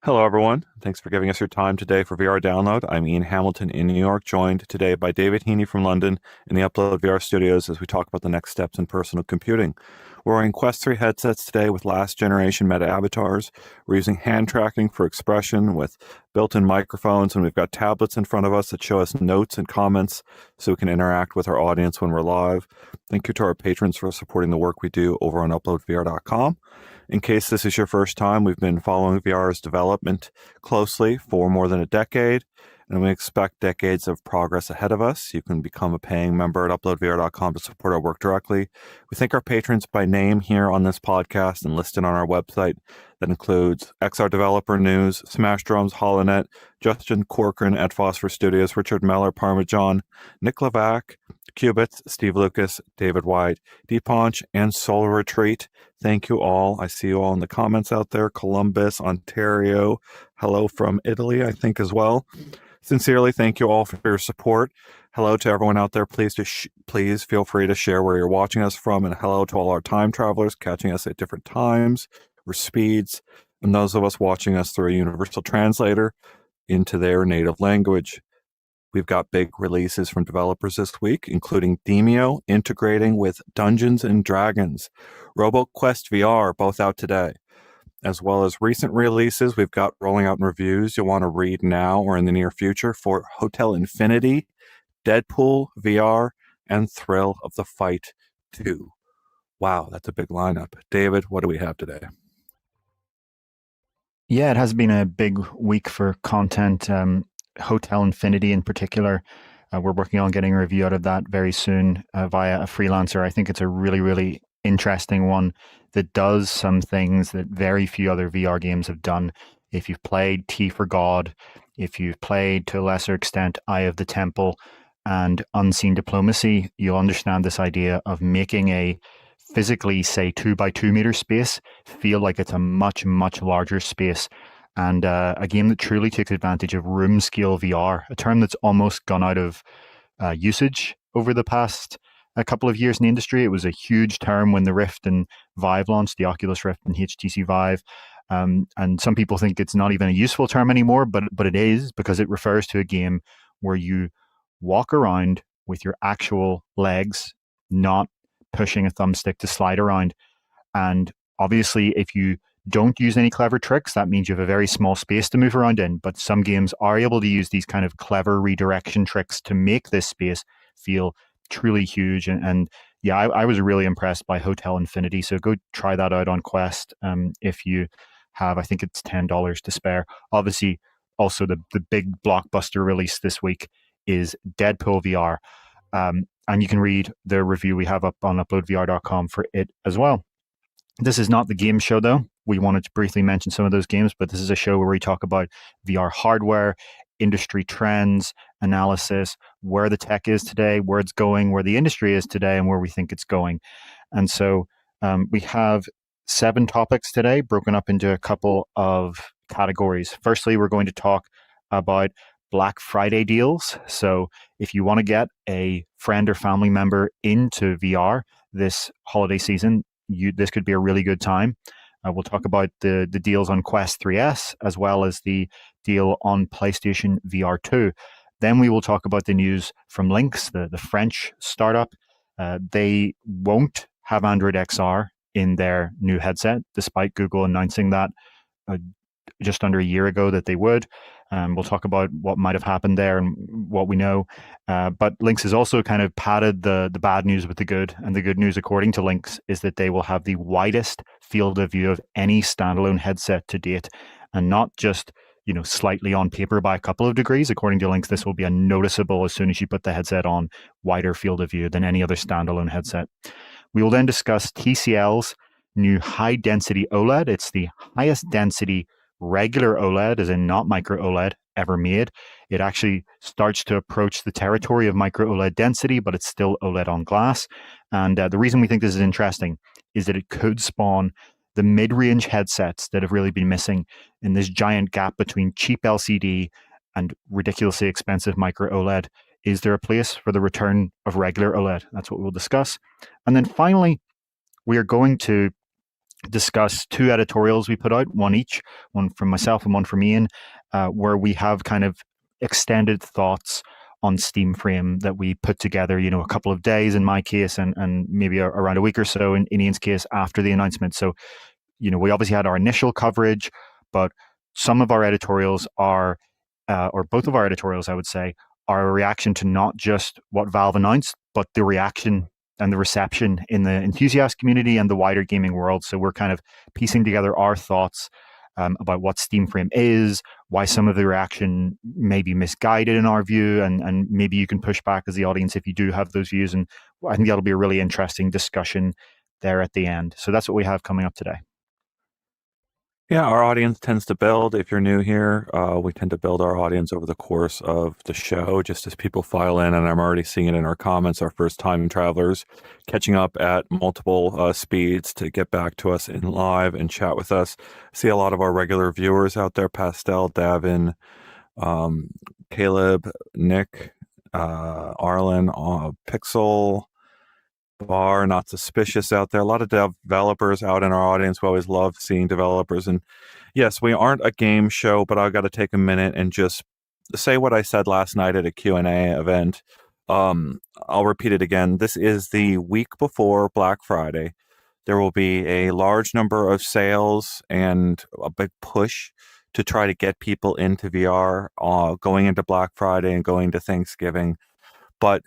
Hello, everyone. Thanks for giving us your time today for VR Download. I'm Ian Hamilton in New York, joined today by David Heaney from London in the UploadVR studios as we talk about the next steps in personal computing. We're wearing Quest 3 headsets today with last generation meta avatars. We're using hand tracking for expression with built-in microphones, and we've got tablets in front of us that show us notes and comments so we can interact with our audience when we're live. Thank you to our patrons for supporting the work we do over on UploadVR.com. In case this is your first time, we've been following VR's development closely for more than a decade, and we expect decades of progress ahead of us. You can become a paying member at uploadvr.com to support our work directly. We thank our patrons by name here on this podcast and listed on our website. That includes XR Developer News, Smash Drums, HoloNet, Justin Corcoran at Phosphor Studios, Richard Meller, Parmesan, Nick Levac, Qubits, Steve Lucas, David White, Deeponch, and Solar Retreat. Thank you all. I see you all in the comments out there. Columbus, Ontario. Hello from Italy, I think, as well. Sincerely, thank you all for your support. Hello to everyone out there. Please feel free to share where you're watching us from. And hello to all our time travelers catching us at different times or speeds. And those of us watching us through a universal translator into their native language. We've got big releases from developers this week, including Demio integrating with Dungeons and Dragons, RoboQuest VR, both out today, as well as recent releases we've got rolling out in reviews you'll want to read now or in the near future for Hotel Infinity, Deadpool VR, and Thrill of the Fight 2. Wow, that's a big lineup. David, what do we have today? Yeah, it has been a big week for content. Hotel Infinity in particular. We're working on getting a review out of that very soon via a freelancer. I think it's a really, really interesting one that does some things that very few other VR games have done. If you've played T for God, if you've played to a lesser extent Eye of the Temple and Unseen Diplomacy, you'll understand this idea of making a physically, say, 2x2 meter space feel like it's a much, much larger space. And a game that truly takes advantage of room scale VR, a term that's almost gone out of usage over the past a couple of years in the industry. It was a huge term when the Rift and Vive launched, the Oculus Rift and HTC Vive. And some people think it's not even a useful term anymore, but it is, because it refers to a game where you walk around with your actual legs, not pushing a thumbstick to slide around. And obviously, if you don't use any clever tricks, that means you have a very small space to move around in. But some games are able to use these kind of clever redirection tricks to make this space feel truly huge. And yeah, I was really impressed by Hotel Infinity. So go try that out on Quest if you have, I think it's $10 to spare. Obviously, also the big blockbuster release this week is Deadpool VR. And you can read the review we have up on uploadvr.com for it as well. This is not the game show, though. We wanted to briefly mention some of those games, but this is a show where we talk about VR hardware, industry trends, analysis, where the tech is today, where it's going, where the industry is today, and where we think it's going. And so we have 7 topics today, broken up into a couple of categories. Firstly, we're going to talk about Black Friday deals. So if you want to get a friend or family member into VR this holiday season, this could be a really good time. We'll talk about the deals on Quest 3S as well as the deal on PlayStation VR 2. Then we will talk about the news from Lynx, the French startup. They won't have Android XR in their new headset, despite Google announcing that just under a year ago that they would. We'll talk about what might have happened there and what we know. But Lynx has also kind of padded the bad news with the good. And the good news, according to Lynx, is that they will have the widest field of view of any standalone headset to date, and not just slightly on paper by a couple of degrees. According to Lynx, this will be a noticeable, as soon as you put the headset on, wider field of view than any other standalone headset. We will then discuss TCL's new high-density OLED. It's the highest density regular OLED, as in not micro OLED, ever made. It actually starts to approach the territory of micro OLED density, but it's still OLED on glass. And the reason we think this is interesting is that it could spawn the mid-range headsets that have really been missing in this giant gap between cheap LCD and ridiculously expensive micro OLED. Is there a place for the return of regular OLED? That's what we'll discuss. And then finally, we are going to discuss two editorials we put out, one each, one from myself and one from Ian, where we have kind of extended thoughts on Steam Frame that we put together, a couple of days in my case, and maybe around a week or so in Ian's case after the announcement. So, we obviously had our initial coverage, but some of our editorials are, or both of our editorials, I would say, are a reaction to not just what Valve announced, but the reaction and the reception in the enthusiast community and the wider gaming world. So we're kind of piecing together our thoughts about what Steam Frame is, why some of the reaction may be misguided in our view, and maybe you can push back as the audience if you do have those views. And I think that'll be a really interesting discussion there at the end. So that's what we have coming up today. Yeah, our audience tends to build. If you're new here, we tend to build our audience over the course of the show, just as people file in, and I'm already seeing it in our comments, our first-time travelers catching up at multiple speeds to get back to us in live and chat with us. See a lot of our regular viewers out there, Pastel, Davin, Caleb, Nick, Arlen, Pixel, Bar, Not Suspicious out there. A lot of developers out in our audience. We always love seeing developers. And yes, we aren't a game show, but I've got to take a minute and just say what I said last night at a Q&A event. I'll repeat it again. This is the week before Black Friday. There will be a large number of sales and a big push to try to get people into VR going into Black Friday and going to Thanksgiving. But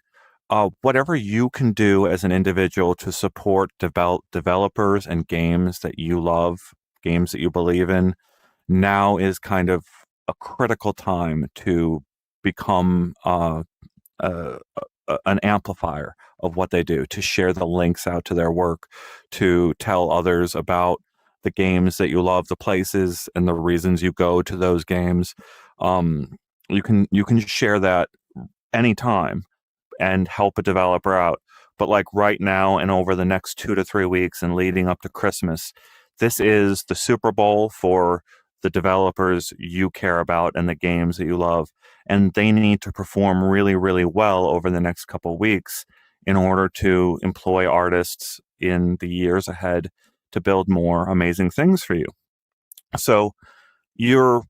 whatever you can do as an individual to support developers and games that you love, games that you believe in, now is kind of a critical time to become an amplifier of what they do, to share the links out to their work, to tell others about the games that you love, the places and the reasons you go to those games. You can share that anytime and help a developer out. But like right now and over the next 2 to 3 weeks and leading up to Christmas, this is the Super Bowl for the developers you care about and the games that you love. And they need to perform really, really well over the next couple of weeks in order to employ artists in the years ahead to build more amazing things for you. So your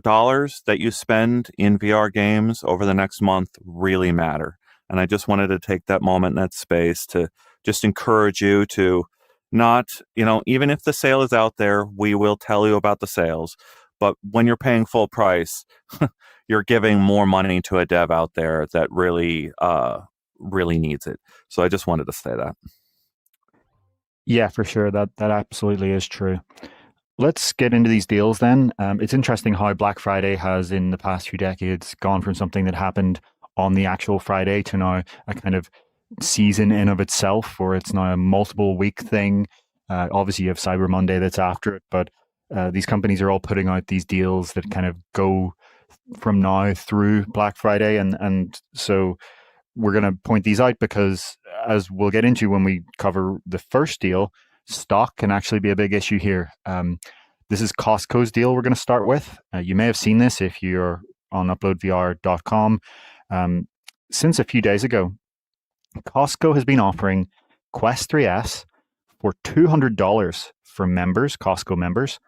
dollars that you spend in VR games over the next month really matter. And I just wanted to take that moment in that space to just encourage you to not, even if the sale is out there, we will tell you about the sales. But when you're paying full price, you're giving more money to a dev out there that really, really needs it. So I just wanted to say that. Yeah, for sure. That absolutely is true. Let's get into these deals then. It's interesting how Black Friday has, in the past few decades, gone from something that happened on the actual Friday to now a kind of season in of itself, or it's now a multiple week thing. Obviously, you have Cyber Monday that's after it, but these companies are all putting out these deals that kind of go from now through Black Friday, and so we're going to point these out because, as we'll get into when we cover the first deal, stock can actually be a big issue here. This is Costco's deal we're going to start with. You may have seen this if you're on UploadVR.com. Since a few days ago, Costco has been offering Quest 3S for $200 for members, Costco members,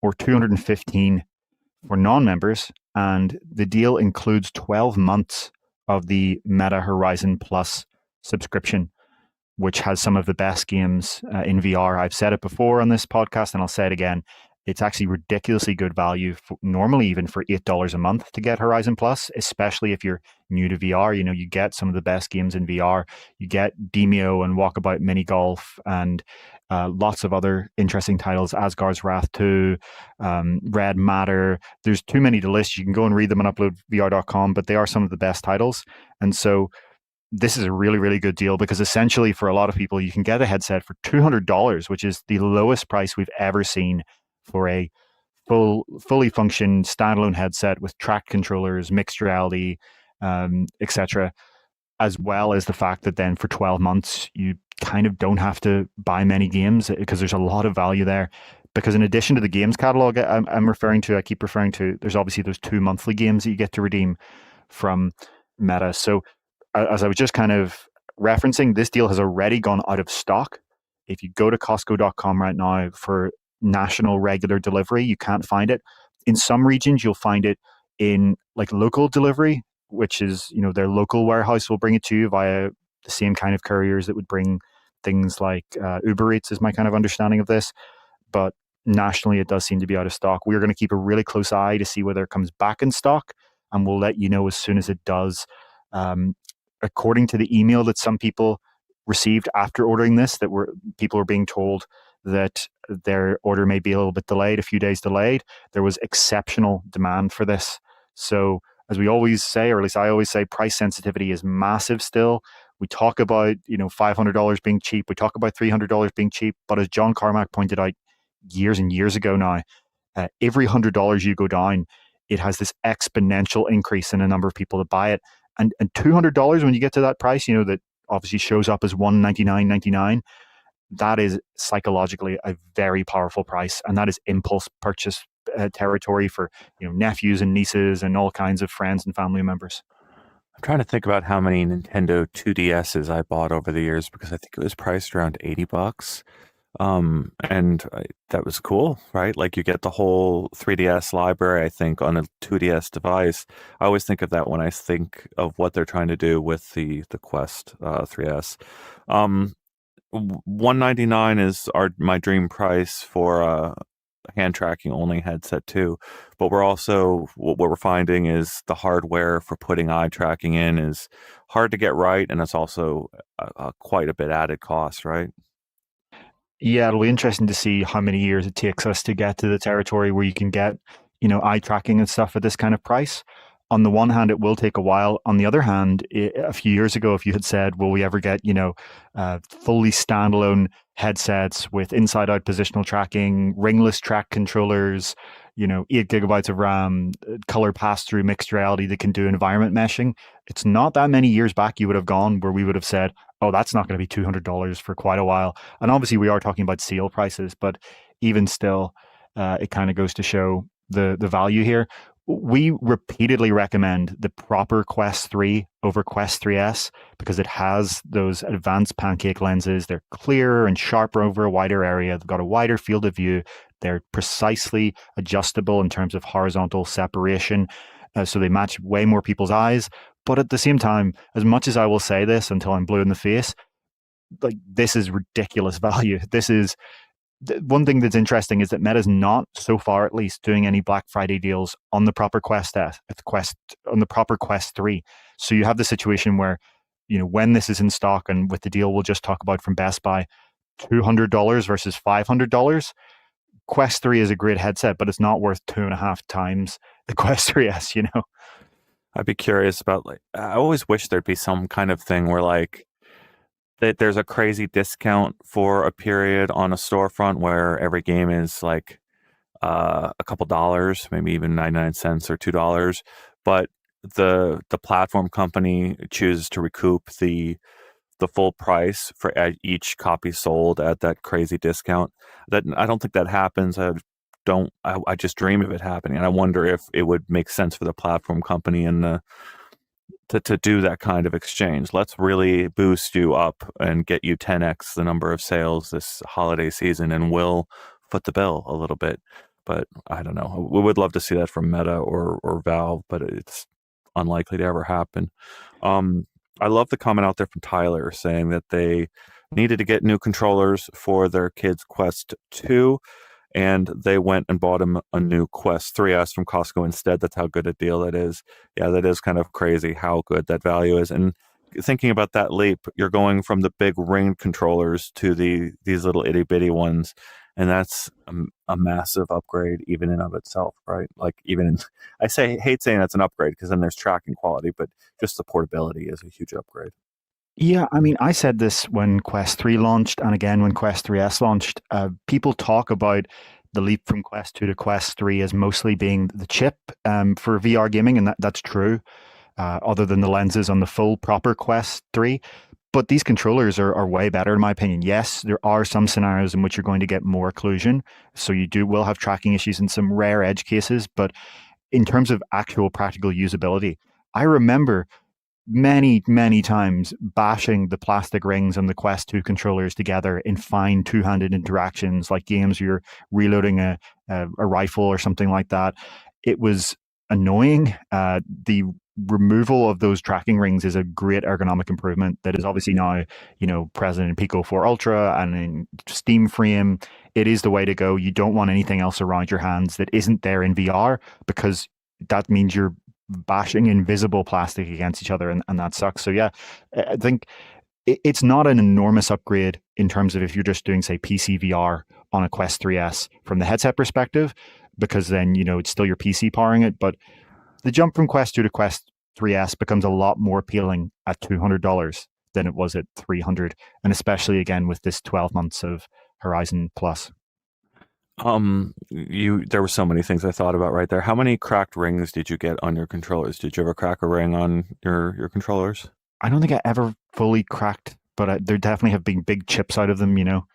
or $215 for non-members, and the deal includes 12 months of the Meta Horizon Plus subscription, which has some of the best games in VR. I've said it before on this podcast, and I'll say it again. It's actually ridiculously good value, normally even for $8 a month to get Horizon Plus, especially if you're new to VR. You get some of the best games in VR. You get Demeo and Walkabout Mini Golf and lots of other interesting titles, Asgard's Wrath 2, Red Matter. There's too many to list. You can go and read them on UploadVR.com, but they are some of the best titles. And so this is a really, really good deal because essentially for a lot of people, you can get a headset for $200, which is the lowest price we've ever seen for a fully functioned standalone headset with tracked controllers, mixed reality, etc., as well as the fact that then for 12 months, you kind of don't have to buy many games because there's a lot of value there. Because in addition to the games catalog I keep referring to, there's obviously those 2 monthly games that you get to redeem from Meta. So as I was just kind of referencing, this deal has already gone out of stock If you go to Costco.com right now for national regular delivery, you can't find it. In some regions, you'll find it in like local delivery, which is, their local warehouse will bring it to you via the same kind of couriers that would bring things like Uber Eats, is my kind of understanding of this. But nationally, it does seem to be out of stock. We're going to keep a really close eye to see whether it comes back in stock, and we'll let you know as soon as it does. According to the email that some people received after ordering this, people were being told that their order may be a little bit delayed, a few days delayed. There was exceptional demand for this. So, as we always say, or at least I always say, price sensitivity is massive still. We talk about, $500 being cheap. We talk about $300 being cheap. But as John Carmack pointed out years and years ago now, every $100 you go down, it has this exponential increase in the number of people that buy it. And $200, when you get to that price, that obviously shows up as $199.99, that is psychologically a very powerful price. And that is impulse purchase territory for nephews and nieces and all kinds of friends and family members. I'm trying to think about how many Nintendo 2DSs I bought over the years, because I think it was priced around $80. That was cool, right? Like you get the whole 3DS library, I think, on a 2DS device. I always think of that when I think of what they're trying to do with the Quest 3S. $199 is my dream price for a hand tracking only headset too. But what we're finding is the hardware for putting eye tracking in is hard to get right, and it's also quite a bit added cost, right? Yeah, it'll be interesting to see how many years it takes us to get to the territory where you can get, eye tracking and stuff at this kind of price. On the one hand, it will take a while. On the other hand, a few years ago, if you had said, will we ever get, fully standalone headsets with inside-out positional tracking, ringless track controllers, 8 GB of RAM, color pass-through mixed reality that can do environment meshing, it's not that many years back you would have gone where we would have said, oh, that's not going to be $200 for quite a while. And obviously we are talking about sale prices, but even still, it kind of goes to show the value here. We repeatedly recommend the proper Quest 3 over Quest 3S because it has those advanced pancake lenses. They're clearer and sharper over a wider area. They've got a wider field of view. They're precisely adjustable in terms of horizontal separation. So they match way more people's eyes. But at the same time, as much as I will say this until I'm blue in the face, like this is ridiculous value. This is one thing that's interesting is that Meta's not, so far at least, doing any Black Friday deals on the proper on the proper Quest 3. So you have the situation where, when this is in stock and with the deal we'll just talk about from Best Buy, $200 versus $500. Quest 3 is a great headset, but it's not worth 2.5 times the Quest 3S, I'd be curious about, I always wish there'd be some kind of thing where that there's a crazy discount for a period on a storefront where every game is a couple dollars, maybe even 99 cents or $2, but the platform company chooses to recoup the full price for each copy sold at that crazy discount. That I don't think that happens. I just dream of it happening, and I wonder if it would make sense for the platform company and to do that kind of exchange. Let's really boost you up and get you 10x the number of sales this holiday season, and we'll foot the bill a little bit. But I don't know. We would love to see that from Meta or Valve, but it's unlikely to ever happen. I love the comment out there from Tyler saying that they needed to get new controllers for their kids' Quest 2, and they went and bought him a new Quest 3S from Costco instead. That's how good a deal that is. Yeah, that is kind of crazy how good that value is. And thinking about that leap, you're going from the big ring controllers to these little itty bitty ones, and that's a massive upgrade even in of itself, right? Hate saying that's an upgrade because then there's tracking quality, but just the portability is a huge upgrade. Yeah, I mean, I said this when Quest 3 launched and again when Quest 3S launched. People talk about the leap from Quest 2 to Quest 3 as mostly being the chip for VR gaming, and that's true, other than the lenses on the full proper Quest 3. But these controllers are way better, in my opinion. Yes, there are some scenarios in which you're going to get more occlusion, so will have tracking issues in some rare edge cases, but in terms of actual practical usability, I remember many times bashing the plastic rings and the Quest 2 controllers together in fine two-handed interactions, like games you're reloading a rifle or something like that. It was annoying. The removal of those tracking rings is a great ergonomic improvement that is obviously now, present in Pico 4 Ultra and in Steam Frame. It is the way to go. You don't want anything else around your hands that isn't there in VR, because that means you're bashing invisible plastic against each other, and that sucks. So yeah, I think it's not an enormous upgrade in terms of if you're just doing, say, PC VR on a Quest 3S from the headset perspective, because then, it's still your PC powering it. But the jump from Quest 2 to Quest 3S becomes a lot more appealing at $200 than it was at $300. And especially again with this 12 months of Horizon Plus. There were so many things I thought about right there. How many cracked rings did you get on your controllers? Did you ever crack a ring on your controllers? I don't think I ever fully cracked, but there definitely have been big chips out of them, The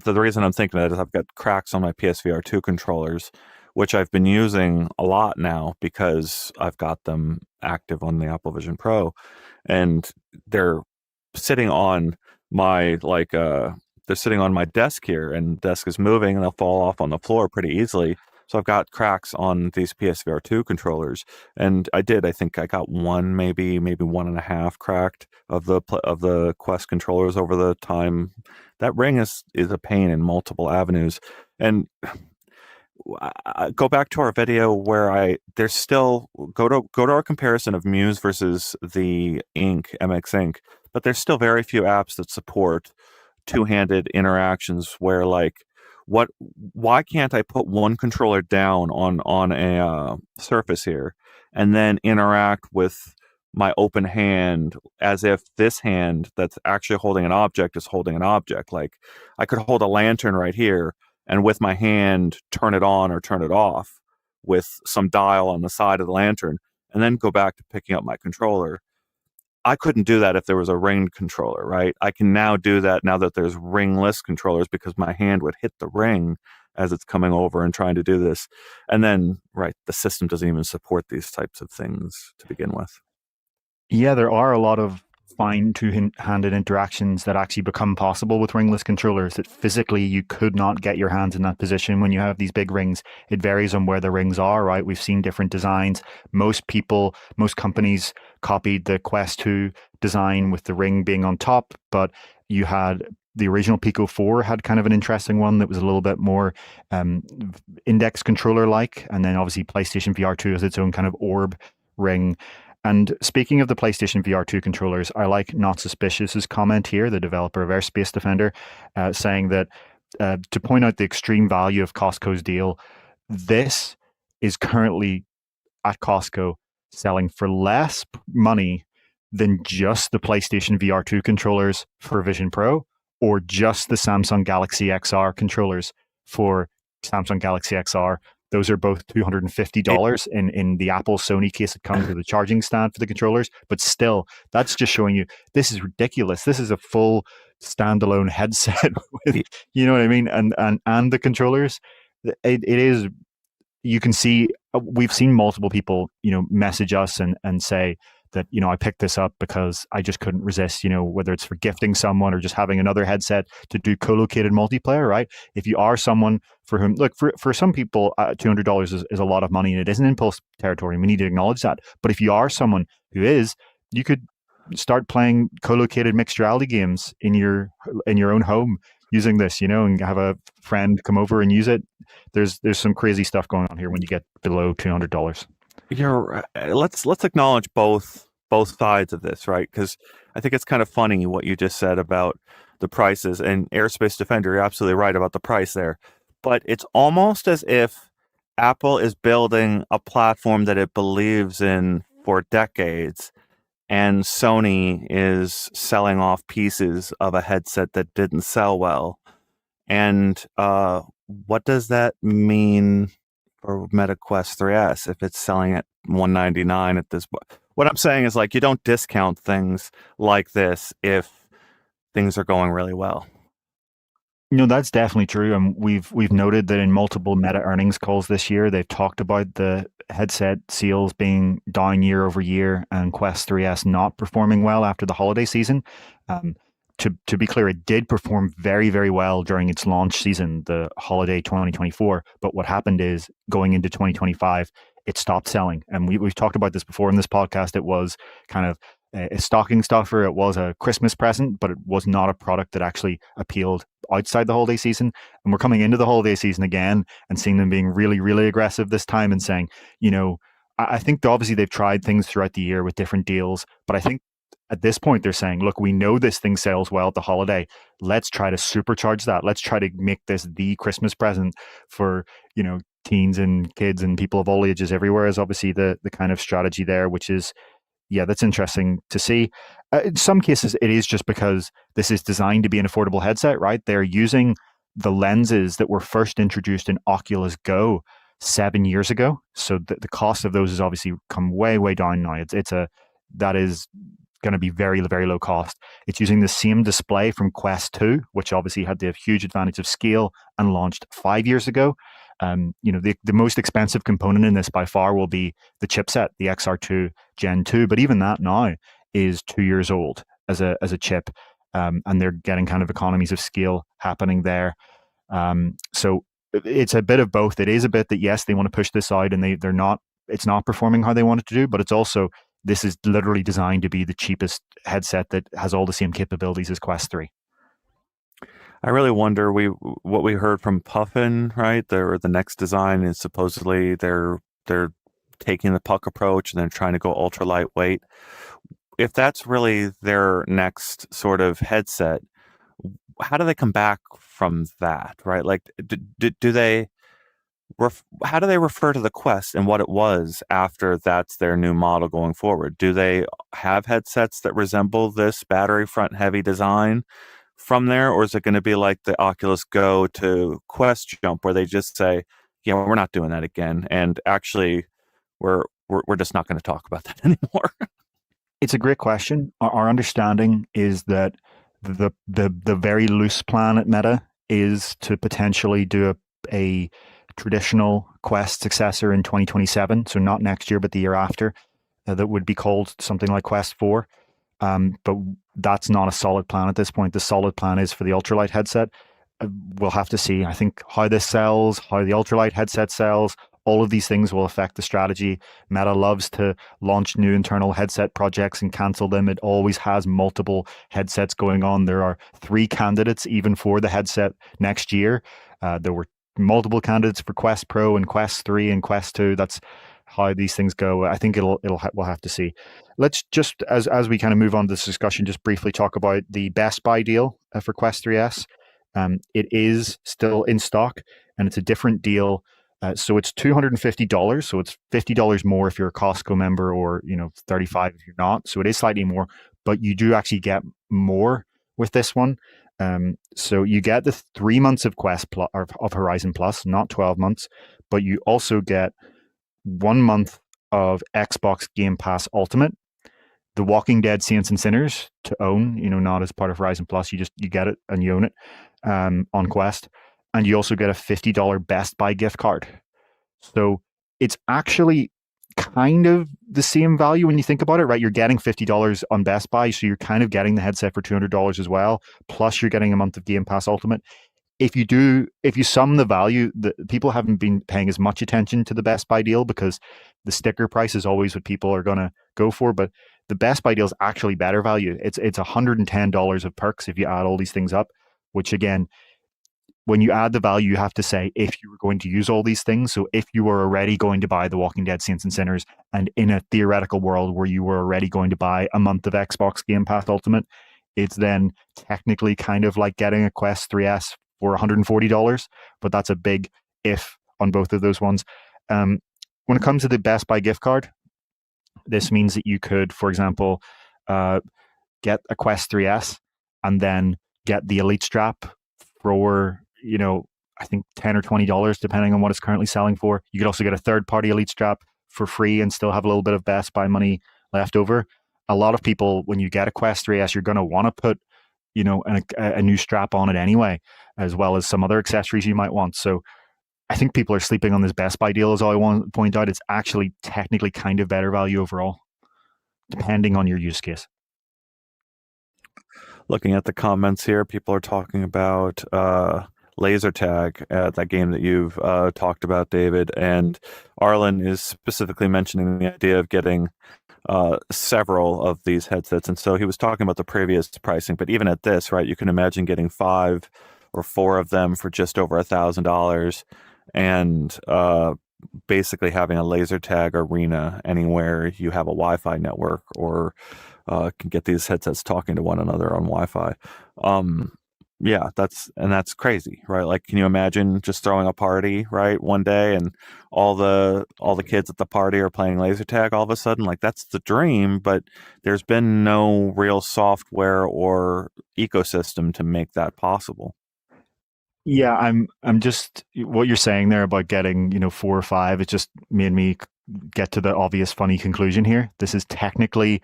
reason I'm thinking that is I've got cracks on my PSVR 2 controllers, which I've been using a lot now because I've got them active on the Apple Vision Pro, and they're sitting on my they're sitting on my desk here, and the desk is moving and they'll fall off on the floor pretty easily. So I've got cracks on these PSVR 2 controllers, and I think I got one, maybe one and a half cracked of the Quest controllers over the time. That ring is a pain in multiple avenues. And go back to our video where there's still go to our comparison of Muse versus the MX Ink, but there's still very few apps that support two-handed interactions where why can't I put one controller down on a surface here and then interact with my open hand as if this hand that's actually holding an object is holding an object? Like, I could hold a lantern right here and with my hand turn it on or turn it off with some dial on the side of the lantern, and then go back to picking up my controller. I couldn't do that if there was a ringed controller, right? I can now do that now that there's ringless controllers, because my hand would hit the ring as it's coming over and trying to do this. And then, right, the system doesn't even support these types of things to begin with. Yeah, there are a lot of fine two-handed interactions that actually become possible with ringless controllers that physically you could not get your hands in that position when you have these big rings. It varies on where the rings are, right? We've seen different designs. Most companies copied the Quest 2 design with the ring being on top, but you had the original Pico 4 had kind of an interesting one that was a little bit more index controller-like, and then obviously PlayStation VR 2 has its own kind of orb ring. And speaking of the PlayStation VR 2 controllers, I like Not Suspicious's comment here, the developer of Airspace Defender, saying that to point out the extreme value of Costco's deal, this is currently at Costco selling for less money than just the PlayStation VR 2 controllers for Vision Pro, or just the Samsung Galaxy XR controllers for Samsung Galaxy XR. Those are both $250 in the Apple Sony case. It comes with a charging stand for the controllers, but still, that's just showing you this is ridiculous. This is a full standalone headset with, you know what I mean, and the controllers. It is. You can see, we've seen multiple people, message us and say that, I picked this up because I just couldn't resist, whether it's for gifting someone or just having another headset to do co-located multiplayer, right? If you are someone for whom, look, for some people, $200 is a lot of money, and it isn't impulse territory, and we need to acknowledge that. But if you are someone who is, you could start playing co-located mixed reality games in your own home using this, and have a friend come over and use it. There's some crazy stuff going on here when you get below $200. Let's acknowledge both sides of this, right? Because I think it's kind of funny what you just said about the prices, and Airspace Defender, you're absolutely right about the price there. But it's almost as if Apple is building a platform that it believes in for decades, and Sony is selling off pieces of a headset that didn't sell well. And what does that mean for Meta Quest 3S if it's selling at $199 at this point? What I'm saying is, you don't discount things like this if things are going really well. No, that's definitely true. And we've noted that in multiple Meta earnings calls this year, they've talked about the headset sales being down year over year and Quest 3S not performing well after the holiday season. Um, to be clear, it did perform very, very well during its launch season, the holiday 2024. But what happened is going into 2025, it stopped selling. And we've talked about this before in this podcast. It was kind of a stocking stuffer. It was a Christmas present, but it was not a product that actually appealed outside the holiday season. And we're coming into the holiday season again and seeing them being really, really aggressive this time and saying, I think obviously they've tried things throughout the year with different deals, but I think at this point they're saying, look, we know this thing sells well at the holiday. Let's try to supercharge that. Let's try to make this the Christmas present for, teens and kids and people of all ages everywhere is obviously the kind of strategy there, which is, yeah, that's interesting to see. In some cases, it is just because this is designed to be an affordable headset, right? They're using the lenses that were first introduced in Oculus Go 7 years ago. So the cost of those has obviously come way, way down now. That is going to be very, very low cost. It's using the same display from Quest 2, which obviously had the huge advantage of scale and launched 5 years ago. The most expensive component in this by far will be the chipset, the XR2 Gen 2, but even that now is 2 years old as a chip, and they're getting kind of economies of scale happening there. So it's a bit of both. It is a bit that yes, they want to push this out, and they're not. It's not performing how they want it to do, but it's also this is literally designed to be the cheapest headset that has all the same capabilities as Quest 3. I really wonder what we heard from Puffin, right? The next design is supposedly they're taking the puck approach and they're trying to go ultra lightweight. If that's really their next sort of headset, how do they come back from that, right? Like, do they how do they refer to the Quest and what it was after that's their new model going forward? Do they have headsets that resemble this battery front heavy design from there, or is it going to be like the Oculus Go to Quest jump where they just say, yeah, we're not doing that again, and actually we're just not going to talk about that anymore? It's a great question. Our understanding is that the very loose plan at Meta is to potentially do a traditional Quest successor in 2027, so not next year, but the year after, that would be called something like Quest 4. But that's not a solid plan at this point. The solid plan is for the ultralight headset. We'll have to see, I think, how this sells, how the ultralight headset sells. All of these things will affect the strategy. Meta loves to launch new internal headset projects and cancel them. It always has multiple headsets going on. There are 3 candidates even for the headset next year. There were multiple candidates for Quest Pro and Quest 3 and Quest 2. That's how these things go. I think we'll have to see. Let's just, as we kind of move on to this discussion, just briefly talk about the Best Buy deal for Quest 3S. It is still in stock, and it's a different deal. So it's $250. So it's $50 more if you're a Costco member, or $35 if you're not. So it is slightly more, but you do actually get more with this one. So you get the 3 months of Quest Plus, or of Horizon Plus, not 12 months, but you also get 1 month of Xbox Game Pass Ultimate, The Walking Dead Saints and Sinners to own, not as part of Horizon Plus. You get it and you own it on Quest. And you also get a $50 Best Buy gift card. So it's actually kind of the same value when you think about it, right? You're getting $50 on Best Buy, so you're kind of getting the headset for $200 as well. Plus you're getting a month of Game Pass Ultimate. If you sum the value, the people haven't been paying as much attention to the Best Buy deal because the sticker price is always what people are going to go for. But the Best Buy deal is actually better value. It's $110 of perks if you add all these things up, which again, when you add the value, you have to say if you were going to use all these things. So if you were already going to buy The Walking Dead Saints and Sinners, and in a theoretical world where you were already going to buy a month of Xbox Game Pass Ultimate, it's then technically kind of like getting a Quest 3S for $140, but that's a big if on both of those ones. When it comes to the Best Buy gift card, this means that you could, for example, get a Quest 3S and then get the Elite strap for, I think $10 or $20, depending on what it's currently selling for. You could also get a third-party Elite strap for free and still have a little bit of Best Buy money left over. A lot of people, when you get a Quest 3S, you're going to want to put a new strap on it anyway, as well as some other accessories you might want. So I think people are sleeping on this Best Buy deal, is all I want to point out. It's actually technically kind of better value overall, depending on your use case. Looking at the comments here, people are talking about laser tag, that game that you've talked about, David. And Arlen is specifically mentioning the idea of getting several of these headsets. And so he was talking about the previous pricing, but even at this, right, you can imagine getting 5 or 4 of them for just over $1,000 and basically having a laser tag arena anywhere you have a Wi-Fi network or can get these headsets talking to one another on Wi-Fi. Yeah, that's crazy, right? Like, can you imagine just throwing a party, right, one day and all the kids at the party are playing laser tag all of a sudden? Like, that's the dream, but there's been no real software or ecosystem to make that possible. Yeah, I'm just what you're saying there about getting, 4 or 5, it just made me get to the obvious funny conclusion here. This is technically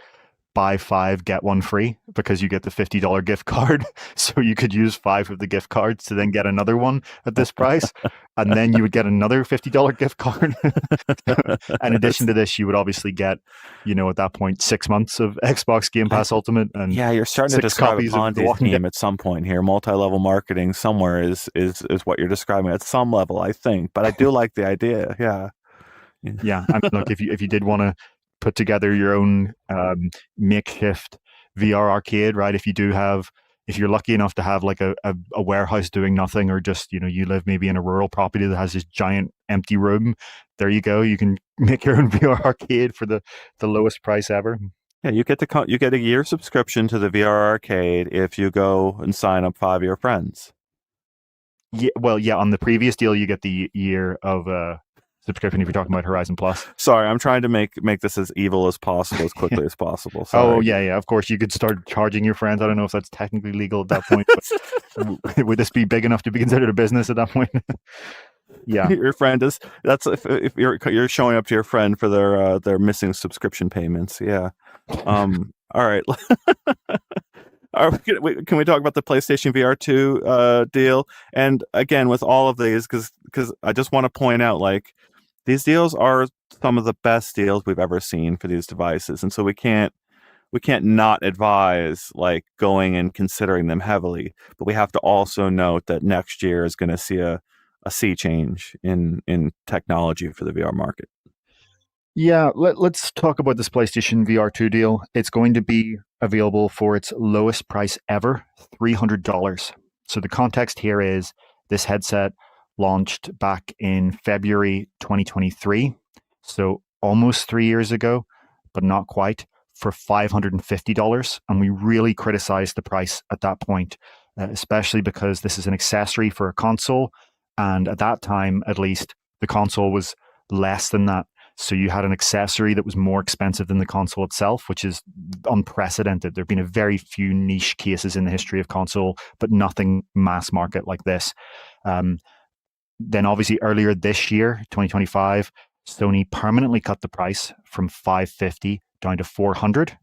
buy 5, get 1 free, because you get the $50 gift card. So you could use 5 of the gift cards to then get another one at this price. And then you would get another $50 gift card. In addition to this, you would obviously get, at that point, 6 months of Xbox Game Pass Ultimate and Yeah, you're starting to 6 describe a copies of The Ponzi Walking Dead. scheme at some point here. Multi-level marketing somewhere is what you're describing at some level, I think. But I do like the idea. Yeah. Yeah, I mean, look, if you did want to put together your own makeshift VR arcade, right? If you're lucky enough to have like a warehouse doing nothing, or just you live maybe in a rural property that has this giant empty room, there you go. You can make your own VR arcade for the lowest price ever. Yeah, you get a year subscription to the VR arcade if you go and sign up 5 of your friends. Yeah, well, yeah. On the previous deal, you get the year of subscription if you're talking about Horizon Plus. Sorry, I'm trying to make this as evil as possible, as quickly as possible. Sorry. Oh yeah. Of course, you could start charging your friends. I don't know if that's technically legal at that point, but would this be big enough to be considered a business at that point? Yeah. Your friend is that's if you're showing up to your friend for their missing subscription payments. Yeah. All right. Can we talk about the PlayStation VR 2 deal? And again, with all of these, because I just want to point out, like, these deals are some of the best deals we've ever seen for these devices, and so we can't not advise like going and considering them heavily. But we have to also note that next year is going to see a sea change in technology for the VR market. Yeah, let's talk about this PlayStation VR 2 deal. It's going to be available for its lowest price ever, $300. So the context here is this headset launched back in February 2023. So almost 3 years ago, but not quite, for $550. And we really criticized the price at that point, especially because this is an accessory for a console. And at that time, at least, the console was less than that. So you had an accessory that was more expensive than the console itself, which is unprecedented. There have been a very few niche cases in the history of console, but nothing mass market like this. Then obviously earlier this year, 2025, Sony permanently cut the price from $550 down to $400.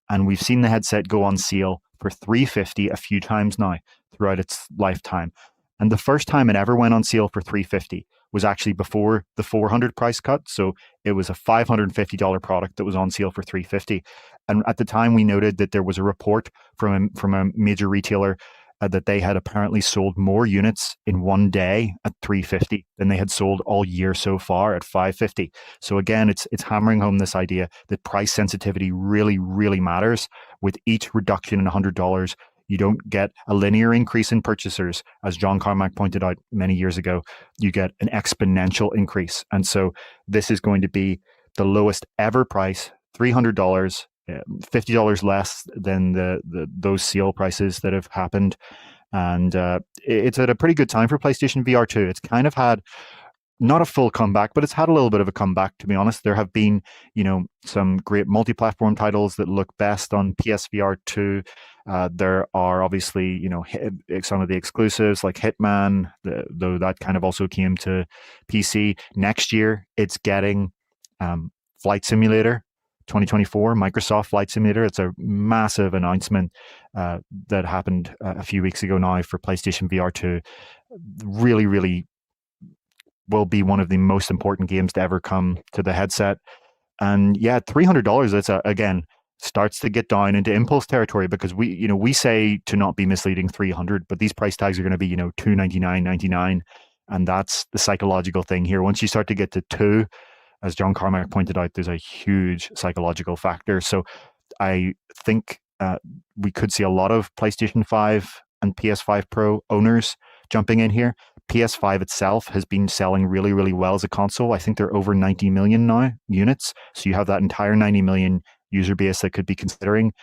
And we've seen the headset go on sale for $350 a few times now throughout its lifetime. And the first time it ever went on sale for $350 was actually before the $400 price cut. So it was a $550 product that was on sale for $350. And at the time, we noted that there was a report from a major retailer that they had apparently sold more units in one day at $350 than they had sold all year so far at $550. So again, it's hammering home this idea that price sensitivity really, really matters. With each reduction in $100, you don't get a linear increase in purchasers. As John Carmack pointed out many years ago, you get an exponential increase. And so this is going to be the lowest ever price, $300, $50 less than those sale prices that have happened. And it's at a pretty good time for PlayStation VR 2. It's kind of had not a full comeback, but it's had a little bit of a comeback, to be honest. There have been, some great multi-platform titles that look best on PSVR 2. There are obviously, some of the exclusives like Hitman, though that kind of also came to PC. Next year, it's getting Flight Simulator, 2024 Microsoft Flight Simulator. It's a massive announcement that happened a few weeks ago now for PlayStation VR 2. Really, really will be one of the most important games to ever come to the headset. And yeah, $300. That's again starts to get down into impulse territory, because we say to not be misleading 300, but these price tags are going to be 299.99, and that's the psychological thing here. Once you start to get to two, as John Carmack pointed out, there's a huge psychological factor. So I think we could see a lot of PlayStation 5 and PS5 Pro owners jumping in here. PS5 itself has been selling really, really well as a console. I think they're over 90 million now units. So you have that entire 90 million user base that could be considering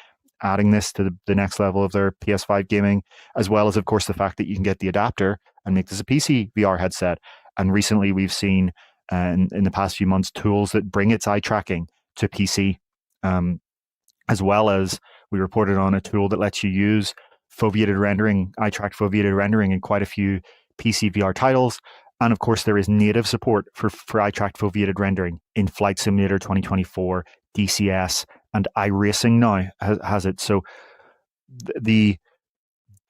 adding this to the next level of their PS5 gaming, as well as, of course, the fact that you can get the adapter and make this a PC VR headset. And recently we've seen in the past few months tools that bring its eye tracking to PC, as well as we reported on a tool that lets you use foveated rendering, eye-tracked foveated rendering in quite a few PC VR titles. And of course, there is native support for eye-tracked foveated rendering in Flight Simulator 2024, DCS, and iRacing now has it. So the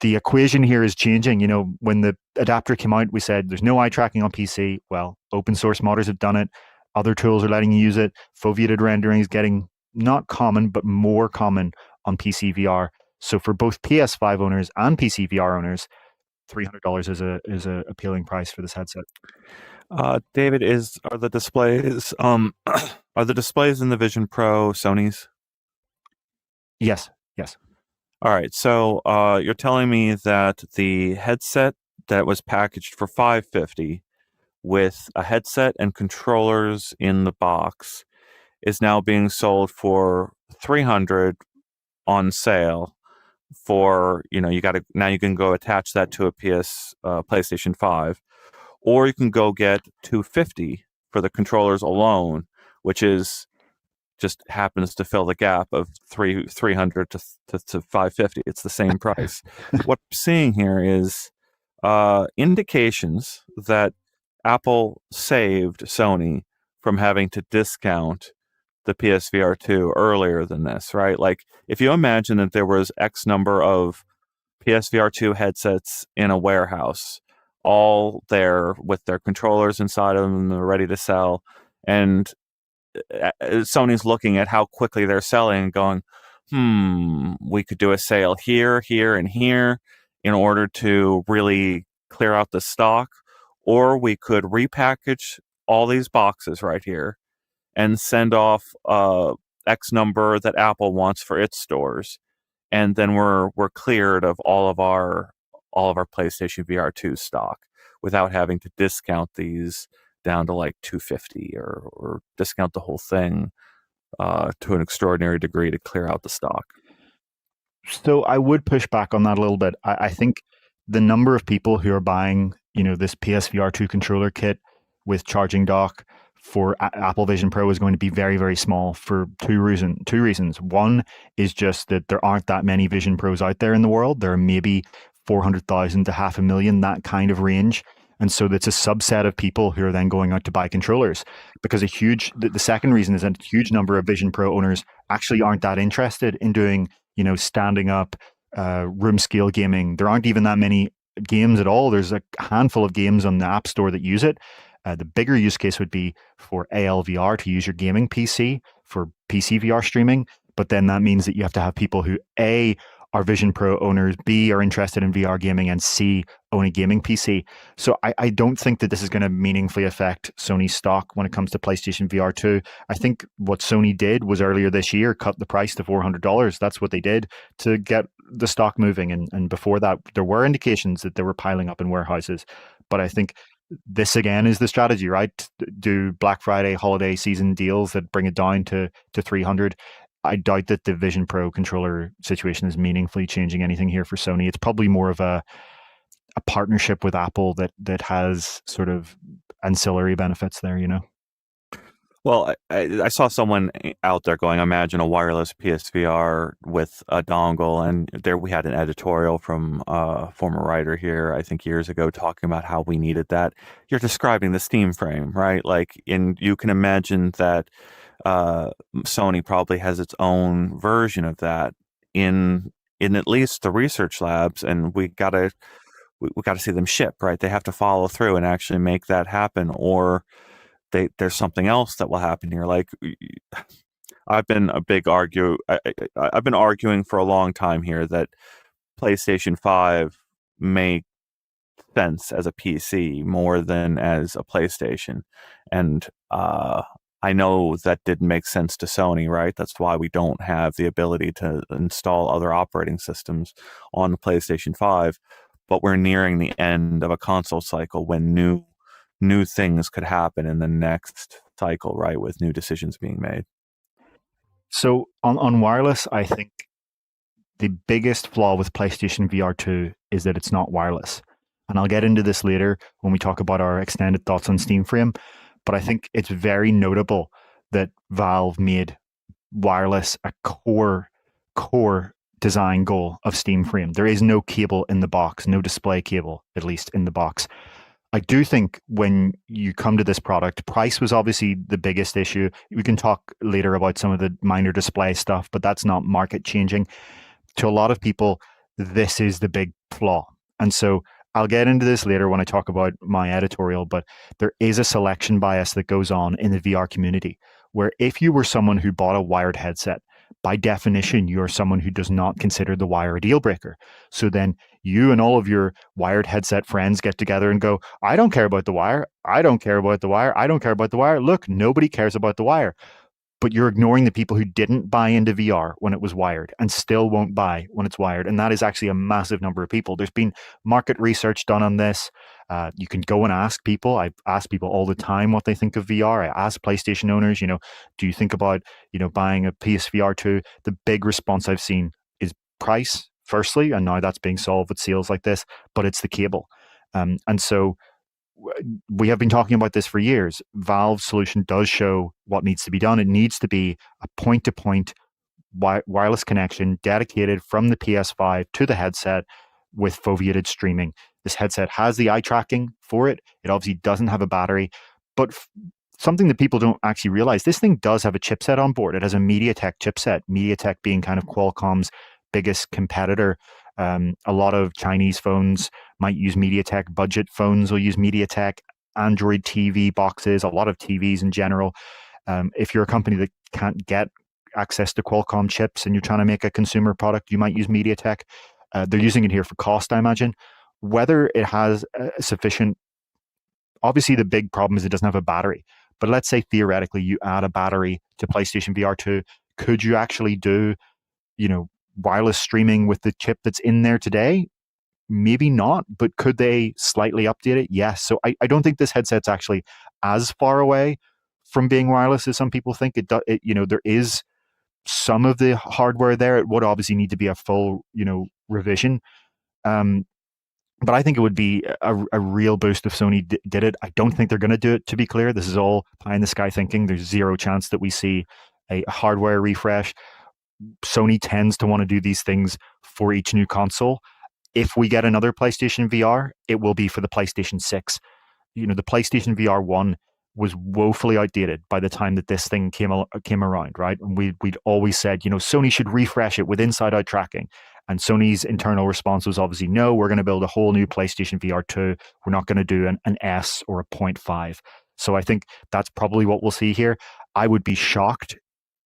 equation here is changing. When the adapter came out, we said there's no eye tracking on PC. Well, open source modders have done it. Other tools are letting you use it. Foveated rendering is getting not common, but more common on PC VR. So for both PS5 owners and PC VR owners, $300 is a appealing price for this headset. David, are the displays are the displays in the Vision Pro Sony's? Yes. All right. So you're telling me that the headset that was packaged for $550 with a headset and controllers in the box is now being sold for $300 on sale. For you can go attach that to a PlayStation 5, or you can go get $250 for the controllers alone, which is just happens to fill the gap of 300 to $550. It's the same price. What I'm seeing here is indications that Apple saved Sony from having to discount the PSVR 2 earlier than this, right? Like, if you imagine that there was X number of PSVR 2 headsets in a warehouse, all there with their controllers inside of them, they're ready to sell, and Sony's looking at how quickly they're selling and going, we could do a sale here, here, and here in order to really clear out the stock, or we could repackage all these boxes right here and send off X number that Apple wants for its stores, and then we're cleared of all of our PlayStation VR 2 stock without having to discount these down to like $250 or discount the whole thing to an extraordinary degree to clear out the stock. So I would push back on that a little bit. I think the number of people who are buying, this PSVR 2 controller kit with charging dock for Apple Vision Pro is going to be very, very small for two reasons. One is just that there aren't that many Vision Pros out there in the world. There are maybe 400,000 to 500,000, that kind of range. And so that's a subset of people who are then going out to buy controllers, because the second reason is that a huge number of Vision Pro owners actually aren't that interested in doing, standing up room scale gaming. There aren't even that many games at all. There's a handful of games on the App Store that use it. The bigger use case would be for ALVR, to use your gaming PC for PC VR streaming. But then that means that you have to have people who, A, are Vision Pro owners, B, are interested in VR gaming, and C, own a gaming PC. So I don't think that this is going to meaningfully affect Sony's stock when it comes to PlayStation VR 2. I think what Sony did was earlier this year cut the price to $400. That's what they did to get the stock moving. And before that, there were indications that they were piling up in warehouses. But I think this again is the strategy, right? Do Black Friday holiday season deals that bring it down to 300. I doubt that the Vision Pro controller situation is meaningfully changing anything here for Sony. It's probably more of a partnership with Apple that has sort of ancillary benefits there, Well, I saw someone out there going, imagine a wireless PSVR with a dongle, and there we had an editorial from a former writer here, I think years ago, talking about how we needed that. You're describing the Steam frame, right? Like, you can imagine that Sony probably has its own version of that in at least the research labs, and we got to see them ship, right? They have to follow through and actually make that happen, or there's something else that will happen here. Like I've been a big argue. I've been arguing for a long time here that PlayStation 5 makes sense as a PC more than as a PlayStation. And I know that didn't make sense to Sony, right? That's why we don't have the ability to install other operating systems on the PlayStation 5. But we're nearing the end of a console cycle when new things could happen in the next cycle, right? With new decisions being made. So on wireless, I think the biggest flaw with PlayStation VR 2 is that it's not wireless. And I'll get into this later when we talk about our extended thoughts on Steam Frame. But I think it's very notable that Valve made wireless a core design goal of Steam Frame. There is no cable in the box, no display cable, at least in the box. I do think when you come to this product, price was obviously the biggest issue. We can talk later about some of the minor display stuff, but that's not market changing. To a lot of people, this is the big flaw. And so I'll get into this later when I talk about my editorial, but there is a selection bias that goes on in the VR community where if you were someone who bought a wired headset, by definition, you're someone who does not consider the wire a deal breaker. So then you and all of your wired headset friends get together and go, I don't care about the wire. I don't care about the wire. I don't care about the wire. Look, nobody cares about the wire. But you're ignoring the people who didn't buy into VR when it was wired and still won't buy when it's wired. And that is actually a massive number of people. There's been market research done on this. You can go and ask people. I ask people all the time what they think of VR. I ask PlayStation owners, do you think about, buying a PSVR 2? The big response I've seen is price, firstly, and now that's being solved with sales like this, but it's the cable. And so we have been talking about this for years. Valve's solution does show what needs to be done. It needs to be a point-to-point wireless connection dedicated from the PS5 to the headset with foveated streaming. This headset has the eye tracking for it. It obviously doesn't have a battery, but something that people don't actually realize, this thing does have a chipset on board. It has a MediaTek chipset, MediaTek being kind of Qualcomm's biggest competitor. A lot of Chinese phones might use MediaTek. Budget phones will use MediaTek. Android TV boxes, a lot of TVs in general. If you're a company that can't get access to Qualcomm chips and you're trying to make a consumer product, you might use MediaTek. They're using it here for cost, I imagine. Whether it has sufficient, obviously the big problem is it doesn't have a battery. But let's say theoretically you add a battery to PlayStation VR 2. Could you actually do, wireless streaming with the chip that's in there today? Maybe not, but could they slightly update it? Yes. So I don't think this headset's actually as far away from being wireless as some people think. There is some of the hardware there. It would obviously need to be a full, revision. But I think it would be a real boost if Sony did it. I don't think they're going to do it, to be clear. This is all pie in the sky thinking. There's zero chance that we see a hardware refresh. Sony tends to want to do these things for each new console. If we get another PlayStation VR, it will be for the PlayStation 6. The PlayStation VR 1 was woefully outdated by the time that this thing came around, right? And we'd always said, Sony should refresh it with inside-out tracking. And Sony's internal response was obviously, no, we're going to build a whole new PlayStation VR 2. We're not going to do an S or a 0.5. So I think that's probably what we'll see here. I would be shocked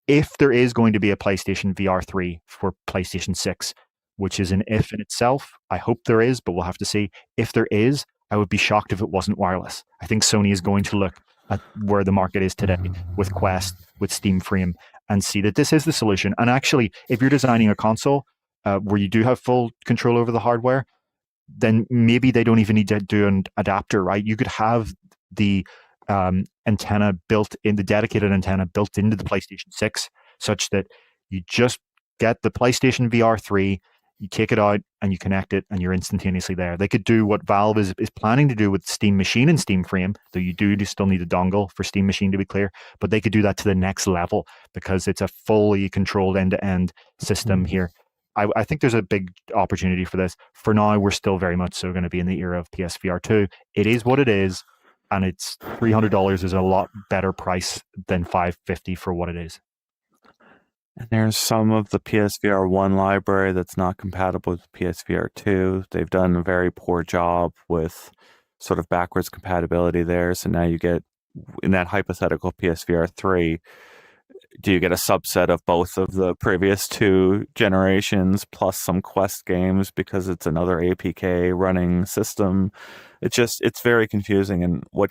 if there is going to be a PlayStation VR 3 for PlayStation 6, which is an if in itself. I hope there is, but we'll have to see. If there is, I would be shocked if it wasn't wireless. I think Sony is going to look at where the market is today with Quest, with Steam Frame, and see that this is the solution. And actually, if you're designing a console where you do have full control over the hardware, then maybe they don't even need to do an adapter, right? You could have the antenna built in, the dedicated antenna built into the PlayStation 6, such that you just get the PlayStation VR 3, you take it out and you connect it and you're instantaneously there. They could do what Valve is planning to do with Steam Machine and Steam Frame, though you do still need a dongle for Steam Machine, to be clear, but they could do that to the next level because it's a fully controlled end-to-end system here. I think there's a big opportunity for this. For now, we're still very much so going to be in the era of PSVR 2. It is what it is. and it's $300 is a lot better price than $550 for what it is. And there's some of the PSVR 1 library that's not compatible with PSVR 2. They've done a very poor job with sort of backwards compatibility there. So now you get, in that hypothetical PSVR 3, do you get a subset of both of the previous two generations plus some Quest games because it's another APK running system? It's very confusing. And what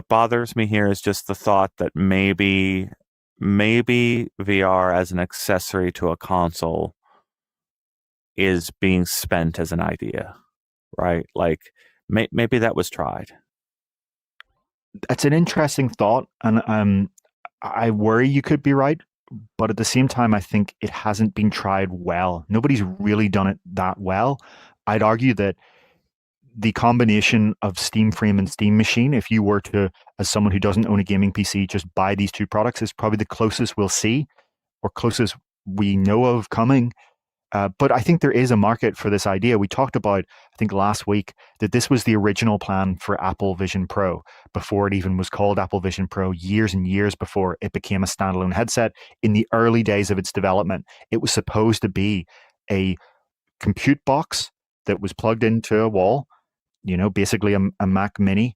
bothers me here is just the thought that maybe VR as an accessory to a console is being spent as an idea, right? Like maybe that was tried. It's an interesting thought, and I worry you could be right, but at the same time, I think it hasn't been tried well. Nobody's really done it that well. I'd argue that the combination of Steam Frame and Steam Machine, if you were to, as someone who doesn't own a gaming PC, just buy these two products, is probably the closest we'll see, or closest we know of coming. But I think there is a market for this idea. We talked about, I think last week, that this was the original plan for Apple Vision Pro before it even was called Apple Vision Pro, years and years before it became a standalone headset. In the early days of its development, it was supposed to be a compute box that was plugged into a wall, basically a Mac Mini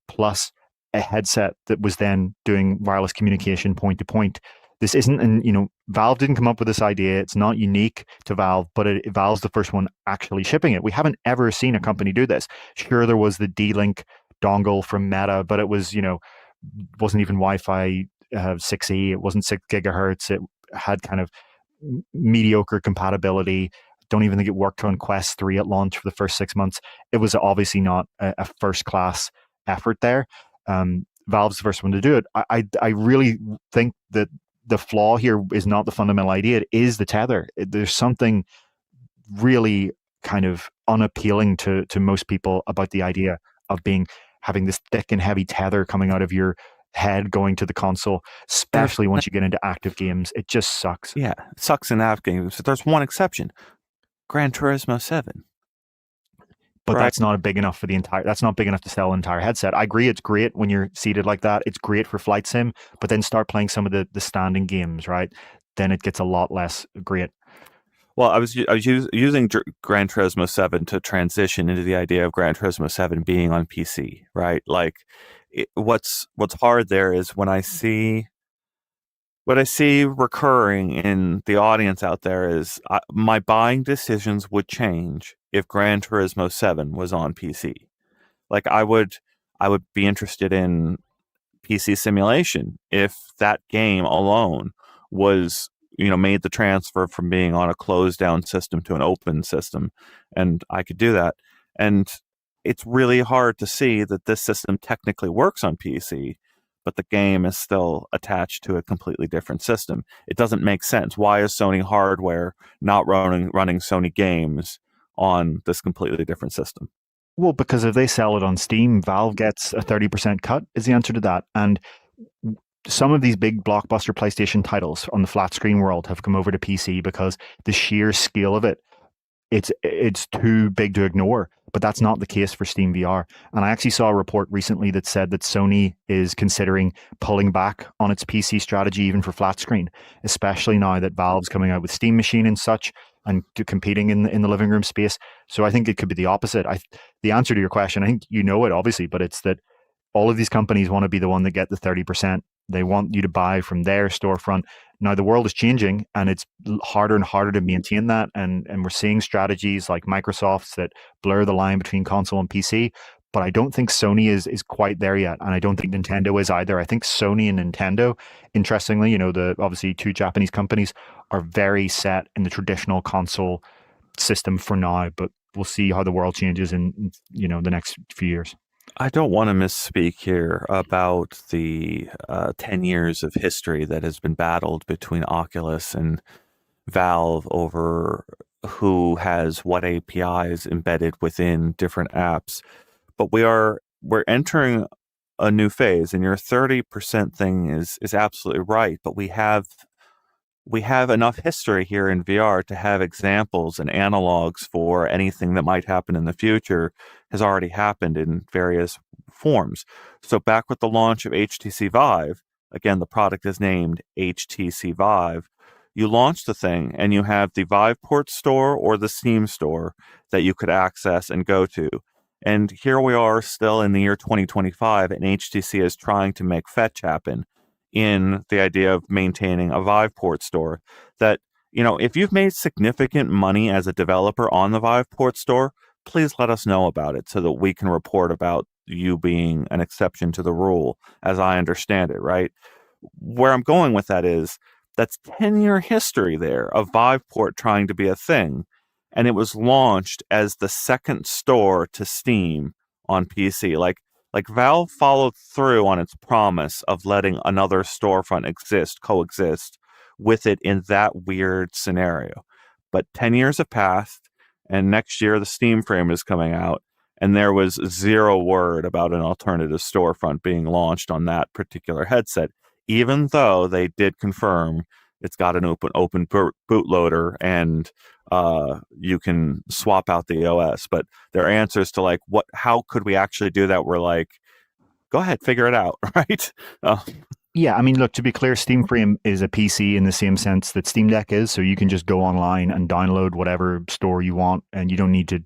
plus a headset that was then doing wireless communication point to point. This isn't, and Valve didn't come up with this idea. It's not unique to Valve, but Valve's the first one actually shipping it. We haven't ever seen a company do this. Sure, there was the D-Link dongle from Meta, but it was, wasn't even Wi-Fi 6E. It wasn't 6 gigahertz. It had kind of mediocre compatibility. Don't even think it worked on Quest 3 at launch for the first 6 months. It was obviously not a first-class effort there. Valve's the first one to do it. I really think that the flaw here is not the fundamental idea. It is the tether. There's something really kind of unappealing to most people about the idea of having this thick and heavy tether coming out of your head going to the console, especially once you get into active games. It just sucks. Yeah, it sucks in active games. But there's one exception. Gran Turismo 7. But right? That's not big enough that's not big enough to sell an entire headset. I agree, it's great when you're seated like that. It's great for flight sim, but then start playing some of the standing games, right? Then it gets a lot less great. Well, I was using Gran Turismo 7 to transition into the idea of Gran Turismo 7 being on PC, right? Like, what's hard there is when I see what I see recurring in the audience out there is my buying decisions would change if Gran Turismo 7 was on PC. Like I would be interested in PC simulation if that game alone was made the transfer from being on a closed down system to an open system, and I could do that. And it's really hard to see that this system technically works on PC, but the game is still attached to a completely different system. It doesn't make sense. Why is Sony hardware not running Sony games on this completely different system? Well, because if they sell it on Steam, Valve gets a 30% cut is the answer to that. And some of these big blockbuster PlayStation titles on the flat screen world have come over to PC because the sheer scale of it's too big to ignore. But that's not the case for Steam VR. And I actually saw a report recently that said that Sony is considering pulling back on its PC strategy even for flat screen, especially now that Valve's coming out with Steam Machine and such and competing in the living room space. So I think it could be the opposite. The answer to your question, I think you know it obviously, but it's that all of these companies want to be the one that get the 30%. They want you to buy from their storefront. Now the world is changing and it's harder and harder to maintain that. And we're seeing strategies like Microsoft's that blur the line between console and PC. But I don't think Sony is quite there yet. And I don't think Nintendo is either. I think Sony and Nintendo, interestingly, the obviously two Japanese companies, are very set in the traditional console system for now. But we'll see how the world changes in the next few years. I don't want to misspeak here about the 10 years of history that has been battled between Oculus and Valve over who has what APIs embedded within different apps. But we're entering a new phase, and your 30% thing is absolutely right. But we have we have enough history here in VR to have examples and analogs for anything that might happen in the future has already happened in various forms. So back with the launch of HTC Vive, again, the product is named HTC Vive. You launch the thing and you have the Viveport store or the Steam store that you could access and go to. And here we are still in the year 2025, and HTC is trying to make fetch happen in the idea of maintaining a Viveport store. That, if you've made significant money as a developer on the Viveport store, please let us know about it so that we can report about you being an exception to the rule, as I understand it, right? Where I'm going with that is that's 10-year history there of Viveport trying to be a thing. And it was launched as the second store to Steam on PC. Like Valve followed through on its promise of letting another storefront coexist with it in that weird scenario. But 10 years have passed, and next year the Steam frame is coming out, and there was zero word about an alternative storefront being launched on that particular headset, even though they did confirm it's got an open bootloader and you can swap out the OS. But their answers to how could we actually do that were like, go ahead, figure it out, right? Yeah, I mean, look, to be clear, Steam Frame is a PC in the same sense that Steam Deck is. So you can just go online and download whatever store you want, and you don't need to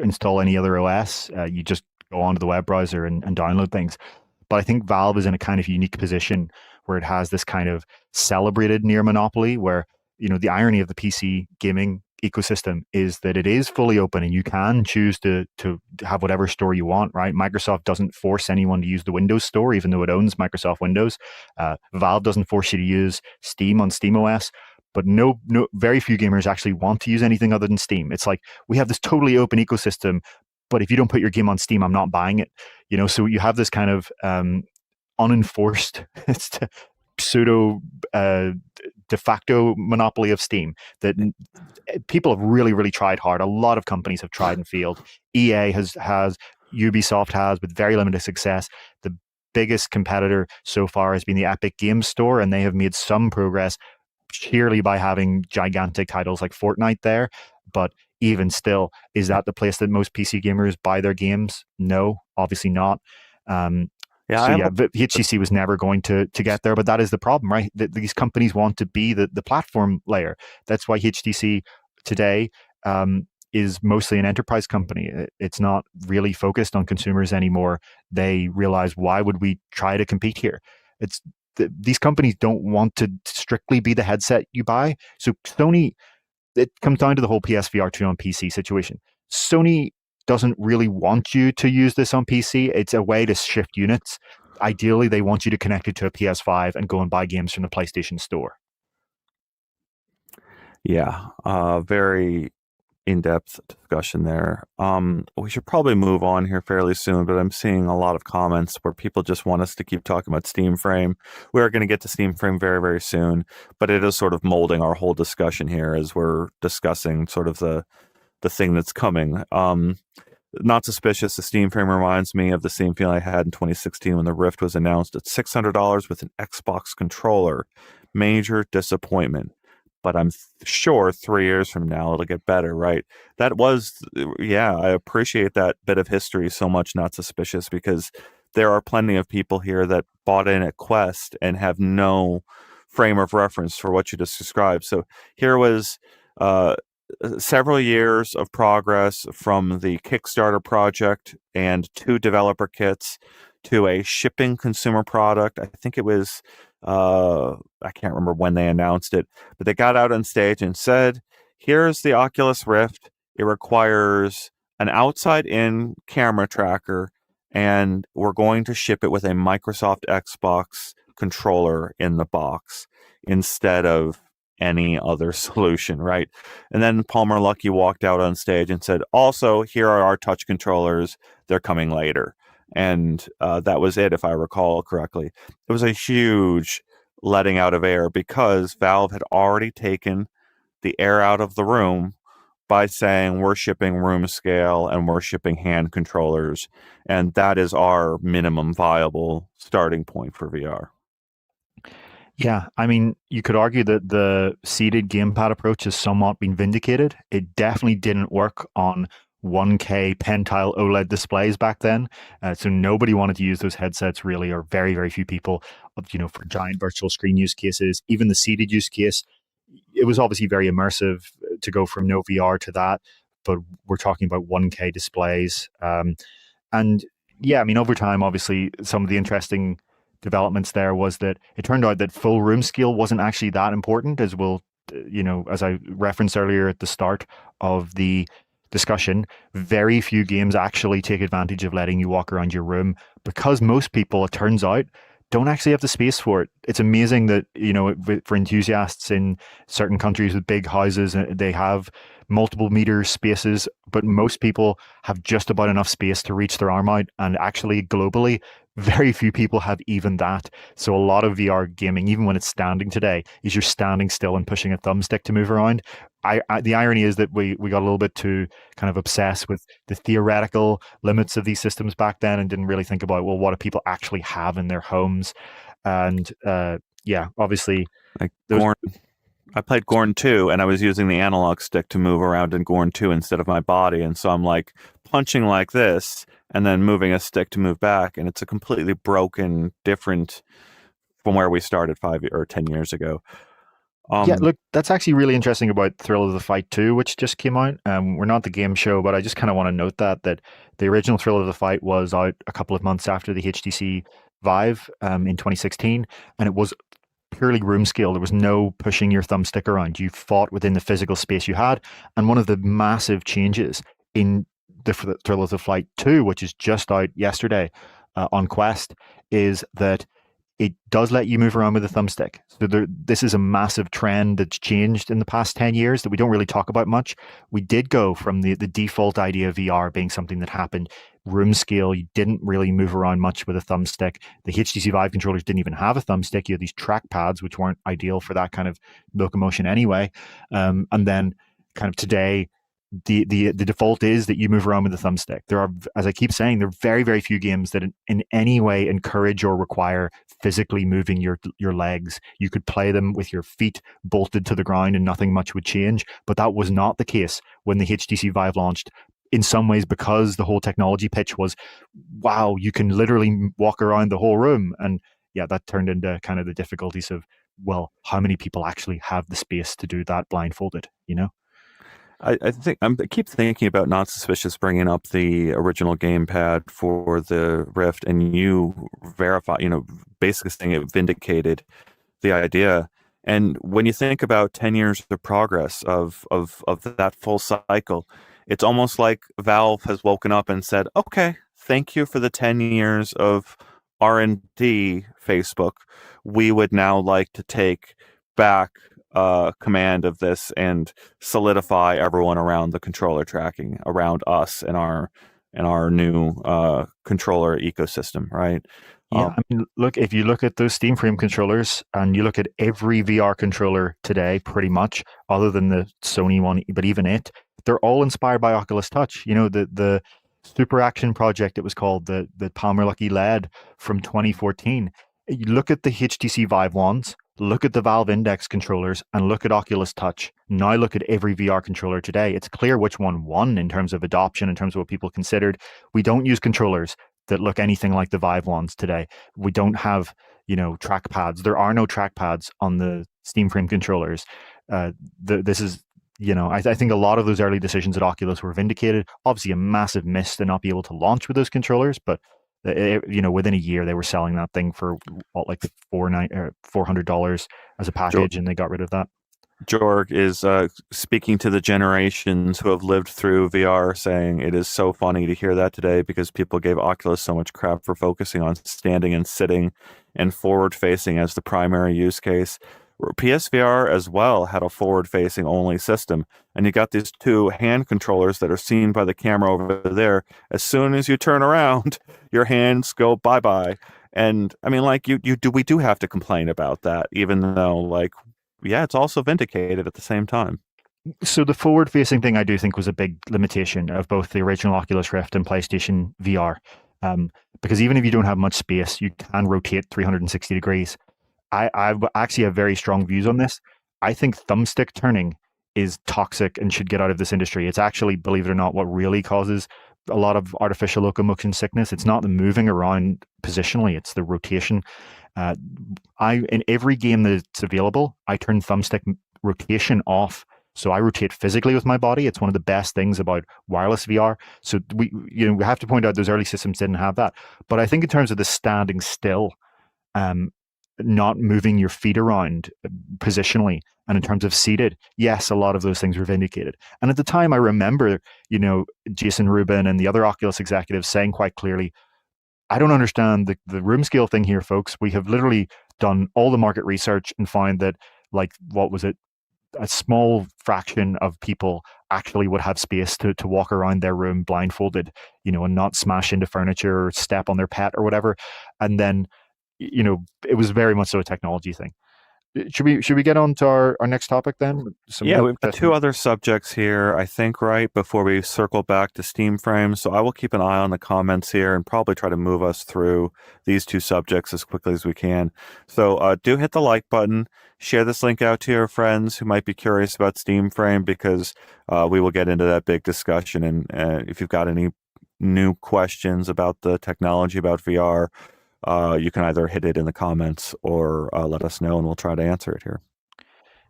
install any other OS. You just go onto the web browser and download things. But I think Valve is in a kind of unique position where it has this kind of celebrated near monopoly where, the irony of the PC gaming ecosystem is that it is fully open and you can choose to have whatever store you want, right? Microsoft doesn't force anyone to use the Windows Store, even though it owns Microsoft Windows. Valve doesn't force you to use Steam on SteamOS. But no, very few gamers actually want to use anything other than Steam. It's like we have this totally open ecosystem, but if you don't put your game on Steam, I'm not buying it. So you have this kind of unenforced pseudo de facto monopoly of Steam that people have really, really tried hard. A lot of companies have tried and failed. EA has, Ubisoft has, with very limited success. The biggest competitor so far has been the Epic Games Store, and they have made some progress sheerly by having gigantic titles like Fortnite there. But even still, is that the place that most PC gamers buy their games? No, obviously not. HTC was never going to get there, but that is the problem, right? These companies want to be the platform layer. That's why HTC today is mostly an enterprise company. It's not really focused on consumers anymore. They realize, why would we try to compete here? These companies don't want to strictly be the headset you buy. So Sony, it comes down to the whole PSVR 2 on PC situation. Sony doesn't really want you to use this on PC. It's a way to shift units. Ideally, they want you to connect it to a PS5 and go and buy games from the PlayStation Store. Yeah, very in-depth discussion there. We should probably move on here fairly soon, but I'm seeing a lot of comments where people just want us to keep talking about Steam Frame. We are going to get to Steam Frame very, very soon, but it is sort of molding our whole discussion here as we're discussing sort of the thing that's coming. Not suspicious. The Steam Frame reminds me of the same feeling I had in 2016 when the Rift was announced at $600 with an Xbox controller. Major disappointment. But I'm sure 3 years from now it'll get better, right? That was, yeah, I appreciate that bit of history so much, not suspicious, because there are plenty of people here that bought in at Quest and have no frame of reference for what you just described. So here was several years of progress from the Kickstarter project and 2 developer kits to a shipping consumer product. I think it was, I can't remember when they announced it, but they got out on stage and said, here's the Oculus Rift. It requires an outside-in camera tracker, and we're going to ship it with a Microsoft Xbox controller in the box instead of any other solution, right? And then Palmer Luckey walked out on stage and said, also, here are our touch controllers. They're coming later. And that was it, if I recall correctly. It was a huge letting out of air because Valve had already taken the air out of the room by saying we're shipping room scale and we're shipping hand controllers. And that is our minimum viable starting point for VR. Yeah, I mean, you could argue that the seated gamepad approach has somewhat been vindicated. It definitely didn't work on 1K pentile OLED displays back then. So nobody wanted to use those headsets really, or very, very few people, for giant virtual screen use cases. Even the seated use case, it was obviously very immersive to go from no VR to that, but we're talking about 1K displays. And yeah, I mean, over time, obviously, some of the interesting developments there was that it turned out that full room scale wasn't actually that important, as as I referenced earlier at the start of the discussion, very few games actually take advantage of letting you walk around your room because most people, it turns out, don't actually have the space for it. It's amazing that, for enthusiasts in certain countries with big houses, they have multiple meter spaces, but most people have just about enough space to reach their arm out. And actually, globally, very few people have even that. So a lot of VR gaming, even when it's standing today, is you're standing still and pushing a thumbstick to move around. The irony is that we got a little bit too kind of obsessed with the theoretical limits of these systems back then and didn't really think about, well, what do people actually have in their homes? And yeah, obviously Like those. I played Gorn 2 and I was using the analog stick to move around in Gorn 2 instead of my body. And so I'm like punching like this and then moving a stick to move back. And it's a completely broken, different from where we started 5 or 10 years ago. Yeah, Um, look, that's actually really interesting about Thrill of the Fight 2, which just came out. We're not the game show, but I just kind of want to note that the original Thrill of the Fight was out a couple of months after the HTC Vive in 2016, and it was purely room scale. There was no pushing your thumbstick around. You fought within the physical space you had. And one of the massive changes in the Thrill of the Fight 2, which is just out yesterday on Quest, is that it does let you move around with a thumbstick. So this is a massive trend that's changed in the past 10 years that we don't really talk about much. We did go from the default idea of VR being something that happened room scale. You didn't really move around much with a thumbstick. The HTC Vive controllers didn't even have a thumbstick. You had these track pads, which weren't ideal for that kind of locomotion anyway. And then kind of today, the default is that you move around with a thumbstick. There are, as I keep saying, there are very, very few games that in any way encourage or require physically moving your legs. You could play them with your feet bolted to the ground and nothing much would change. But that was not the case when the HTC Vive launched. In some ways, because the whole technology pitch was, wow, you can literally walk around the whole room. And yeah, that turned into kind of the difficulties of, well, how many people actually have the space to do that blindfolded, you know? I keep thinking about Not Suspicious bringing up the original gamepad for the Rift, and you verify, basically saying it vindicated the idea. And when you think about 10 years of progress of that full cycle, it's almost like Valve has woken up and said, okay, thank you for the 10 years of R&D, Facebook. We would now like to take back command of this and solidify everyone around the controller tracking, around us and our new controller ecosystem, right? Yeah, I mean, look, if you look at those Steam Frame controllers and you look at every VR controller today, pretty much, other than the Sony one, but even they're all inspired by Oculus Touch. You know, the Super Action project, it was called, the Palmer Luckey led from 2014. You look at the HTC Vive ones, look at the Valve Index controllers, and look at Oculus Touch. Now look at every VR controller today. It's clear which one won in terms of adoption, in terms of what people considered. We don't use controllers that look anything like the Vive ones today. We don't have, track pads. There are no track pads on the Steam Frame controllers. This is, I think a lot of those early decisions at Oculus were vindicated. Obviously, a massive miss to not be able to launch with those controllers, but within a year they were selling that thing for what, like $400 as a package, and they got rid of that. Jorg is speaking to the generations who have lived through VR, saying it is so funny to hear that today because people gave Oculus so much crap for focusing on standing and sitting and forward facing as the primary use case. PSVR as well had a forward facing only system, and you got these two hand controllers that are seen by the camera over there. As soon as you turn around, your hands go bye bye. And I mean, like we do have to complain about that, even though, like, yeah, it's also vindicated at the same time. So the forward facing thing I do think was a big limitation of both the original Oculus Rift and PlayStation VR. Because even if you don't have much space, you can rotate 360 degrees. I actually have very strong views on this. I think thumbstick turning is toxic and should get out of this industry. It's actually, believe it or not, what really causes a lot of artificial locomotion sickness. It's not the moving around positionally; it's the rotation. Uh, I in every game that's available, I turn thumbstick rotation off. So I rotate physically with my body. It's one of the best things about wireless VR. So we have to point out those early systems didn't have that. But I think in terms of the standing still, um, not moving your feet around positionally, and in terms of seated, yes, a lot of those things were vindicated. And at the time, I remember, Jason Rubin and the other Oculus executives saying quite clearly, I don't understand the room scale thing here, folks. We have literally done all the market research and find that, like, what was it? A small fraction of people actually would have space to walk around their room blindfolded, and not smash into furniture or step on their pet or whatever. And then, it was very much so a technology thing. Should we get on to our next topic then? Yeah, we've got two other subjects here, I think, right, before we circle back to Steam frames. So I will keep an eye on the comments here and probably try to move us through these two subjects as quickly as we can. So do hit the like button. Share this link out to your friends who might be curious about Steam frame, because we will get into that big discussion. And if you've got any new questions about the technology, about VR, you can either hit it in the comments or let us know, and we'll try to answer it here.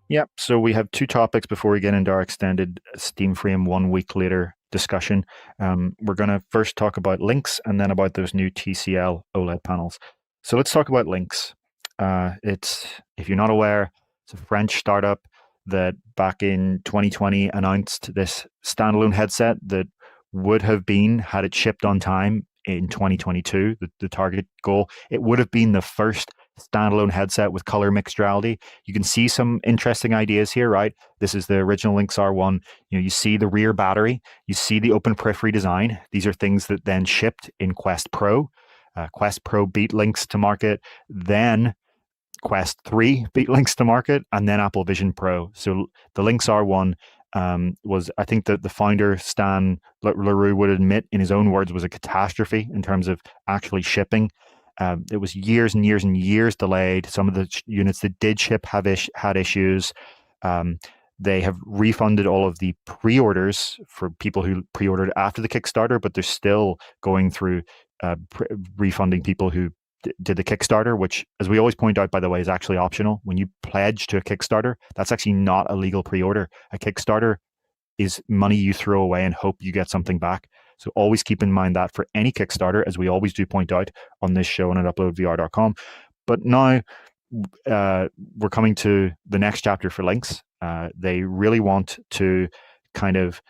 Yep. So we have two topics before we get into our extended Steam Frame 1 week later discussion. We're going to first talk about Lynx and then about those new TCL OLED panels. So let's talk about Lynx. It's, if you're not aware, it's a French startup that back in 2020 announced this standalone headset that would have been, had it shipped on time in 2022, the target goal, it would have been the first standalone headset with color mixed reality. You can see some interesting ideas here, right? This is the original Lynx R1. You see the rear battery, you see the open periphery design. These are things that then shipped in Quest Pro. Quest Pro beat Lynx to market, then Quest 3 beat Lynx to market, and then Apple Vision Pro. So the Lynx R1 was, I think that the founder, Stan LaRue, would admit in his own words, was a catastrophe in terms of actually shipping. It was years and years and years delayed. Some of the units that did ship had issues. They have refunded all of the pre-orders for people who pre-ordered after the Kickstarter, but they're still going through refunding people who did the Kickstarter, which, as we always point out, by the way, is actually optional. When you pledge to a Kickstarter, that's actually not a legal pre-order. A Kickstarter is money you throw away and hope you get something back. So always keep in mind that for any Kickstarter, as we always do point out on this show and at UploadVR.com. But now we're coming to the next chapter for Lynx. They really want to kind of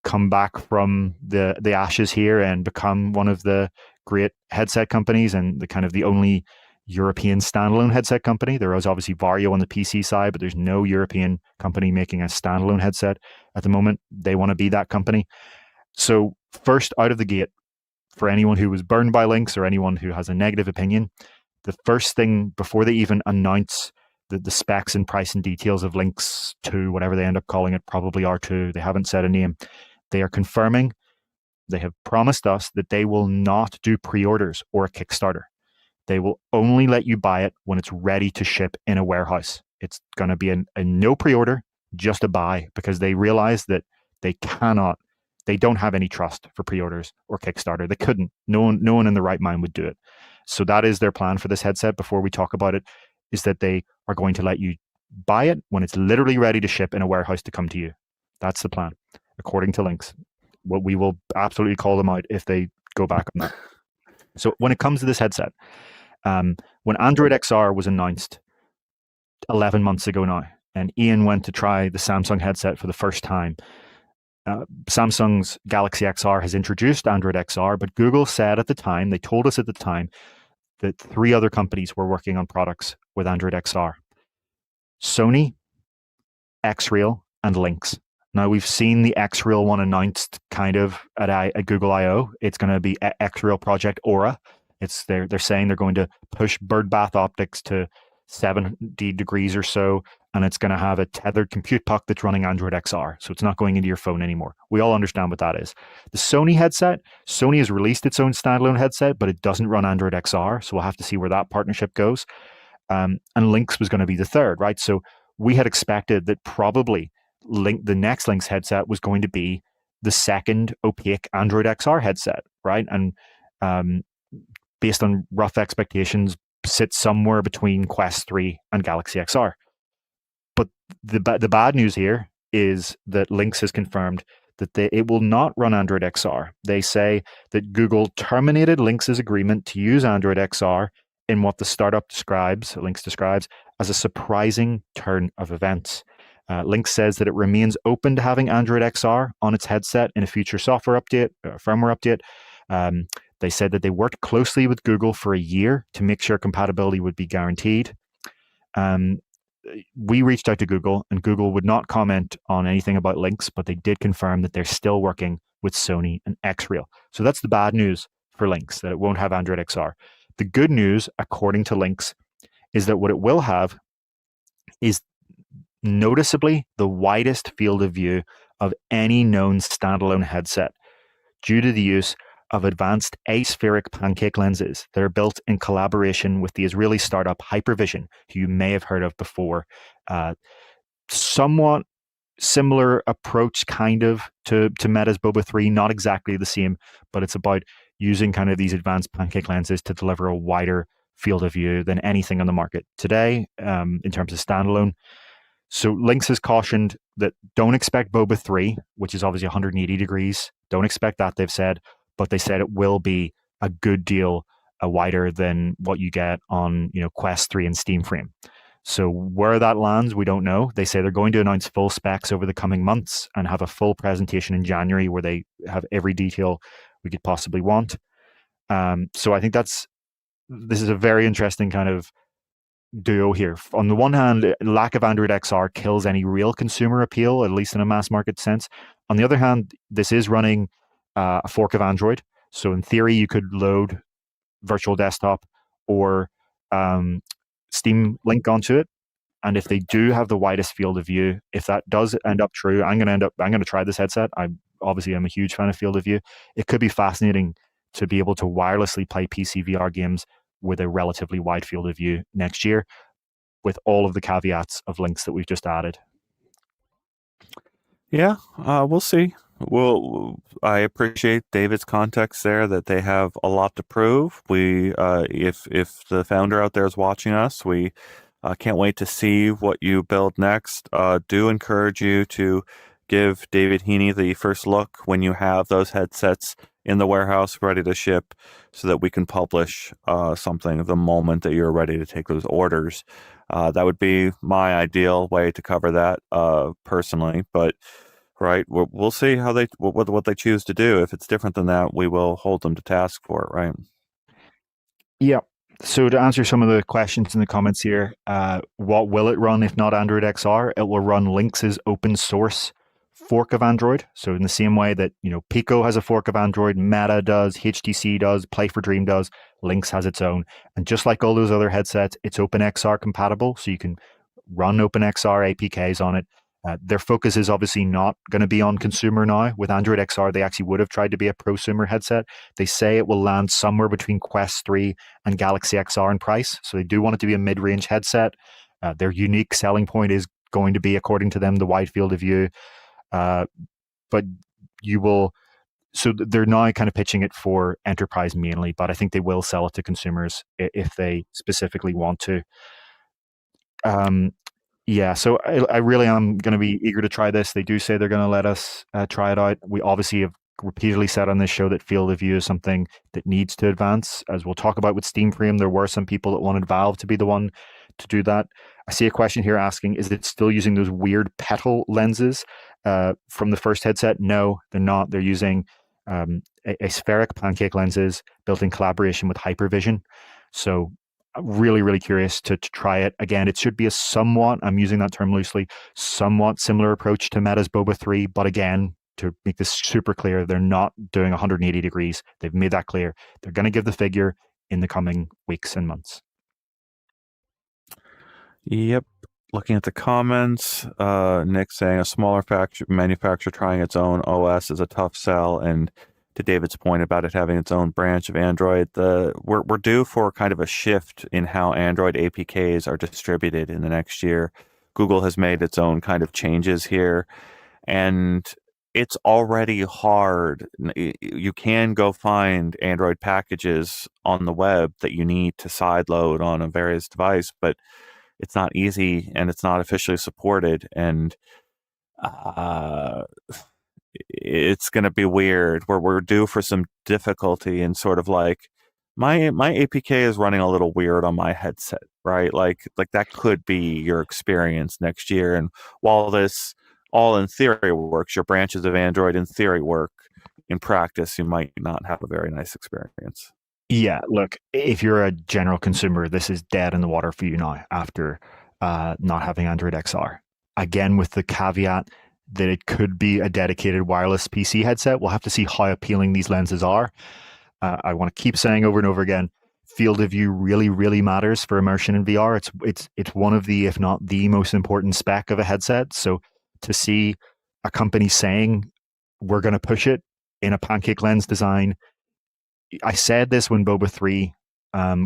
come back from the ashes here and become one of the great headset companies and the kind of the only European standalone headset company. There is obviously Vario on the PC side, but there's no European company making a standalone headset at the moment. They want to be that company. So first out of the gate, for anyone who was burned by Lynx or anyone who has a negative opinion, the first thing before they even announce the specs and price and details of Lynx 2, whatever they end up calling it, probably R2, they haven't said a name, they are confirming, they have promised us that they will not do pre-orders or a Kickstarter. They will only let you buy it when it's ready to ship in a warehouse. It's going to be a no pre-order, just a buy, because they realize that they don't have any trust for pre-orders or Kickstarter. They couldn't. No one in the right mind would do it. So that is their plan for this headset. Before we talk about it, is that they are going to let you buy it when it's literally ready to ship in a warehouse to come to you. That's the plan, according to Lynx. What we will absolutely call them out if they go back on that. So when it comes to this headset, when Android XR was announced 11 months ago now, and Ian went to try the Samsung headset for the first time, Samsung's Galaxy XR has introduced Android XR, but Google said at the time, they told us at the time, that 3 other companies were working on products with Android XR. Sony, Xreal, and Lynx. Now, we've seen the Xreal one announced kind of at Google I/O. It's going to be Xreal Project Aura. They're saying they're going to push birdbath optics to 70 degrees or so, and it's going to have a tethered compute puck that's running Android XR. So it's not going into your phone anymore. We all understand what that is. The Sony headset, Sony has released its own standalone headset, but it doesn't run Android XR. So we'll have to see where that partnership goes. and Lynx was going to be the third, right? So we had expected that probably the next Lynx headset was going to be the second opaque Android XR headset, right? And based on rough expectations, sits somewhere between Quest 3 and Galaxy XR. But the bad news here is that Lynx has confirmed that it will not run Android XR. They say that Google terminated Lynx's agreement to use Android XR in what the startup Lynx describes, as a surprising turn of events. Lynx says that it remains open to having Android XR on its headset in a future software update, firmware update. They said that they worked closely with Google for a year to make sure compatibility would be guaranteed. We reached out to Google, and Google would not comment on anything about Lynx, but they did confirm that they're still working with Sony and Xreal. So that's the bad news for Lynx, that it won't have Android XR. The good news, according to Lynx, is that what it will have is noticeably the widest field of view of any known standalone headset, due to the use of advanced aspheric pancake lenses that are built in collaboration with the Israeli startup Hypervision, who you may have heard of before. Somewhat similar approach, kind of, to Meta's Boba 3, not exactly the same, but it's about using kind of these advanced pancake lenses to deliver a wider field of view than anything on the market today in terms of standalone. So Lynx has cautioned that don't expect Boba 3, which is obviously 180 degrees. Don't expect that, they've said, but they said it will be a good deal wider than what you get on Quest 3 and Steam Frame. So where that lands, we don't know. They say they're going to announce full specs over the coming months and have a full presentation in January where they have every detail we could possibly want. So I think this is a very interesting kind of duo here. On the one hand, lack of Android XR kills any real consumer appeal, at least in a mass market sense. On the other hand, this is running a fork of Android. So in theory, you could load Virtual Desktop or Steam Link onto it. And if they do have the widest field of view, if that does end up true, I'm going to try this headset. I'm a huge fan of field of view. It could be fascinating to be able to wirelessly play PC VR games with a relatively wide field of view next year, with all of the caveats of Lynx that we've just added. Yeah, we'll see. I appreciate David's context there, that they have a lot to prove. If the founder out there is watching us, we can't wait to see what you build next. Do encourage you to give David Heaney the first look when you have those headsets in the warehouse ready to ship, so that we can publish something the moment that you're ready to take those orders. That would be my ideal way to cover that personally, but right, we'll see how what they choose to do. If it's different than that, we will hold them to task for it, right? Yeah. So to answer some of the questions in the comments here, what will it run if not Android XR? It will run Lynx's open source fork of Android. So in the same way that Pico has a fork of Android, Meta does, HTC does, Play for Dream does, Lynx has its own. And just like all those other headsets, it's OpenXR compatible, so you can run OpenXR APKs on it. Their focus is obviously not going to be on consumer now. With Android XR, they actually would have tried to be a prosumer headset. They say it will land somewhere between Quest 3 and Galaxy XR in price. So they do want it to be a mid-range headset. Their unique selling point is going to be, according to them, the wide field of view. But you will... So they're now kind of pitching it for enterprise mainly, but I think they will sell it to consumers if they specifically want to. Yeah, so I really am going to be eager to try this. They do say they're going to let us try it out. We obviously have repeatedly said on this show that field of view is something that needs to advance. As we'll talk about with Steam Frame, there were some people that wanted Valve to be the one to do that. I see a question here asking, is it still using those weird petal lenses from the first headset? No, they're not. They're using aspheric pancake lenses built in collaboration with Hypervision. So really, really curious to try it. Again, it should be a somewhat, I'm using that term loosely, somewhat similar approach to Meta's Boba 3, but again, to make this super clear, they're not doing 180 degrees. They've made that clear. They're going to give the figure in the coming weeks and months. Yep. Looking at the comments, Nick saying a smaller manufacturer trying its own OS is a tough sell, and to David's point about it having its own branch of Android, we're due for kind of a shift in how Android APKs are distributed in the next year. Google has made its own kind of changes here, and it's already hard. You can go find Android packages on the web that you need to sideload on a various device, but it's not easy and it's not officially supported. And uh, it's going to be weird where we're due for some difficulty in sort of like my APK is running a little weird on my headset, right? Like that could be your experience next year. And while this all in theory works, your branches of Android in theory work, in practice, you might not have a very nice experience. Yeah, look, if you're a general consumer, this is dead in the water for you now after not having Android XR. Again, with the caveat that it could be a dedicated wireless PC headset. We'll have to see how appealing these lenses are. I want to keep saying over and over again, field of view really, really matters for immersion in VR. It's one of the, if not the most important spec of a headset. So to see a company saying we're going to push it in a pancake lens design, I said this when Boba 3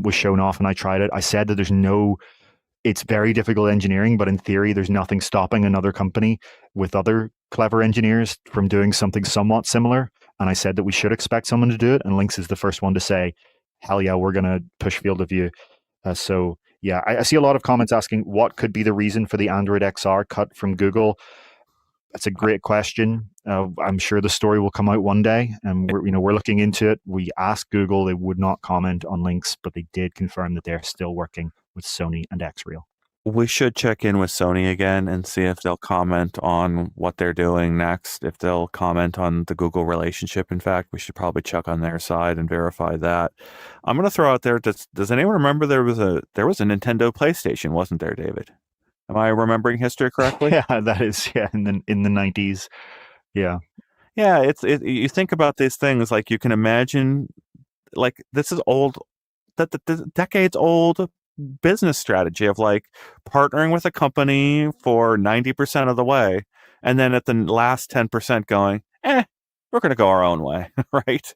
was shown off and I tried it. I said that it's very difficult engineering, but in theory, there's nothing stopping another company with other clever engineers from doing something somewhat similar. And I said that we should expect someone to do it. And Lynx is the first one to say, hell yeah, we're going to push field of view. So yeah, I see a lot of comments asking what could be the reason for the Android XR cut from Google. That's a great question. I'm sure the story will come out one day, and we're looking into it. We asked Google; they would not comment on Lynx, but they did confirm that they're still working with Sony and Xreal. We should check in with Sony again and see if they'll comment on what they're doing next. If they'll comment on the Google relationship. In fact, we should probably check on their side and verify that. I'm going to throw out there. Does anyone remember there was a Nintendo PlayStation, wasn't there, David? Am I remembering history correctly? Yeah, that is in the 90s. Yeah. Yeah, you think about these things like you can imagine, like this is old, that the decades old business strategy of like partnering with a company for 90% of the way, and then at the last 10% going, we're going to go our own way, right?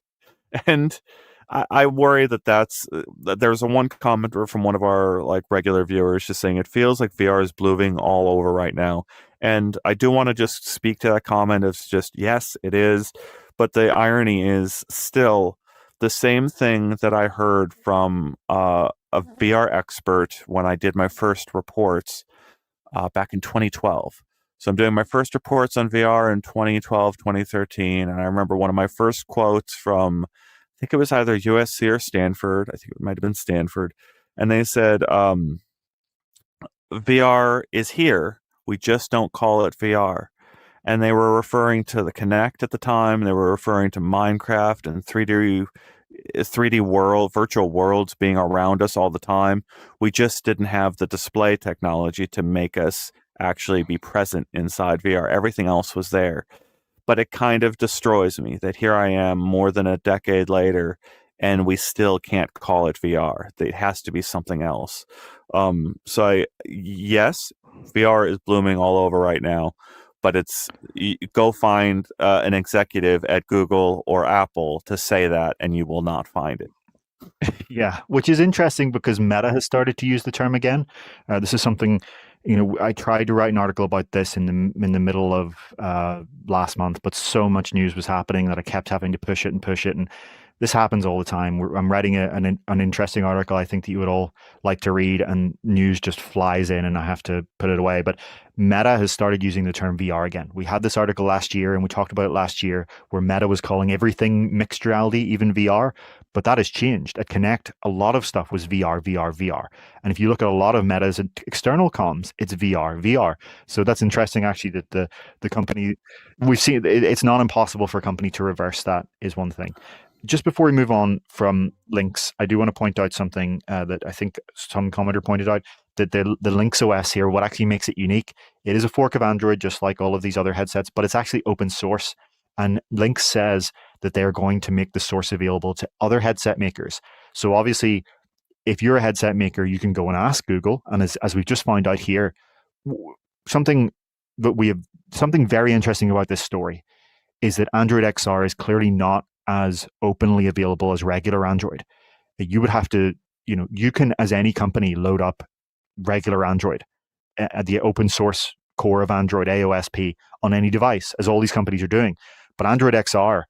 And I worry that there's a one commenter from one of our like regular viewers just saying it feels like VR is blooming all over right now. And I do want to just speak to that comment of just, yes, it is. But the irony is still the same thing that I heard from a VR expert when I did my first reports back in 2012. So I'm doing my first reports on VR in 2012, 2013. And I remember one of my first quotes from, I think it was either USC or Stanford. I think it might have been Stanford. And they said, VR is here. We just don't call it VR. And they were referring to the Kinect at the time. They were referring to Minecraft and 3D world, virtual worlds being around us all the time. We just didn't have the display technology to make us actually be present inside VR. Everything else was there. But it kind of destroys me that here I am more than a decade later and we still can't call it VR. It has to be something else. Yes, VR is blooming all over right now, but go find an executive at Google or Apple to say that and you will not find it. Yeah, which is interesting because Meta has started to use the term again. This is something, I tried to write an article about this in the middle of last month, but so much news was happening that I kept having to push it. And this happens all the time. I'm writing an interesting article I think that you would all like to read, and news just flies in and I have to put it away. But Meta has started using the term VR again. We had this article last year and we talked about it last year where Meta was calling everything mixed reality, even VR. But that has changed. At Connect, a lot of stuff was VR, VR, VR. And if you look at a lot of Meta's external comms, it's VR, VR. So that's interesting, actually, that the company, we've seen, it's not impossible for a company to reverse that is one thing. Just before we move on from Lynx, I do want to point out something that I think some commenter pointed out, that the Lynx OS here, what actually makes it unique, it is a fork of Android, just like all of these other headsets, but it's actually open source. And Lynx says that they're going to make the source available to other headset makers. So obviously, if you're a headset maker, you can go and ask Google. And as we've just found out here, something very interesting about this story is that Android XR is clearly not as openly available as regular Android. You would have to, you can, as any company, load up regular Android at the open source core of Android, AOSP, on any device, as all these companies are doing. But Android XR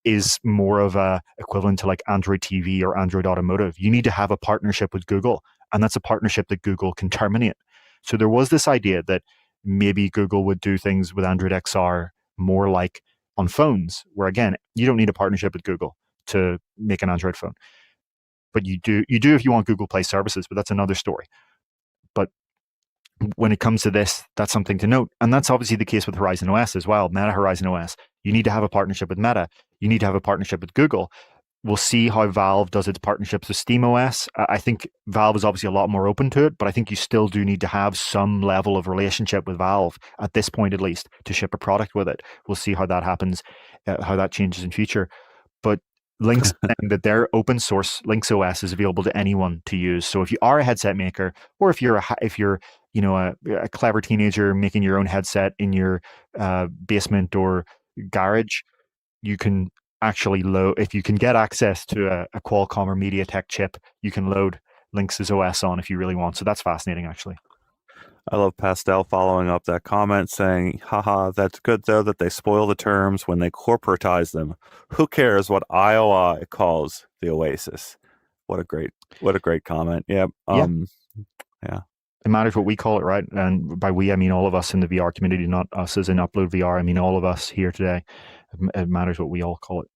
is more of a equivalent to like Android TV or Android Automotive. You need to have a partnership with Google, and that's a partnership that Google can terminate. So there was this idea that maybe Google would do things with Android XR more like on phones, where again, you don't need a partnership with Google to make an Android phone. But you do if you want Google Play services, but that's another story. But when it comes to this, that's something to note. And that's obviously the case with Horizon OS as well, Meta Horizon OS. You need to have a partnership with Meta. You need to have a partnership with Google. We'll see how Valve does its partnerships with SteamOS. I think Valve is obviously a lot more open to it, but I think you still do need to have some level of relationship with Valve, at this point at least, to ship a product with it. We'll see how that happens, how that changes in future. But Lynx saying that their open source Lynx OS is available to anyone to use. So if you are a headset maker, or if you're a clever teenager making your own headset in your basement or garage, you can actually load, if you can get access to a Qualcomm or MediaTek chip, you can load Lynx's OS on if you really want. So that's fascinating, actually. I love Pastel following up that comment saying, haha, that's good though that they spoil the terms when they corporatize them. Who cares what IOI calls the Oasis? What a great comment. Yeah. Yeah. It matters what we call it, right? And by we, I mean all of us in the VR community, not us as in UploadVR. I mean all of us here today. It matters what we all call it.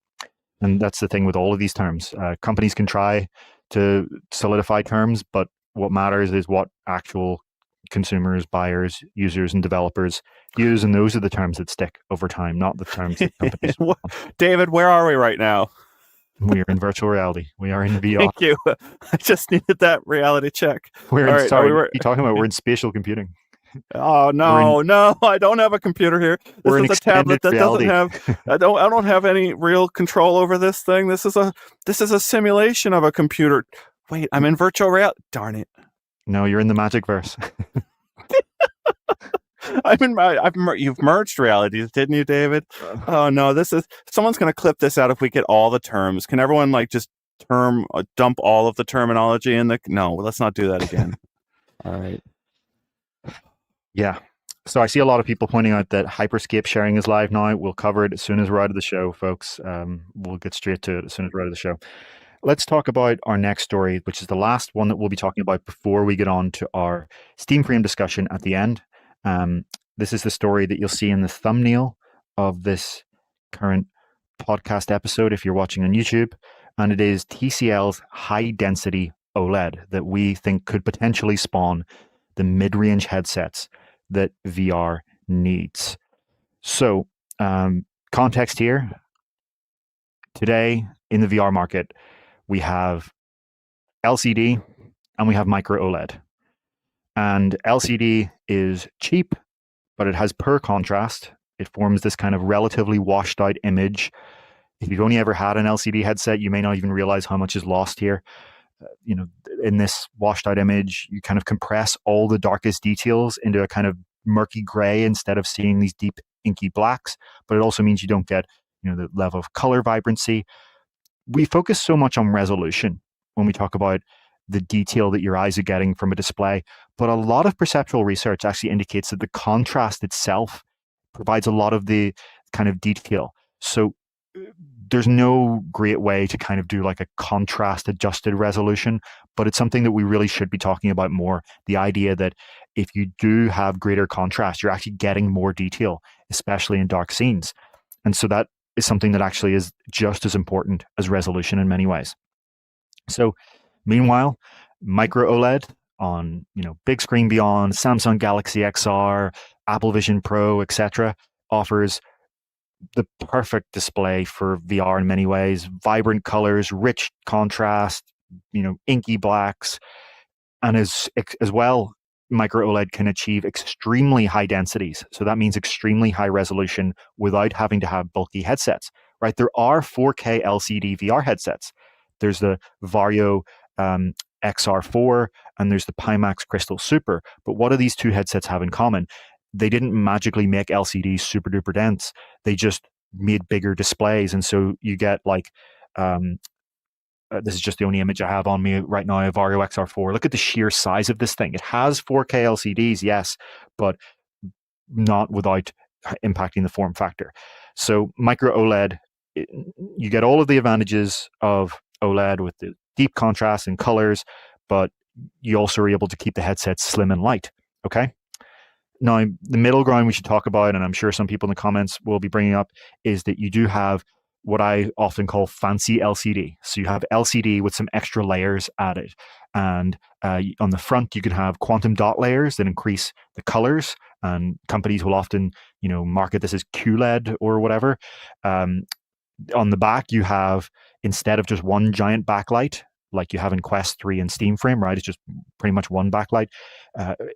And that's the thing with all of these terms. Companies can try to solidify terms, but what matters is what actual consumers, buyers, users, and developers use. And those are the terms that stick over time, not the terms that companies want. David, where are we right now? We are in virtual reality. We are in VR. Thank you. I just needed that reality check. We're in, sorry, what are you talking about? We're in spatial computing. Oh no, I don't have a computer here. This is a tablet that reality. doesn't have. I don't have any real control over this thing. This is a simulation of a computer. Wait, I'm in virtual reality. Darn it. No, you're in the magic verse. You've merged realities, didn't you, David? Oh no, someone's going to clip this out if we get all the terms. Can everyone just dump all of the terminology in no, let's not do that again. All right. Yeah. So I see a lot of people pointing out that Hyperscape sharing is live now. We'll cover it as soon as we're out of the show, folks. We'll get straight to it as soon as we're out of the show. Let's talk about our next story, which is the last one that we'll be talking about before we get on to our Steam Frame discussion at the end. This is the story that you'll see in the thumbnail of this current podcast episode if you're watching on YouTube. And it is TCL's high-density OLED that we think could potentially spawn the mid-range headsets that VR needs. So, context here. Today, in the VR market, we have LCD and we have micro OLED. And LCD is cheap, but it has poor contrast. It forms this kind of relatively washed out image. If you've only ever had an LCD headset, you may not even realize how much is lost here. In this washed out image, you kind of compress all the darkest details into a kind of murky gray instead of seeing these deep inky blacks. But it also means you don't get, the level of color vibrancy. We focus so much on resolution when we talk about the detail that your eyes are getting from a display. But a lot of perceptual research actually indicates that the contrast itself provides a lot of the kind of detail. So there's no great way to kind of do like a contrast adjusted resolution, but it's something that we really should be talking about more. The idea that if you do have greater contrast, you're actually getting more detail, especially in dark scenes. And so that is something that actually is just as important as resolution in many ways. So meanwhile, micro OLED on, big screen beyond, Samsung Galaxy XR, Apple Vision Pro, etc., offers the perfect display for VR in many ways. Vibrant colors, rich contrast, inky blacks, and as well, micro OLED can achieve extremely high densities. So that means extremely high resolution without having to have bulky headsets, right? There are 4K LCD VR headsets. There's the Vario XR4 and there's the Pimax Crystal Super. But what do these two headsets have in common? They didn't magically make LCDs super duper dense. They just made bigger displays. And so you get like, this is just the only image I have on me right now of Vario XR4. Look at the sheer size of this thing. It has 4K LCDs, yes, but not without impacting the form factor. So micro OLED, you get all of the advantages of OLED with the deep contrast and colors, but you also are able to keep the headset slim and light. Okay. Now, the middle ground we should talk about, and I'm sure some people in the comments will be bringing up, is that you do have what I often call fancy LCD. So you have LCD with some extra layers added. And on the front, you can have quantum dot layers that increase the colors. And companies will often, market this as QLED or whatever. On the back, you have, instead of just one giant backlight, like you have in Quest 3 and Steam Frame, right? It's just pretty much one backlight.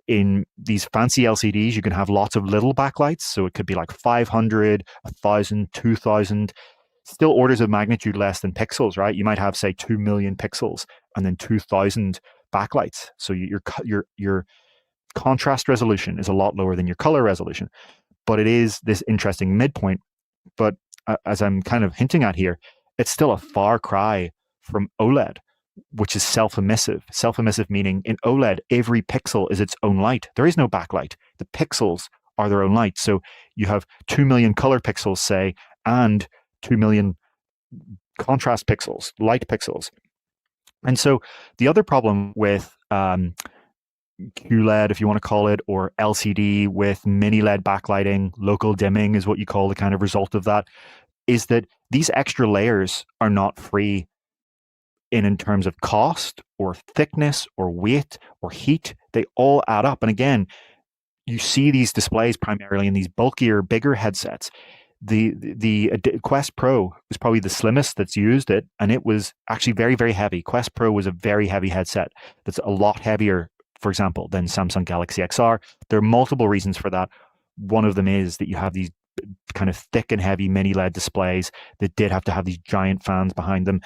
In these fancy LCDs, you can have lots of little backlights. So it could be like 500, 1,000, 2,000, still orders of magnitude less than pixels, right? You might have, say, 2 million pixels and then 2,000 backlights. So your contrast resolution is a lot lower than your color resolution. But it is this interesting midpoint. But as I'm kind of hinting at here, it's still a far cry from OLED, which is self-emissive. Self-emissive meaning in OLED, every pixel is its own light. There is no backlight. The pixels are their own light. So you have 2 million color pixels, say, and 2 million contrast pixels, light pixels. And so the other problem with QLED, if you want to call it, or LCD with mini LED backlighting, local dimming is what you call the kind of result of that, is that these extra layers are not free in terms of cost or thickness or weight or heat. They all add up. And again, you see these displays primarily in these bulkier, bigger headsets. The Quest Pro was probably the slimmest that's used it, and it was actually very, very heavy. Quest Pro was a very heavy headset that's a lot heavier, for example, than Samsung Galaxy XR. There are multiple reasons for that. One of them is that you have these kind of thick and heavy mini LED displays that did have to have these giant fans behind them.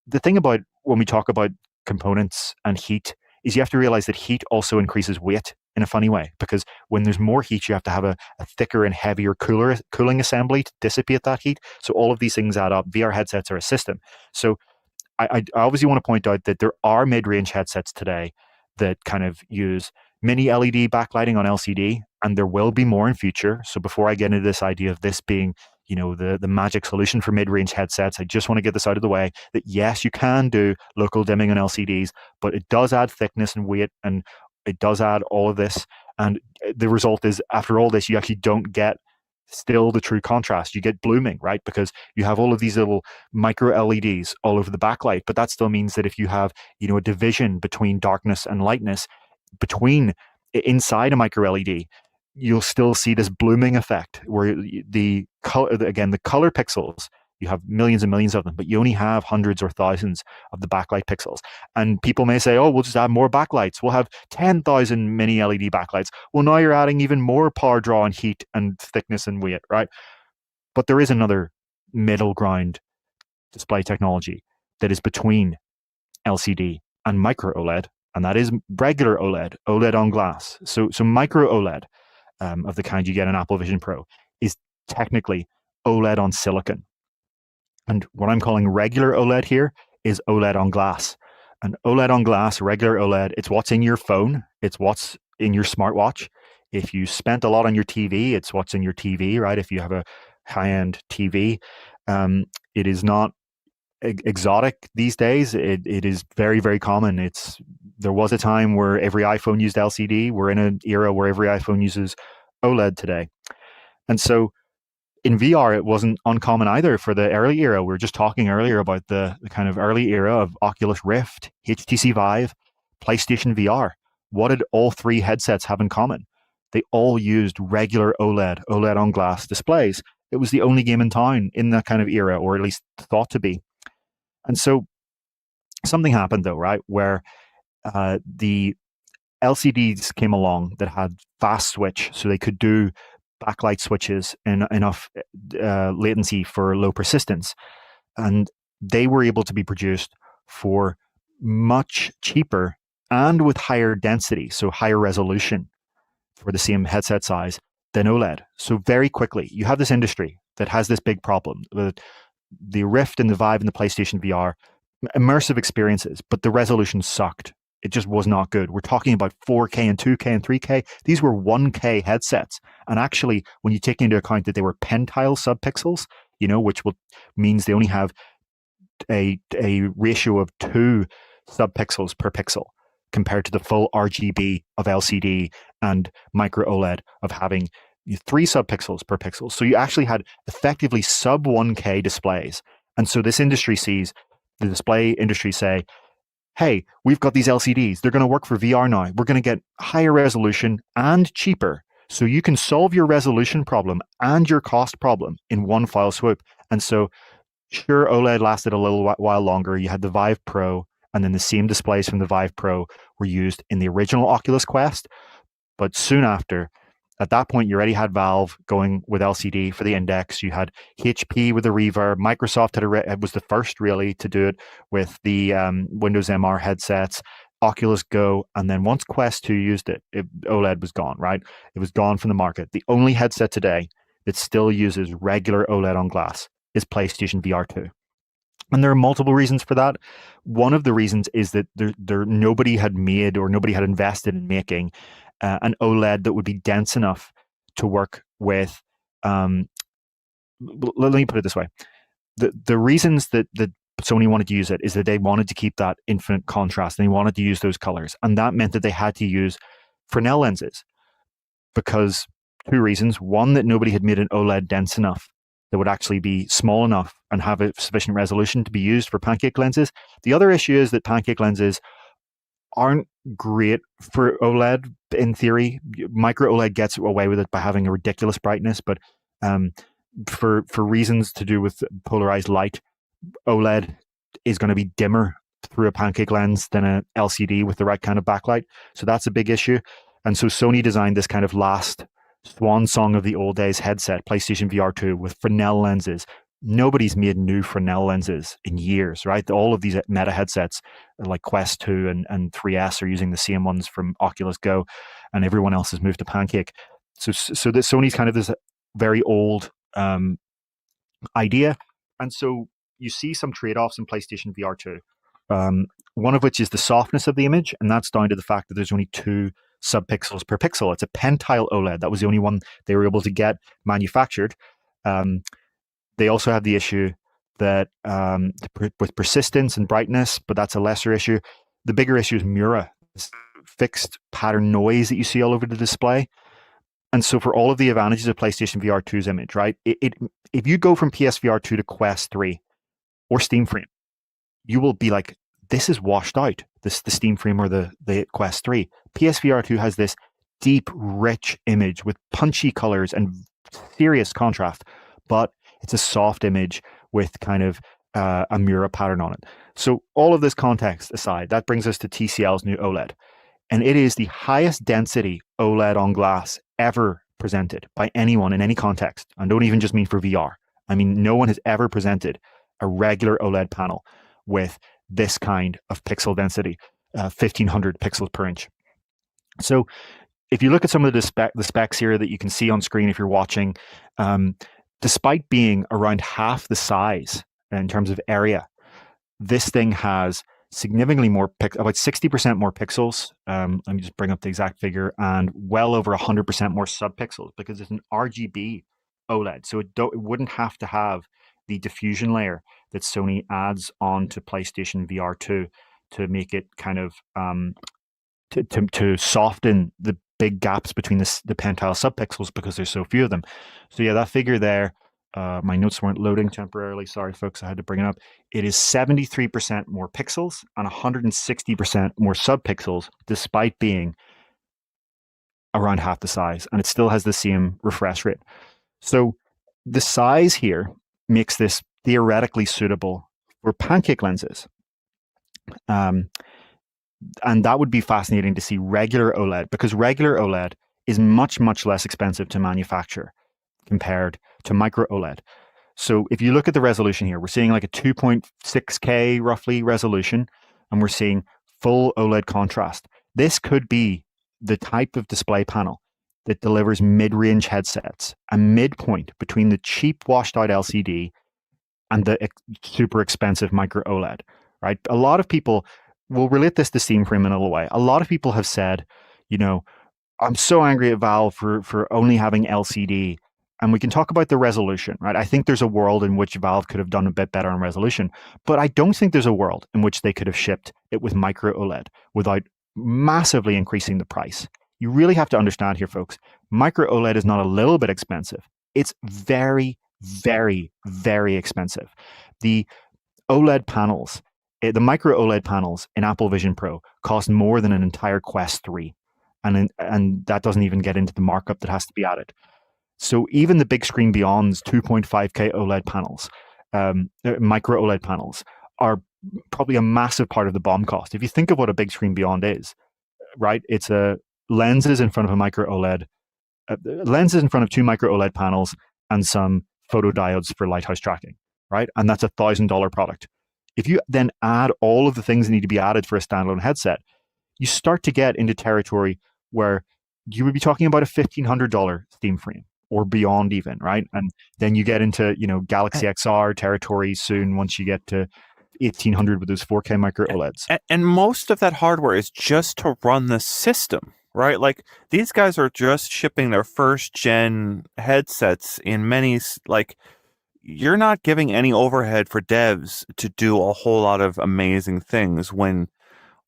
The thing about when we talk about components and heat is you have to realize that heat also increases weight in a funny way, because when there's more heat, you have to have a thicker and heavier cooling assembly to dissipate that heat. So all of these things add up. VR headsets are a system. So I obviously want to point out that there are mid-range headsets today that kind of use mini LED backlighting on LCD, and there will be more in future. So before I get into this idea of this being, the magic solution for mid-range headsets, I just want to get this out of the way that yes, you can do local dimming on LCDs, but it does add thickness and weight, and it does add all of this. And the result is, after all this, you actually don't get still the true contrast. You get blooming, right? Because you have all of these little micro LEDs all over the backlight, but that still means that if you have, a division between darkness and lightness inside a micro LED, you'll still see this blooming effect where the color pixels, you have millions and millions of them, but you only have hundreds or thousands of the backlight pixels. And people may say, oh, we'll just add more backlights. We'll have 10,000 mini LED backlights. Well, now you're adding even more power draw and heat and thickness and weight, right? But there is another middle ground display technology that is between LCD and micro OLED, and that is regular OLED, OLED on glass. So micro OLED, of the kind you get in Apple Vision Pro, is technically OLED on silicon. And what I'm calling regular OLED here is OLED on glass. And OLED on glass, regular OLED, it's what's in your phone. It's what's in your smartwatch. If you spent a lot on your TV, it's what's in your TV, right? If you have a high-end TV, it is not exotic these days. It is very, very common. There was a time where every iPhone used LCD. We're in an era where every iPhone uses OLED today. And so in VR, it wasn't uncommon either for the early era. We were just talking earlier about the kind of early era of Oculus Rift, HTC Vive, PlayStation VR. What did all three headsets have in common? They all used regular OLED on glass displays. It was the only game in town in that kind of era, or at least thought to be. And so something happened though, right? Where the LCDs came along that had fast switch, so they could do backlight switches in enough latency for low persistence. And they were able to be produced for much cheaper and with higher density, so higher resolution for the same headset size than OLED. So very quickly, you have this industry that has this big problem. The Rift and the Vive and the PlayStation VR, immersive experiences, but the resolution sucked. It just was not good. We're talking about 4K and 2K and 3K. These were 1K headsets. And actually, when you take into account that they were pentile subpixels, which means they only have a ratio of 2 subpixels per pixel compared to the full RGB of LCD and micro OLED of having 3 subpixels per pixel. So you actually had effectively sub 1K displays. And so this industry sees, the display industry say, hey, we've got these LCDs. They're going to work for VR now. We're going to get higher resolution and cheaper. So you can solve your resolution problem and your cost problem in one file swoop. And so sure, OLED lasted a little while longer. You had the Vive Pro, and then the same displays from the Vive Pro were used in the original Oculus Quest. But soon after, at that point, you already had Valve going with LCD for the Index. You had HP with the Reverb. Microsoft was the first really to do it with the Windows MR headsets, Oculus Go, and then once Quest 2 used it, OLED was gone, right? It was gone from the market. The only headset today that still uses regular OLED on glass is PlayStation VR 2. And there are multiple reasons for that. One of the reasons is that nobody had made or nobody had invested in making an OLED that would be dense enough to work with. Let me put it this way: the reasons that Sony wanted to use it is that they wanted to keep that infinite contrast and they wanted to use those colors, and that meant that they had to use Fresnel lenses because 2 reasons. One, that nobody had made an OLED dense enough that would actually be small enough and have a sufficient resolution to be used for pancake lenses. The other issue is that pancake lenses aren't great for OLED in theory. Micro OLED gets away with it by having a ridiculous brightness, but for reasons to do with polarized light, OLED is going to be dimmer through a pancake lens than a LCD with the right kind of backlight. So that's a big issue. And so Sony designed this kind of last swan song of the old days headset, PlayStation VR 2, with Fresnel lenses. Nobody's made new Fresnel lenses in years, right? All of these Meta headsets, like Quest 2 and 3S, are using the same ones from Oculus Go, and everyone else has moved to Pancake. So that Sony's kind of this very old idea, and so you see some trade-offs in PlayStation VR 2. One of which is the softness of the image, and that's down to the fact that there's only 2 subpixels per pixel. It's a pentile OLED. That was the only one they were able to get manufactured. They also have the issue that with persistence and brightness, but that's a lesser issue. The bigger issue is Mura, this fixed pattern noise that you see all over the display. And so for all of the advantages of PlayStation VR 2's image, right? If you go from PSVR 2 to Quest 3 or Steam Frame, you will be like, this is washed out, the Steam Frame or the Quest 3. PSVR 2 has this deep, rich image with punchy colors and serious contrast, but it's a soft image with kind of a Mura pattern on it. So all of this context aside, that brings us to TCL's new OLED. And it is the highest density OLED on glass ever presented by anyone in any context. I don't even just mean for VR. I mean, no one has ever presented a regular OLED panel with this kind of pixel density, 1500 pixels per inch. So if you look at some of the specs here that you can see on screen if you're watching, despite being around half the size in terms of area, this thing has significantly more, about 60% more pixels. Let me just bring up the exact figure, and well over 100% more subpixels because it's an RGB OLED. So it wouldn't have to have the diffusion layer that Sony adds on to PlayStation VR 2 to make it kind of to soften the big gaps between the pentile subpixels because there's so few of them. So yeah, that figure there, my notes weren't loading temporarily. Sorry, folks, I had to bring it up. It is 73% more pixels and 160% more subpixels, despite being around half the size, and it still has the same refresh rate. So the size here makes this theoretically suitable for pancake lenses. And that would be fascinating to see regular OLED, because regular OLED is much, much less expensive to manufacture compared to micro OLED. So if you look at the resolution here, we're seeing like a 2.6K roughly resolution, and we're seeing full OLED contrast. This could be the type of display panel that delivers mid-range headsets, a midpoint between the cheap washed-out LCD and the super expensive micro OLED, right? A lot of people will relate this to Steam for a little way. A lot of people have said, you know, I'm so angry at Valve for only having LCD. And we can talk about the resolution, right? I think there's a world in which Valve could have done a bit better on resolution, but I don't think there's a world in which they could have shipped it with micro OLED without massively increasing the price. You really have to understand here, folks. Micro OLED is not a little bit expensive. It's very, very, very expensive. The OLED panels, the micro OLED panels in Apple Vision Pro cost more than an entire Quest 3. And that doesn't even get into the markup that has to be added. So even the big screen beyond's 2.5K OLED panels, micro OLED panels, are probably a massive part of the BOM cost. If you think of what a big screen beyond is, right? It's lenses in front of a micro OLED, lenses in front of two micro OLED panels, and some photodiodes for lighthouse tracking, right? And that's $1,000 product. If you then add all of the things that need to be added for a standalone headset, you start to get into territory where you would be talking about a $1,500 Steam frame or beyond even, right? And then you get into, Galaxy XR territory soon once you get to 1,800 with those 4K micro OLEDs. And most of that hardware is just to run the system, right? Like, these guys are just shipping their first gen headsets in many, like, you're not giving any overhead for devs to do a whole lot of amazing things when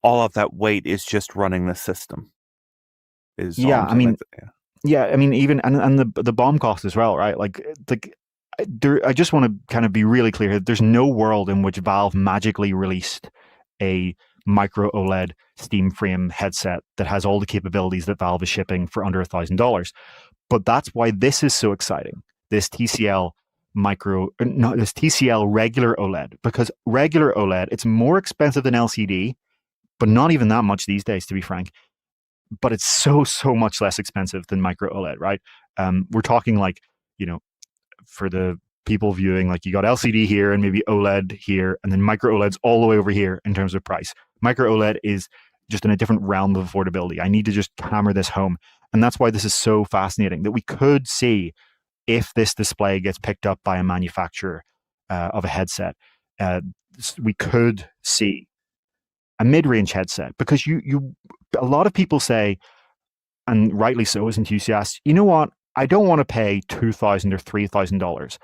all of that weight is just running the system. Yeah, I mean, even and the BOM cost as well, right? I just want to kind of be really clear here. There's no world in which Valve magically released a micro OLED Steam frame headset that has all the capabilities that Valve is shipping for under $1,000. But that's why this is so exciting. This TCL this TCL regular OLED, because regular OLED, it's more expensive than LCD, but not even that much these days, to be frank. But it's so much less expensive than micro OLED, right? We're talking for the people viewing, like, you got LCD here and maybe OLED here, and then micro OLED's all the way over here in terms of price. Micro OLED is just in a different realm of affordability. I need to just hammer this home. And that's why this is so fascinating, that we could see, if this display gets picked up by a manufacturer of a headset, we could see a mid-range headset, because a lot of people say, and rightly so as enthusiasts, you know what? I don't want to pay $2,000 or $3,000,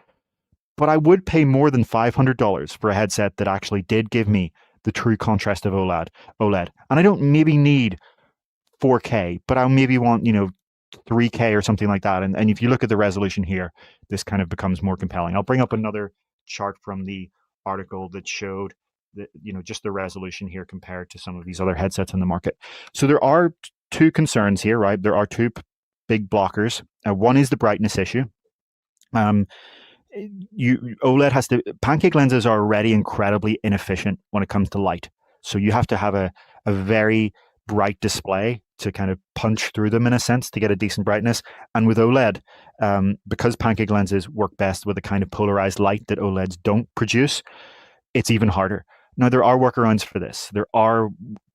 but I would pay more than $500 for a headset that actually did give me the true contrast of OLED. And I don't maybe need 4K, but I maybe want, 3K or something like that. And if you look at the resolution here, this kind of becomes more compelling. I'll bring up another chart from the article that showed that, just the resolution here compared to some of these other headsets in the market. So there are two concerns here, right? There are two big blockers. One is the brightness issue. Pancake lenses are already incredibly inefficient when it comes to light. So you have to have a very bright display to kind of punch through them, in a sense, to get a decent brightness. And with OLED, because pancake lenses work best with a kind of polarized light that OLEDs don't produce, it's even harder. Now, there are workarounds for this. There are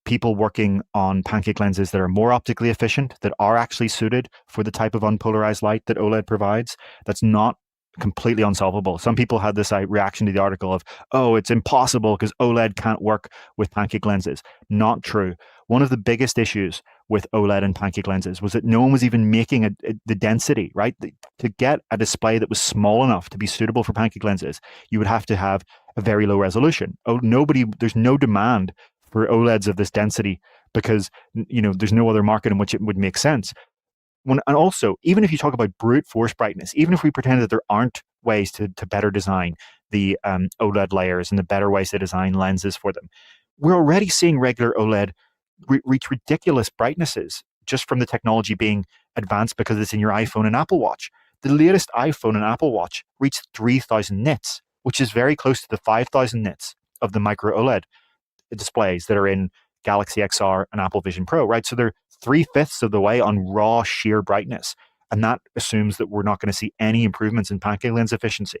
people working on pancake lenses that are more optically efficient, that are actually suited for the type of unpolarized light that OLED provides. That's not completely unsolvable. Some people had this reaction to the article of, oh, it's impossible because OLED can't work with pancake lenses. Not true. One of the biggest issues with OLED and pancake lenses was that no one was even making the density, right? To get a display that was small enough to be suitable for pancake lenses, you would have to have a very low resolution. There's no demand for OLEDs of this density, because there's no other market in which it would make sense. And also, even if you talk about brute force brightness, even if we pretend that there aren't ways to better design the OLED layers and the better ways to design lenses for them, we're already seeing regular OLED reach ridiculous brightnesses just from the technology being advanced because it's in your iPhone and Apple Watch. The latest iPhone and Apple Watch reached 3,000 nits, which is very close to the 5,000 nits of the micro OLED displays that are in Galaxy XR and Apple Vision Pro, right? So they're 3/5 of the way on raw sheer brightness. And that assumes that we're not going to see any improvements in pancake lens efficiency.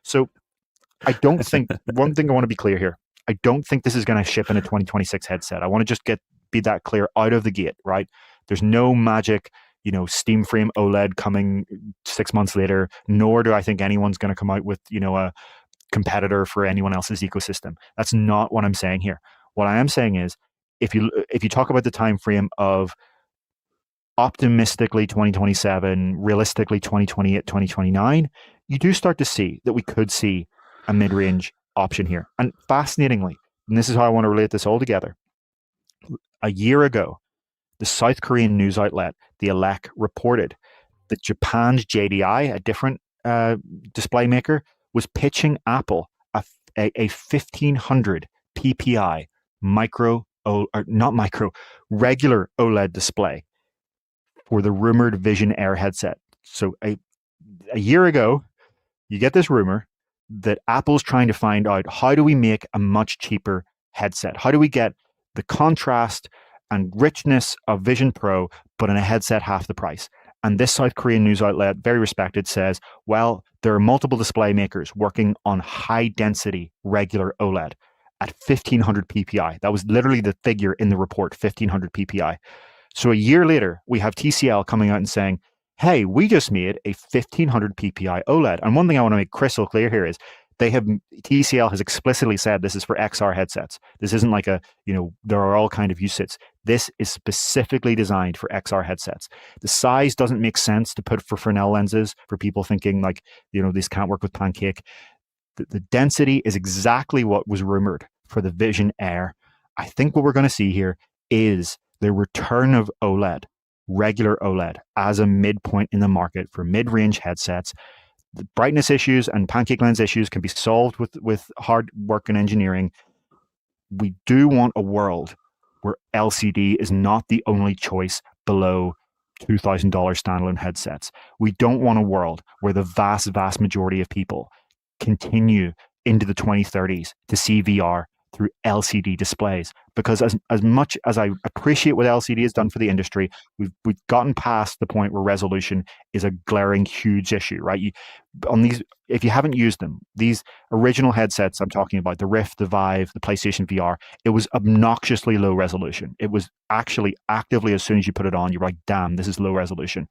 So I don't think, one thing I want to be clear here, I don't think this is going to ship in a 2026 headset. I want to just be that clear out of the gate, right? There's no magic, Steam frame OLED coming 6 months later, nor do I think anyone's going to come out with, a competitor for anyone else's ecosystem. That's not what I'm saying here. What I am saying is, if you talk about the time frame of optimistically 2027, realistically 2028, 2029, you do start to see that we could see a mid-range option here. And fascinatingly, and this is how I want to relate this all together, a year ago, the South Korean news outlet, the Elec, reported that Japan's JDI, a different display maker, was pitching Apple a 1500 PPI regular OLED display for the rumored Vision Air headset. So a year ago, you get this rumor that Apple's trying to find out, how do we make a much cheaper headset? How do we get the contrast and richness of Vision Pro, but in a headset half the price? And this South Korean news outlet, very respected, says, well, there are multiple display makers working on high density regular OLED at 1500 PPI. That was literally the figure in the report, 1500 PPI. So a year later, we have TCL coming out and saying, hey, we just made a 1500 PPI OLED. And one thing I want to make crystal clear here is TCL has explicitly said this is for XR headsets. This isn't like there are all kind of usage. This is specifically designed for XR headsets. The size doesn't make sense to put for Fresnel lenses for people thinking this can't work with Pancake. The density is exactly what was rumored for the Vision Air. I think what we're going to see here is the return of OLED, regular OLED, as a midpoint in the market for mid-range headsets. The brightness issues and pancake lens issues can be solved with hard work and engineering. We do want a world where LCD is not the only choice below $2,000 standalone headsets. We don't want a world where the vast, vast majority of people continue into the 2030s to see VR through LCD displays. Because as much as I appreciate what LCD has done for the industry, we've gotten past the point where resolution is a glaring, huge issue, right? If you haven't used them, these original headsets I'm talking about, the Rift, the Vive, the PlayStation VR, it was obnoxiously low resolution. It was actually actively, as soon as you put it on, you're like, damn, this is low resolution.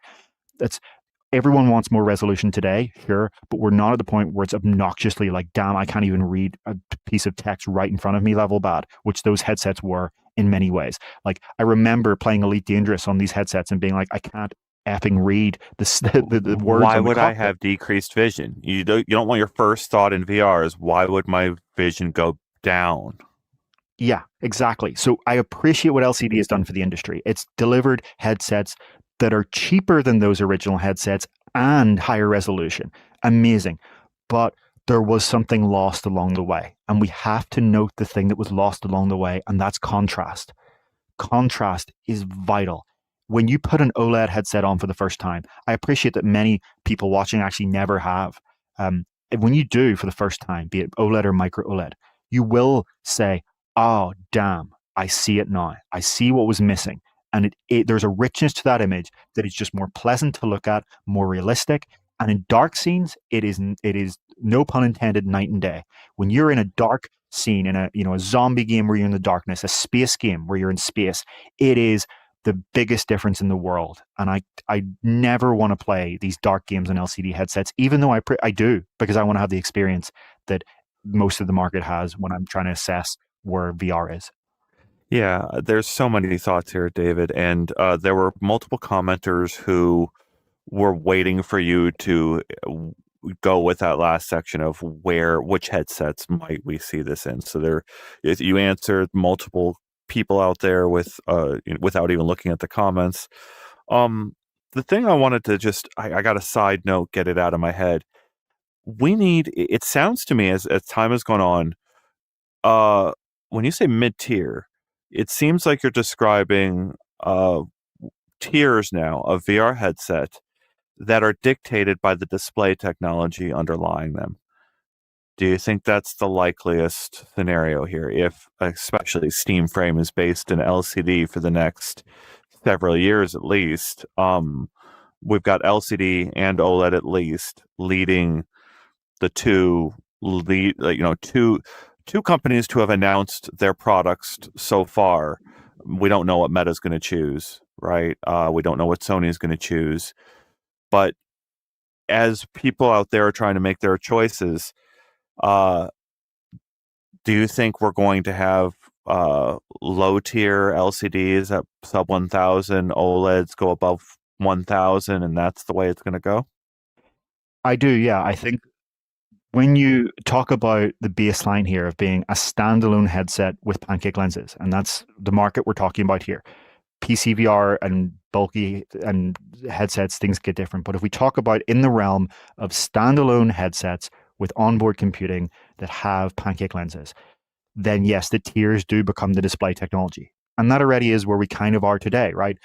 Everyone wants more resolution today, sure, but we're not at the point where it's obnoxiously like, damn, I can't even read a piece of text right in front of me level bad, which those headsets were in many ways. Like, I remember playing Elite Dangerous on these headsets and being like, I can't effing read the words. Why would I have decreased vision? You don't want your first thought in VR is, why would my vision go down? Yeah, exactly. So I appreciate what LCD has done for the industry. It's delivered headsets that are cheaper than those original headsets and higher resolution. Amazing. But there was something lost along the way. And we have to note the thing that was lost along the way, and that's contrast. Contrast is vital. When you put an OLED headset on for the first time, I appreciate that many people watching actually never have. When you do for the first time, be it OLED or micro OLED, you will say, oh, damn, I see it now. I see what was missing. And there's a richness to that image that is just more pleasant to look at, more realistic. And in dark scenes, it is no pun intended, night and day. When you're in a dark scene, in a zombie game where you're in the darkness, a space game where you're in space, it is the biggest difference in the world. And I never want to play these dark games on LCD headsets, even though I do, because I want to have the experience that most of the market has when I'm trying to assess where VR is. Yeah, there's so many thoughts here, David, and there were multiple commenters who were waiting for you to go with that last section of which headsets might we see this in. So you answered multiple people out there without even looking at the comments. The thing I wanted to I got a side note, get it out of my head. It sounds to me as time has gone on, when you say mid-tier, it seems like you're describing tiers now of VR headset that are dictated by the display technology underlying them. Do you think that's the likeliest scenario here, if especially Steam Frame is based in LCD for the next several years at least? We've got LCD and OLED at least leading the two companies to have announced their products so far. We don't know what Meta's going to choose, right? We don't know what Sony is going to choose. But as people out there are trying to make their choices, uh, do you think we're going to have low tier LCDs at sub 1000, OLEDs go above 1000, and that's the way it's going to go? I do, yeah. I think when you talk about the baseline here of being a standalone headset with pancake lenses, and that's the market we're talking about here, PC VR and bulky and headsets, things get different. But if we talk about in the realm of standalone headsets with onboard computing that have pancake lenses, then yes, the tiers do become the display technology. And that already is where we kind of are today, right?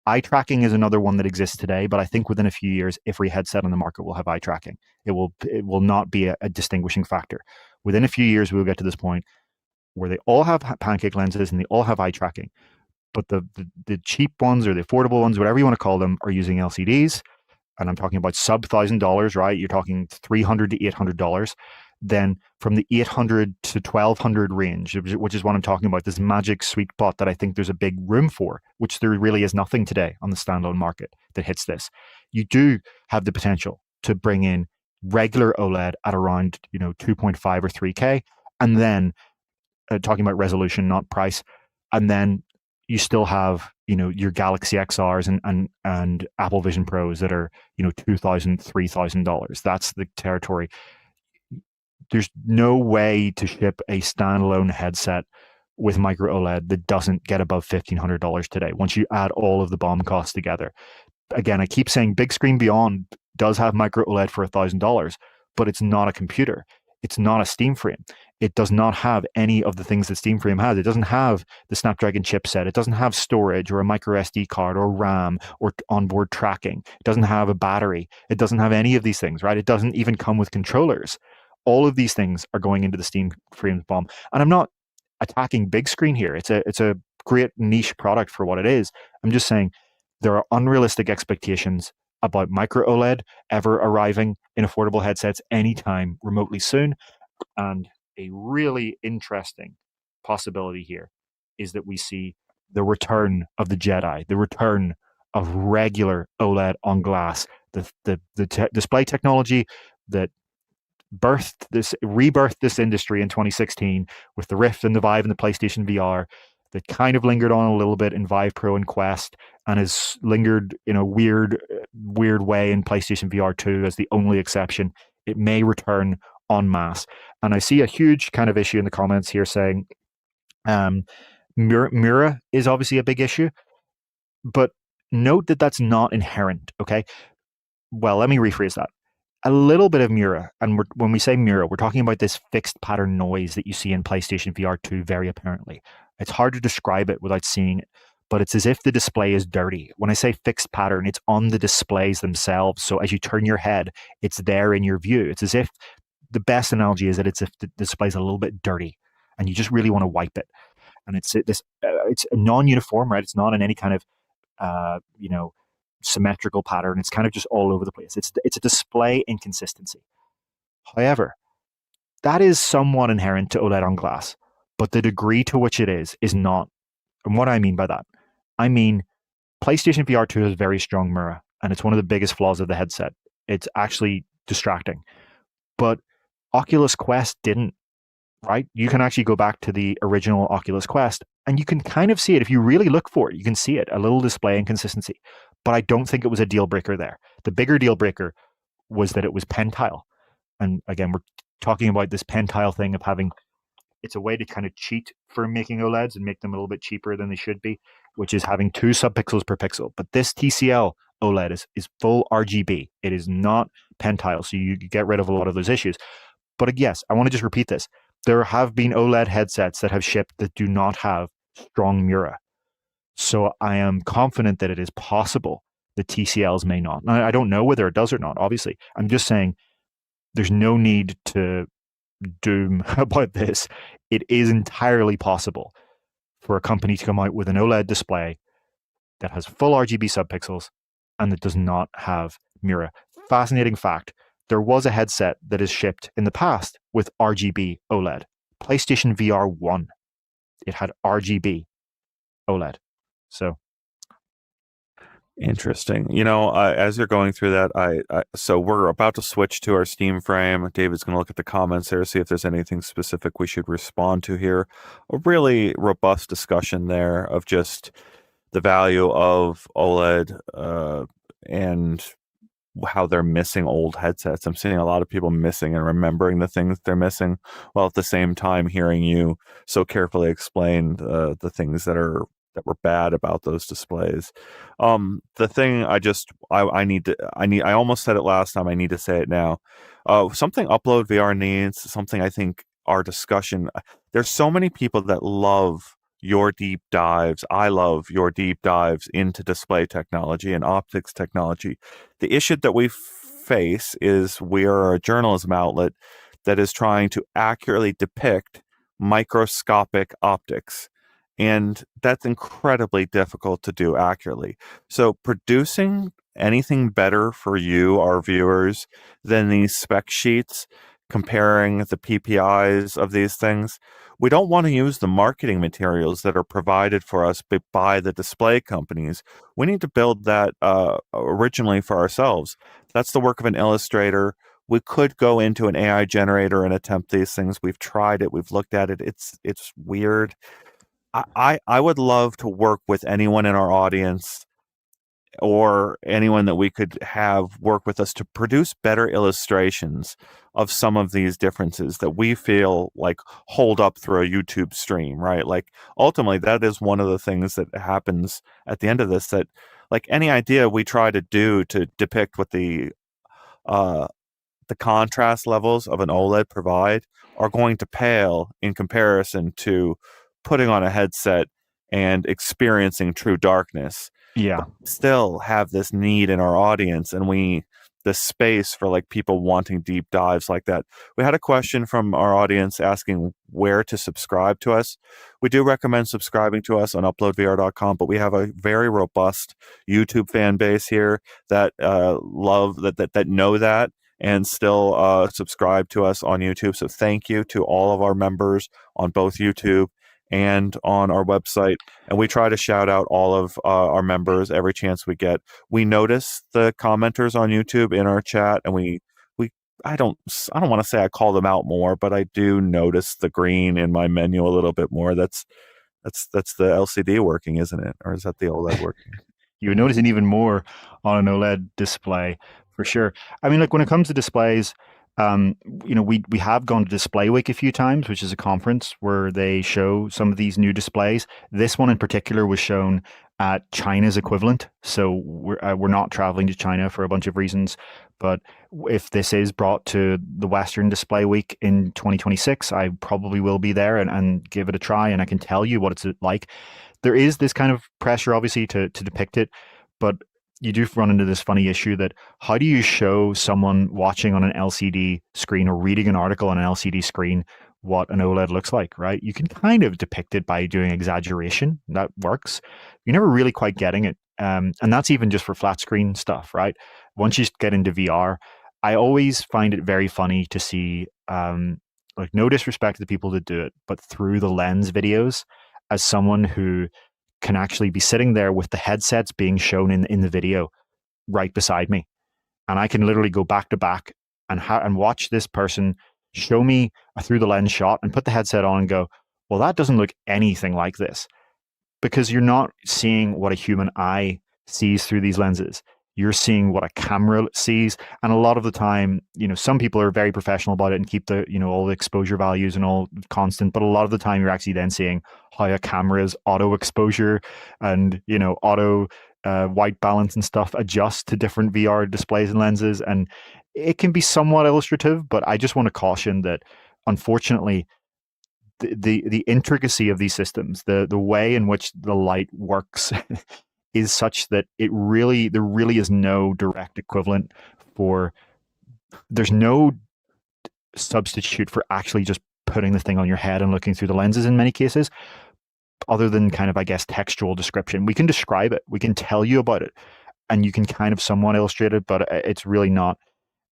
Eye tracking is another one that exists today, but I think within a few years, every headset on the market will have eye tracking. It will not be a distinguishing factor. Within a few years, we will get to this point where they all have pancake lenses and they all have eye tracking. But the cheap ones or the affordable ones, whatever you want to call them, are using LCDs. And I'm talking about sub $1,000, right? You're talking $300 to $800. Then from the 800 to 1200 range, which is what I'm talking about, this magic sweet spot that I think there's a big room for, which there really is nothing today on the standalone market that hits this. You do have the potential to bring in regular OLED at around 2.5 or 3K, and then talking about resolution, not price, and then you still have your Galaxy XRs and Apple Vision Pros that are $2,000, $3,000. That's the territory. There's no way to ship a standalone headset with micro OLED that doesn't get above $1,500 today. Once you add all of the BOM costs together, again, I keep saying Big Screen Beyond does have micro OLED for $1,000, but it's not a computer. It's not a Steam frame. It does not have any of the things that Steam frame has. It doesn't have the Snapdragon chipset. It doesn't have storage or a micro SD card or RAM or onboard tracking. It doesn't have a battery. It doesn't have any of these things, right? It doesn't even come with controllers. All of these things are going into the Steam frame BOM. And I'm not attacking Big Screen here. It's a great niche product for what it is. I'm just saying there are unrealistic expectations about micro OLED ever arriving in affordable headsets anytime remotely soon. And a really interesting possibility here is that we see the return of the Jedi, the return of regular OLED on glass, the display technology that rebirthed this industry in 2016 with the Rift and the Vive and the PlayStation VR, that kind of lingered on a little bit in Vive Pro and Quest, and has lingered in a weird way in PlayStation VR 2 as the only exception. It may return en masse. And I see a huge kind of issue in the comments here saying Mira is obviously a big issue, but note that that's not inherent, okay? Well, let me rephrase that. A little bit of Mira, and when we say Mira, we're talking about this fixed pattern noise that you see in PlayStation VR 2 very apparently. It's hard to describe it without seeing it, but it's as if the display is dirty. When I say fixed pattern, it's on the displays themselves. So as you turn your head, it's there in your view. It's as if the best analogy is that it's if the display's a little bit dirty and you just really want to wipe it. And it's non-uniform, right? It's not in any kind of symmetrical pattern. It's kind of just all over the place. It's a display inconsistency. However, that is somewhat inherent to OLED on glass, but the degree to which it is not. And what I mean by that, I mean PlayStation VR 2 has very strong mirror, and it's one of the biggest flaws of the headset. It's actually distracting. But Oculus Quest didn't, right? You can actually go back to the original Oculus Quest and you can kind of see it. If you really look for it, you can see it, a little display inconsistency. But I don't think it was a deal breaker there. The bigger deal breaker was that it was pentile. And again, we're talking about this pentile thing of having, it's a way to kind of cheat for making OLEDs and make them a little bit cheaper than they should be, which is having 2 subpixels per pixel. But this TCL OLED is full RGB. It is not pentile. So you get rid of a lot of those issues. But yes, I want to just repeat this. There have been OLED headsets that have shipped that do not have strong Mura. So I am confident that it is possible the TCLs may not. Now, I don't know whether it does or not, obviously. I'm just saying there's no need to doom about this. It is entirely possible for a company to come out with an OLED display that has full RGB subpixels and that does not have Mura. Fascinating fact. There was a headset that is shipped in the past with RGB OLED. PlayStation VR 1. It had RGB OLED. So Interesting. You know, as you're going through that, so we're about to switch to our Steam frame. David's going to look at the comments there, see if there's anything specific we should respond to here. A really robust discussion there of just the value of OLED and how they're missing old headsets. I'm seeing a lot of people missing and remembering the things they're missing, while at the same time hearing you so carefully explain the things that were bad about those displays. The thing I almost said it last time. I need to say it now. Something Upload VR needs. Something I think our discussion. There's so many people that love your deep dives. I love your deep dives into display technology and optics technology. The issue that we face is we are a journalism outlet that is trying to accurately depict microscopic optics. And that's incredibly difficult to do accurately. So producing anything better for you, our viewers, than these spec sheets, comparing the PPIs of these things, we don't want to use the marketing materials that are provided for us by the display companies. We need to build that originally for ourselves. That's the work of an illustrator. We could go into an AI generator and attempt these things. We've tried it. We've looked at it. It's weird. I would love to work with anyone in our audience or anyone that we could have work with us to produce better illustrations of some of these differences that we feel like hold up through a YouTube stream, right? Like ultimately that is one of the things that happens at the end of this, that like any idea we try to do to depict what uh the contrast levels of an OLED provide are going to pale in comparison to putting on a headset and experiencing true darkness. Yeah. Still have this need in our audience, and the space for like people wanting deep dives like that. We had a question from our audience asking where to subscribe to us. We do recommend subscribing to us on uploadvr.com, but we have a very robust YouTube fan base here that love that know that and still subscribe to us on YouTube. So thank you to all of our members on both YouTube and on our website. And we try to shout out all of our members every chance we get. We notice the commenters on YouTube in our chat, and we I don't want to say I call them out more, but I do notice the green in my menu a little bit more. That's the LCD working, isn't it? Or is that the OLED working? You would notice it even more on an OLED display for sure. I mean, like when it comes to displays, we have gone to Display Week a few times, which is a conference where they show some of these new displays. This one in particular was shown at China's equivalent. So we're not traveling to China for a bunch of reasons, but if this is brought to the Western Display Week in 2026, I probably will be there and give it a try, and I can tell you what it's like. There is this kind of pressure, obviously, to depict it, but you do run into this funny issue that how do you show someone watching on an LCD screen or reading an article on an LCD screen what an OLED looks like, right? You can kind of depict it by doing exaggeration. That works. You're never really quite getting it. And that's even just for flat screen stuff, right? Once you get into VR, I always find it very funny to see, like, no disrespect to the people that do it, but through the lens videos, as someone who can actually be sitting there with the headsets being shown in the video right beside me. And I can literally go back to back and watch this person show me a through the lens shot and put the headset on and go, well, that doesn't look anything like this. Because you're not seeing what a human eye sees through these lenses. You're seeing what a camera sees. And a lot of the time, some people are very professional about it and keep the, all the exposure values and all constant. But a lot of the time, you're actually then seeing how a camera's auto exposure and, auto white balance and stuff adjust to different VR displays and lenses. And it can be somewhat illustrative, but I just want to caution that, unfortunately, the intricacy of these systems, the way in which the light works is such that there really is no direct equivalent there's no substitute for actually just putting the thing on your head and looking through the lenses in many cases, other than kind of, I guess, textual description. We can describe it, we can tell you about it, and you can kind of somewhat illustrate it, but it's really not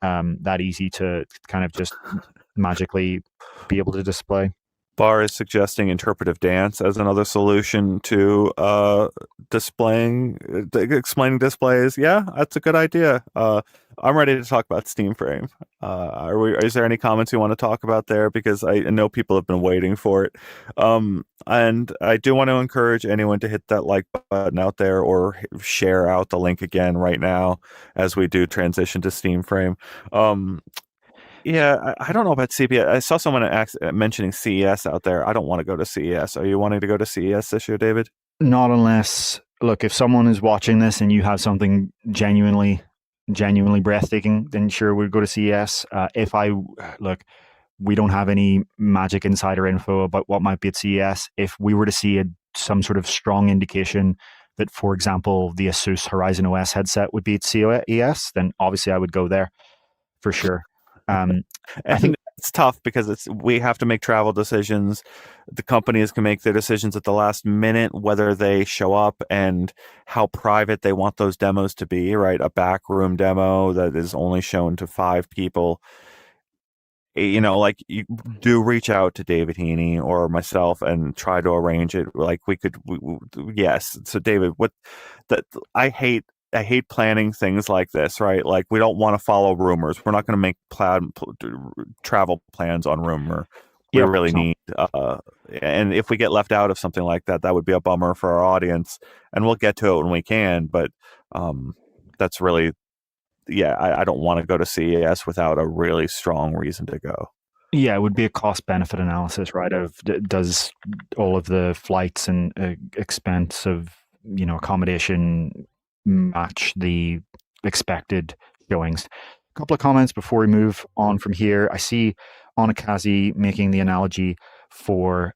that easy to kind of just magically be able to display. Barr is suggesting interpretive dance as another solution to displaying, explaining displays. Yeah, that's a good idea. I'm ready to talk about Steam Frame. Is there any comments you want to talk about there? Because I know people have been waiting for it. And I do want to encourage anyone to hit that like button out there or share out the link again right now as we do transition to Steam Frame. Um, yeah, I don't know about CPS. I saw someone mentioning CES out there. I don't want to go to CES. Are you wanting to go to CES this year, David? Not unless, look, if someone is watching this and you have something genuinely breathtaking, then sure, we'd go to CES. If I look, we don't have any magic insider info about what might be at CES. If we were to see some sort of strong indication that, for example, the Asus Horizon OS headset would be at CES, then obviously I would go there for sure. I And think, it's tough because we have to make travel decisions. The companies can make their decisions at the last minute, whether they show up and how private they want those demos to be, right? A backroom demo that is only shown to 5 people. Like you do reach out to David Heaney or myself and try to arrange it. Like yes. So David, what that I hate planning things like this, right? Like we don't want to follow rumors. We're not going to make travel plans on rumor. We yeah, of really course not. need, and if we get left out of something like that, that would be a bummer for our audience. And we'll get to it when we can, but that's really yeah, I don't want to go to CES without a really strong reason to go. Yeah, it would be a cost benefit analysis, right? Of does all of the flights and expense of accommodation match the expected showings? A couple of comments before we move on from here. I see Onakazi making the analogy for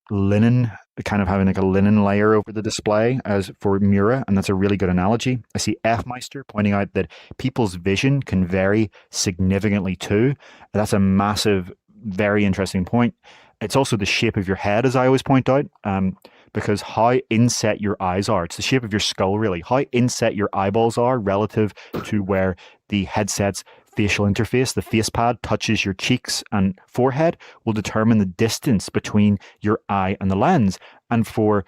linen, kind of having like a linen layer over the display as for Mura, and that's a really good analogy. I see F Meister pointing out that people's vision can vary significantly too. That's a massive, very interesting point. It's also the shape of your head, as I always point out, because how inset your eyes are. It's the shape of your skull, really. How inset your eyeballs are relative to where the headset's facial interface, the face pad, touches your cheeks and forehead will determine the distance between your eye and the lens. And for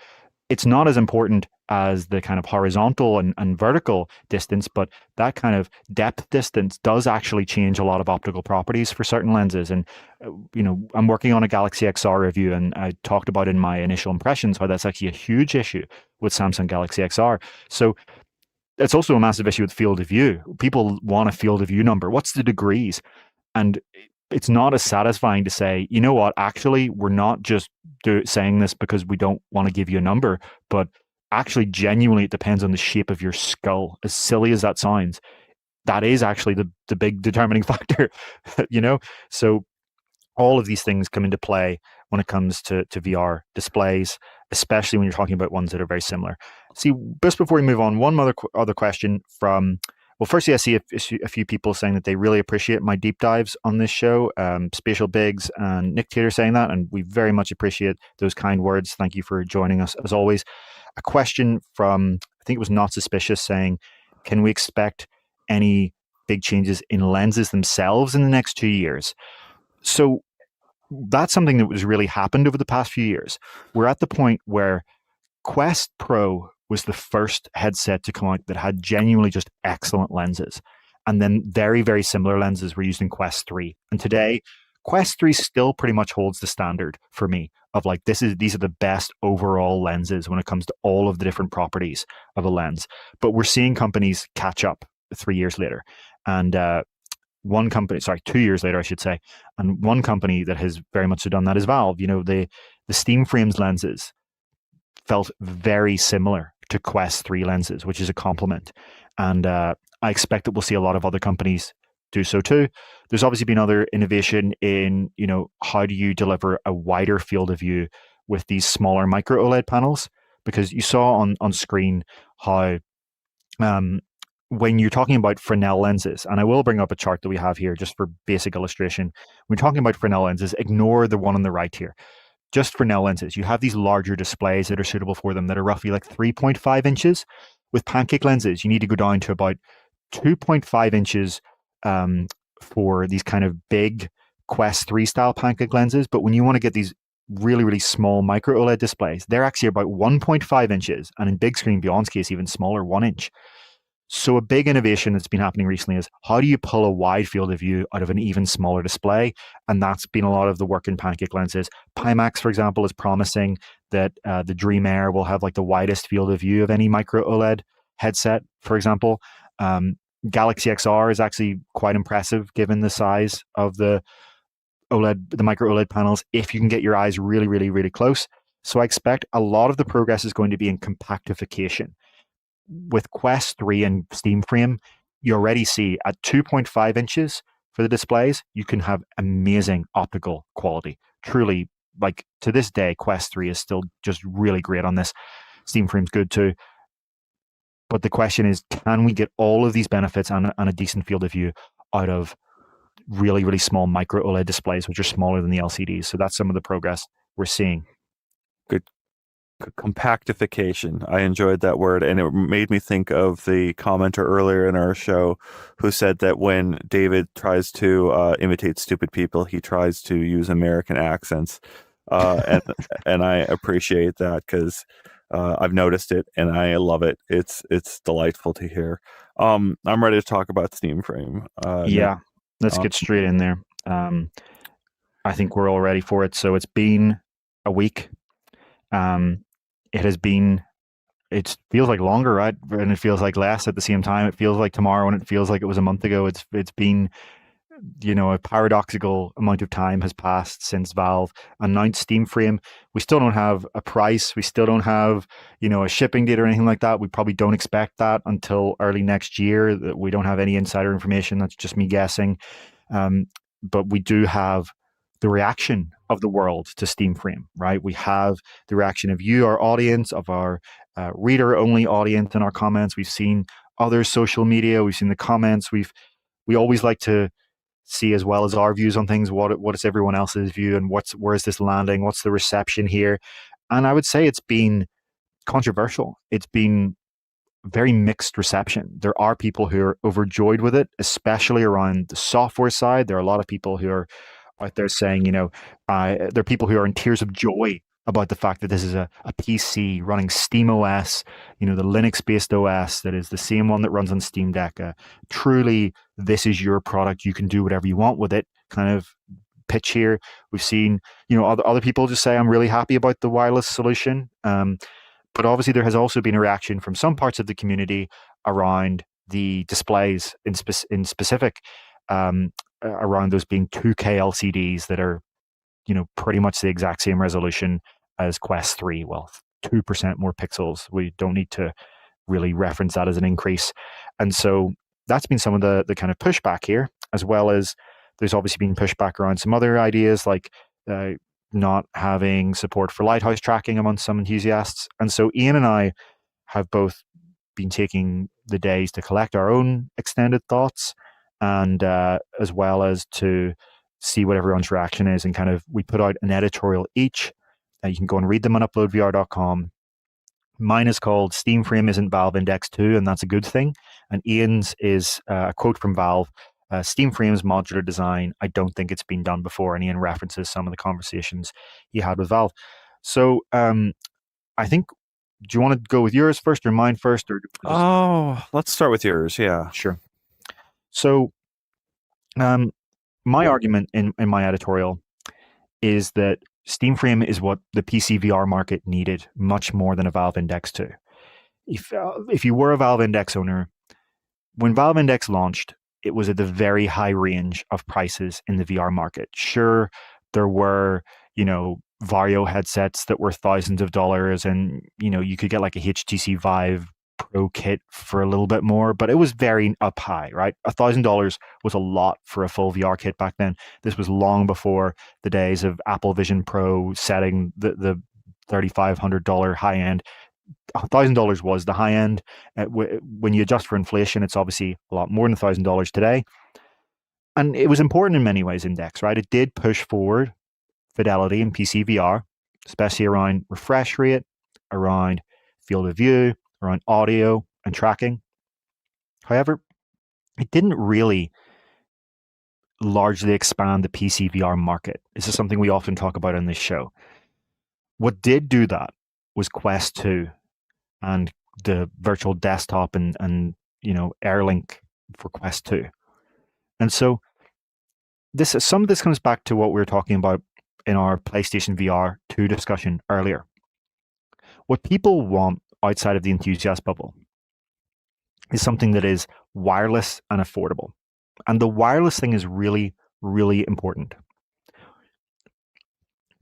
it's not as important as the kind of horizontal and vertical distance, but that kind of depth distance does actually change a lot of optical properties for certain lenses. And, I'm working on a Galaxy XR review, and I talked about in my initial impressions how that's actually a huge issue with Samsung Galaxy XR. So it's also a massive issue with field of view. People want a field of view number. What's the degrees? And it's not as satisfying to say, you know what, actually, we're not just saying this because we don't want to give you a number, but actually, genuinely, it depends on the shape of your skull. As silly as that sounds, that is actually the big determining factor, you know? So all of these things come into play when it comes to VR displays, especially when you're talking about ones that are very similar. See, just before we move on, one other question from, well, firstly, I see a few people saying that they really appreciate my deep dives on this show. Spatial Biggs and Nick Tater saying that, and we very much appreciate those kind words. Thank you for joining us, as always. A question from, I think it was Not Suspicious, saying, can we expect any big changes in lenses themselves in the next 2 years? So that's something that was really happened over the past few years. We're at the point where Quest Pro was the first headset to come out that had genuinely just excellent lenses. And then very, very similar lenses were used in Quest 3. And today, Quest 3 still pretty much holds the standard for me of like, these are the best overall lenses when it comes to all of the different properties of a lens. But we're seeing companies catch up 3 years later. And one company, sorry, 2 years later, I should say, and one company that has very much so done that is Valve. The Steam Frames lenses felt very similar to Quest 3 lenses, which is a compliment. And I expect that we'll see a lot of other companies do so too. There's obviously been other innovation in, how do you deliver a wider field of view with these smaller micro OLED panels? Because you saw on screen how when you're talking about Fresnel lenses, and I will bring up a chart that we have here just for basic illustration. When you're talking about Fresnel lenses, ignore the one on the right here. Just Fresnel lenses, you have these larger displays that are suitable for them that are roughly like 3.5 inches. With pancake lenses, you need to go down to about 2.5 inches for these kind of big Quest 3 style pancake lenses. But when you want to get these really, really small micro OLED displays. They're actually about 1.5 inches, and in big screen Beyond's case, even smaller, 1 inch. So a big innovation that's been happening recently is how do you pull a wide field of view out of an even smaller display? And that's been a lot of the work in pancake lenses. Pimax, for example, is promising that the Dream Air will have like the widest field of view of any micro OLED headset, for example. Galaxy XR is actually quite impressive given the size of the OLED, the micro OLED panels, if you can get your eyes really, really, really close. So I expect a lot of the progress is going to be in compactification. With Quest 3 and Steam Frame, you already see at 2.5 inches for the displays, you can have amazing optical quality. Truly, like to this day, Quest 3 is still just really great on this. Steam Frame's good too. But the question is, can we get all of these benefits and a decent field of view out of really, really small micro OLED displays, which are smaller than the LCDs? So that's some of the progress we're seeing. Good. Compactification. I enjoyed that word, and it made me think of the commenter earlier in our show who said that when David tries to imitate stupid people, he tries to use American accents, and I appreciate that because I've noticed it and I love it. It's delightful to hear. I'm ready to talk about Steam Frame. Yeah, let's get straight in there. I think we're all ready for it. So it's been a week. It has been, it feels like longer, right? And it feels like less at the same time. It feels like tomorrow and it feels like it was a month ago. It's been, a paradoxical amount of time has passed since Valve announced Steam Frame. We still don't have a price. We still don't have, a shipping date or anything like that. We probably don't expect that until early next year. We don't have any insider information. That's just me guessing. But we do have the reaction of the world to Steam Frame, right? We have the reaction of you, our audience, of our reader-only audience in our comments. We've seen other social media. We've seen the comments. We always like to see, as well as our views on things, what is everyone else's view and where is this landing? What's the reception here? And I would say it's been controversial. It's been very mixed reception. There are people who are overjoyed with it, especially around the software side. There are a lot of people who are out there saying, there are people who are in tears of joy about the fact that this is a PC running Steam OS, the Linux-based OS that is the same one that runs on Steam Deck. Truly, this is your product. You can do whatever you want with it kind of pitch here. We've seen, other people just say, I'm really happy about the wireless solution. But obviously, there has also been a reaction from some parts of the community around the displays in specific, around those being 2K LCDs that are, pretty much the exact same resolution as Quest 3. Well, 2% more pixels. We don't need to really reference that as an increase. And so that's been some of the kind of pushback here, as well as there's obviously been pushback around some other ideas like not having support for lighthouse tracking among some enthusiasts. And so Ian and I have both been taking the days to collect our own extended thoughts, and as well as to see what everyone's reaction is. And kind of, we put out an editorial each. You can go and read them on uploadvr.com. Mine is called Steam Frame Isn't Valve Index 2, and that's a good thing. And Ian's is a quote from Valve. Steam Frame's modular design, I don't think it's been done before. And Ian references some of the conversations he had with Valve. So I think, do you want to go with yours first or mine first? Or let's start with yours. Yeah. Sure. So my argument in my editorial is that Steam Frame is what the PC VR market needed much more than a Valve Index 2. If you were a Valve Index owner, when Valve Index launched, it was at the very high range of prices in the VR market. Sure, there were, Vario headsets that were thousands of dollars, and, you could get like a HTC Vive Pro kit for a little bit more, but it was very up high, right? $1,000 was a lot for a full VR kit back then. This was long before the days of Apple Vision Pro setting the $3,500 high end. $1,000 was the high end. When you adjust for inflation, it's obviously a lot more than $1,000 today. And it was important in many ways, Index, right? It did push forward fidelity in PC VR, especially around refresh rate, around field of view, around audio and tracking. However, it didn't really largely expand the PC VR market. This is something we often talk about on this show. What did do that was Quest 2 and the virtual desktop and Airlink for Quest 2. And so some of this comes back to what we were talking about in our PlayStation VR 2 discussion earlier. What people want outside of the enthusiast bubble is something that is wireless and affordable. And the wireless thing is really, really important.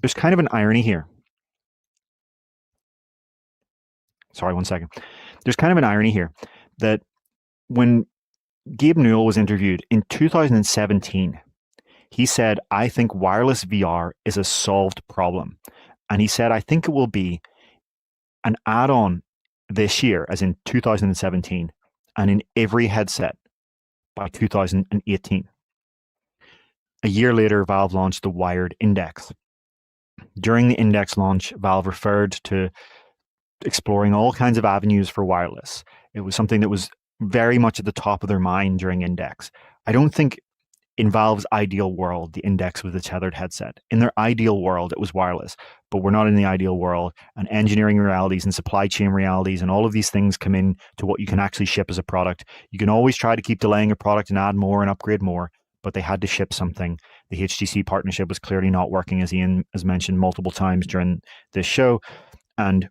There's kind of an irony here. Sorry, 1 second. There's kind of an irony here that when Gabe Newell was interviewed in 2017, he said, I think wireless VR is a solved problem. And he said, I think it will be an add-on this year, as in 2017, and in every headset by 2018. A year later, Valve launched the Wired Index. During the Index launch, Valve referred to exploring all kinds of avenues for wireless. It was something that was very much at the top of their mind during Index. I don't think in Valve's ideal world, the Index was a tethered headset. In their ideal world, it was wireless, but we're not in the ideal world. And engineering realities and supply chain realities and all of these things come in to what you can actually ship as a product. You can always try to keep delaying a product and add more and upgrade more, but they had to ship something. The HTC partnership was clearly not working, as Ian has mentioned multiple times during this show. And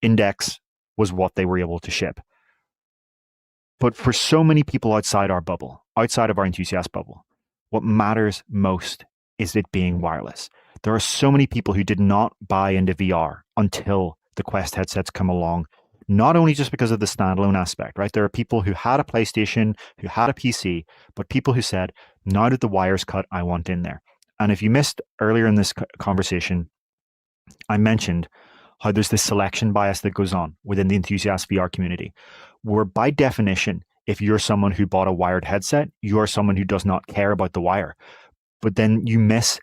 Index was what they were able to ship. But for so many people outside our bubble, outside of our enthusiast bubble, what matters most is it being wireless. There are so many people who did not buy into VR until the Quest headsets come along, not only just because of the standalone aspect, right? There are people who had a PlayStation, who had a PC, but people who said, now that the wire's cut, I want in there. And if you missed earlier in this conversation, I mentioned how there's this selection bias that goes on within the enthusiast VR community, where by definition, if you're someone who bought a wired headset, you are someone who does not care about the wire. But then you miss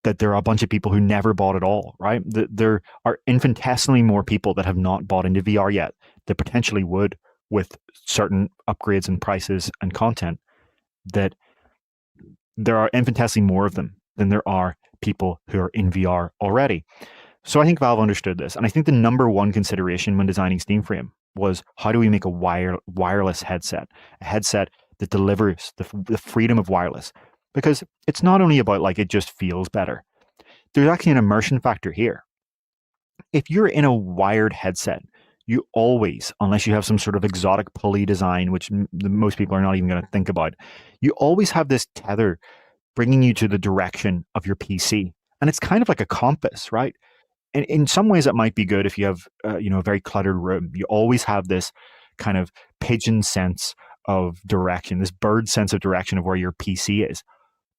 that there are a bunch of people who never bought at all, right? There are infinitesimally more people that have not bought into VR yet that potentially would with certain upgrades and prices and content, that there are infinitesimally more of them than there are people who are in VR already. So I think Valve understood this. And I think the number one consideration when designing SteamFrame was, how do we make a wireless headset, a headset that delivers the freedom of wireless? Because it's not only about like it just feels better. There's actually an immersion factor here. If you're in a wired headset, you always, unless you have some sort of exotic pulley design, which most people are not even going to think about, you always have this tether bringing you to the direction of your PC. And it's kind of like a compass, right? And in some ways, it might be good if you have, a very cluttered room. You always have this kind of pigeon sense of direction, this bird sense of direction of where your PC is.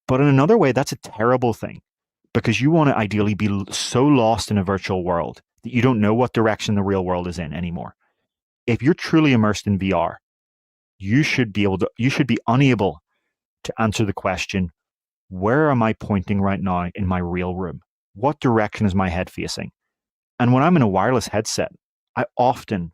But in another way, that's a terrible thing, because you want to ideally be so lost in a virtual world that you don't know what direction the real world is in anymore. If you're truly immersed in VR, you should be unable to answer the question, where am I pointing right now in my real room? What direction is my head facing? And when I'm in a wireless headset, I often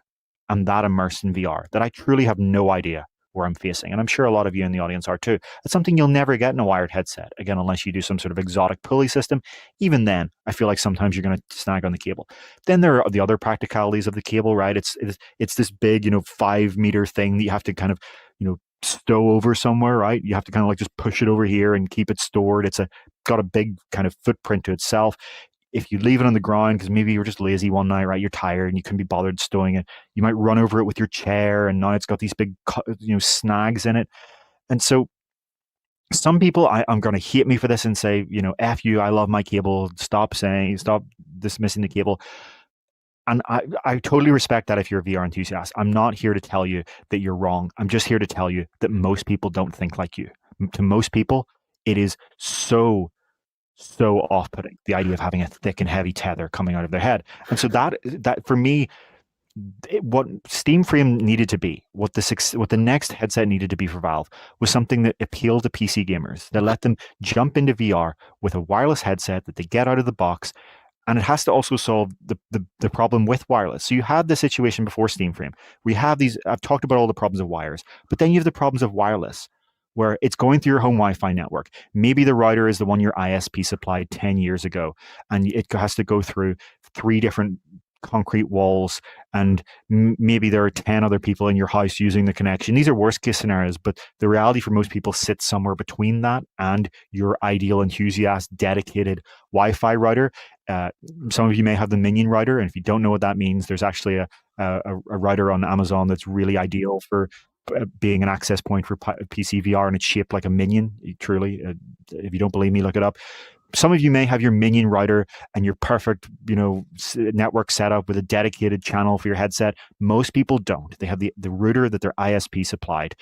am that immersed in VR that I truly have no idea where I'm facing. And I'm sure a lot of you in the audience are too. It's something you'll never get in a wired headset, again, unless you do some sort of exotic pulley system. Even then, I feel like sometimes you're going to snag on the cable. Then there are the other practicalities of the cable, right? It's this big, 5-meter thing that you have to kind of, stow over somewhere, right? You have to kind of like just push it over here and keep it stored. It's got a big kind of footprint to itself. If you leave it on the ground, because maybe you're just lazy one night, right? You're tired and you couldn't be bothered stowing it. You might run over it with your chair, and now it's got these big, snags in it. And so some people, I'm going to hate me for this and say, F you, I love my cable. Stop dismissing the cable. And I totally respect that if you're a VR enthusiast. I'm not here to tell you that you're wrong. I'm just here to tell you that most people don't think like you. To most people, it is so off-putting, the idea of having a thick and heavy tether coming out of their head. And so that for me, what SteamFrame needed to be, what the next headset needed to be for Valve, was something that appealed to PC gamers, that let them jump into VR with a wireless headset that they get out of the box. And it has to also solve the problem with wireless. So you had the situation before SteamFrame. We have these, I've talked about all the problems of wires, but then you have the problems of wireless. where it's going through your home Wi-Fi network. Maybe the router is the one your ISP supplied 10 years ago, and it has to go through 3 different concrete walls, and maybe there are 10 other people in your house using the connection. These are worst case scenarios, but the reality for most people sits somewhere between that and your ideal enthusiast dedicated Wi-Fi router. Some of you may have the Minion router, and if you don't know what that means, there's actually a router on Amazon that's really ideal for being an access point for PC VR, and it's shaped like a Minion. Truly, if you don't believe me, look it up. Some of you may have your Minion router and your perfect, network setup with a dedicated channel for your headset. Most people don't. They have the router that their ISP supplied.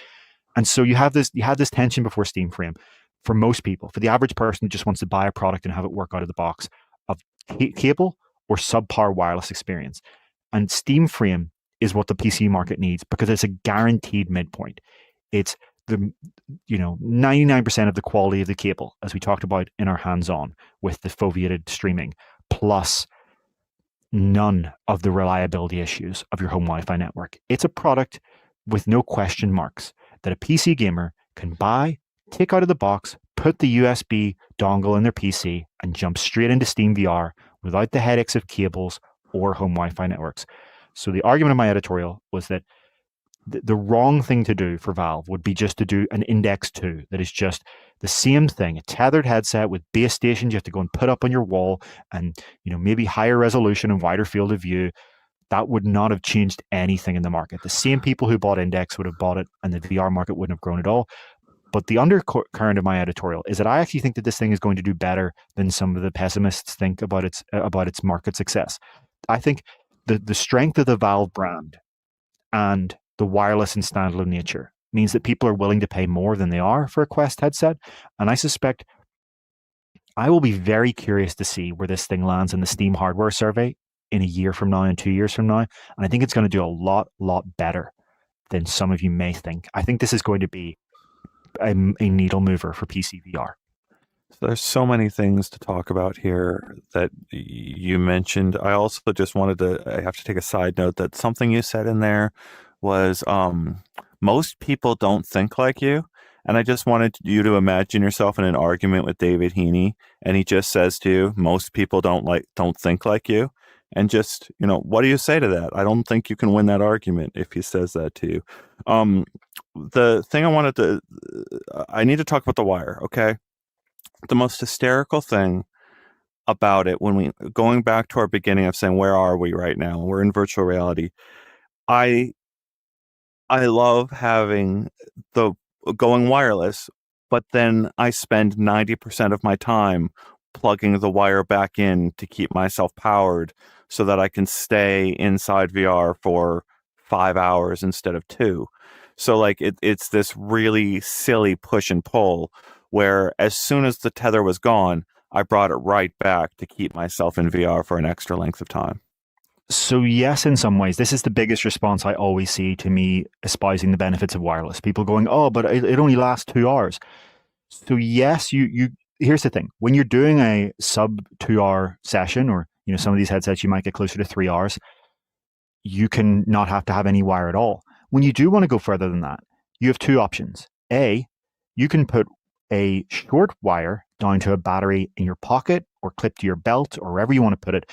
And so you have this tension before Steam Frame for most people. For the average person who just wants to buy a product and have it work out of the box, of cable or subpar wireless experience. And Steam Frame is what the PC market needs, because it's a guaranteed midpoint. It's the 99% of the quality of the cable, as we talked about in our hands-on with the foveated streaming, plus none of the reliability issues of your home Wi-Fi network. It's a product with no question marks that a PC gamer can buy, take out of the box, put the USB dongle in their PC, and jump straight into Steam VR without the headaches of cables or home Wi-Fi networks. So the argument of my editorial was that the wrong thing to do for Valve would be just to do an Index 2 that is just the same thing, a tethered headset with base stations you have to go and put up on your wall, and maybe higher resolution and wider field of view. That would not have changed anything in the market. The same people who bought Index would have bought it, and the VR market wouldn't have grown at all. But the undercurrent of my editorial is that I actually think that this thing is going to do better than some of the pessimists think about its market success. I think the strength of the Valve brand and the wireless and standalone nature means that people are willing to pay more than they are for a Quest headset. And I suspect I will be very curious to see where this thing lands in the Steam hardware survey in a year from now and 2 years from now. And I think it's going to do a lot better than some of you may think. I think this is going to be a needle mover for PC VR. So there's so many things to talk about here that you mentioned. I also just I have to take a side note that something you said in there was most people don't think like you. And I just wanted you to imagine yourself in an argument with David Heaney, and he just says to you, most people don't think like you. And just, what do you say to that? I don't think you can win that argument if he says that to you. The thing I need to talk about the wire, okay? The most hysterical thing about it, going back to our beginning of saying, where are we right now? We're in virtual reality. I love having the going wireless, but then I spend 90% of my time plugging the wire back in to keep myself powered so that I can stay inside VR for 5 hours instead of 2. So it's this really silly push and pull where as soon as the tether was gone, I brought it right back to keep myself in VR for an extra length of time. So yes, in some ways, this is the biggest response I always see to me espousing the benefits of wireless. People going, "Oh, but it only lasts 2 hours." So yes, you here's the thing: when you're doing a sub 2 hour session, or some of these headsets, you might get closer to 3 hours. You can not have to have any wire at all. When you do want to go further than that, you have 2 options. A, you can put a short wire down to a battery in your pocket or clip to your belt or wherever you want to put it.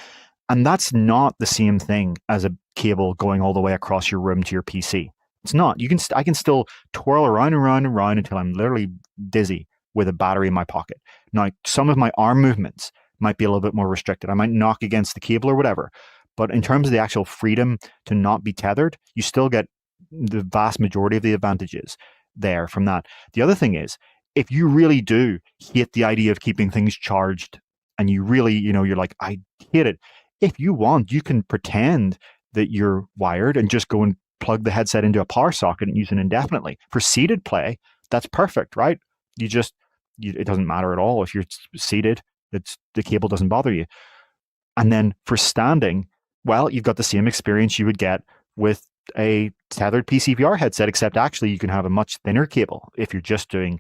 And that's not the same thing as a cable going all the way across your room to your PC. It's not. I can still twirl around and around and around until I'm literally dizzy with a battery in my pocket. Now, some of my arm movements might be a little bit more restricted. I might knock against the cable or whatever. But in terms of the actual freedom to not be tethered, you still get the vast majority of the advantages there from that. The other thing is, if you really do hate the idea of keeping things charged, and you really, you're like, I hate it. If you want, you can pretend that you're wired and just go and plug the headset into a power socket and use it indefinitely. For seated play, that's perfect, right? It doesn't matter at all if you're seated. The cable doesn't bother you. And then for standing, well, you've got the same experience you would get with a tethered PC VR headset, except actually you can have a much thinner cable if you're just doing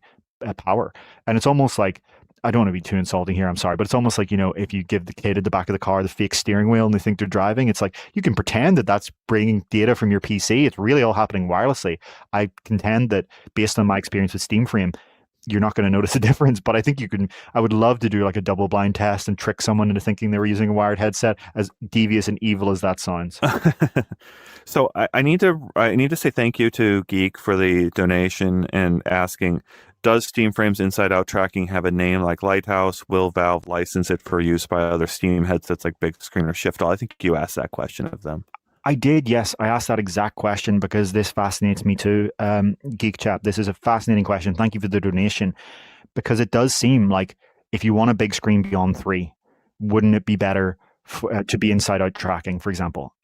power. And it's almost like I don't want to be too insulting here, I'm sorry, but it's almost like, if you give the kid at the back of the car the fake steering wheel and they think they're driving, it's like you can pretend that that's bringing data from your PC. It's really all happening wirelessly. I contend that based on my experience with Steam Frame, you're not going to notice a difference, but I think you can. I would love to do like a double blind test and trick someone into thinking they were using a wired headset, as devious and evil as that sounds. So I need to say thank you to Geek for the donation and asking, does Steam Frame's inside out tracking have a name like Lighthouse? Will Valve license it for use by other Steam headsets like Big Screen or Shift All? I think you asked that question of them. I did, yes. I asked that exact question because this fascinates me too. Geek Chap, this is a fascinating question. Thank you for the donation, because it does seem like if you want a big screen beyond 3, wouldn't it be better to be inside out tracking, for example?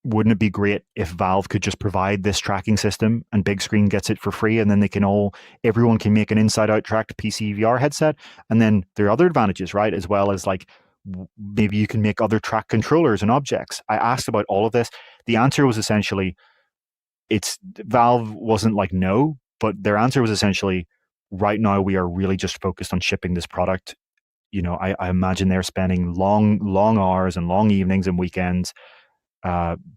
Wouldn't it be great if Valve could just provide this tracking system and Big Screen gets it for free, and then everyone can make an inside out tracked PC VR headset? And then there are other advantages, right? As well as like maybe you can make other track controllers and objects. I asked about all of this. The answer was essentially, Valve wasn't like no, but their answer was essentially, right now we are really just focused on shipping this product. I imagine they're spending long hours and long evenings and weekends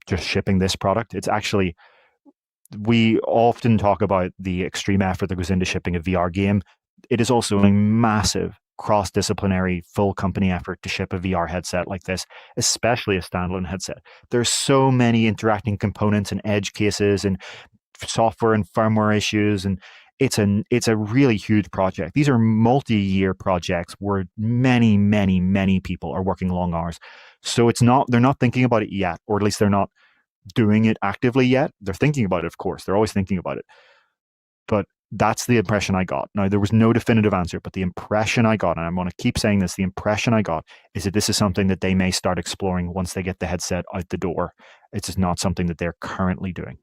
just shipping this product. It's actually, we often talk about the extreme effort that goes into shipping a VR game. It is also a massive cross-disciplinary full company effort to ship a VR headset like this, especially a standalone headset. There's so many interacting components and edge cases and software and firmware issues, and it's a really huge project. These are multi-year projects where many people are working long hours. So they're not thinking about it yet, or at least they're not doing it actively yet. They're thinking about it, of course. They're always thinking about it. But that's the impression I got. Now, there was no definitive answer, but the impression I got, and I'm going to keep saying this, the impression I got is that this is something that they may start exploring once they get the headset out the door. It's just not something that they're currently doing.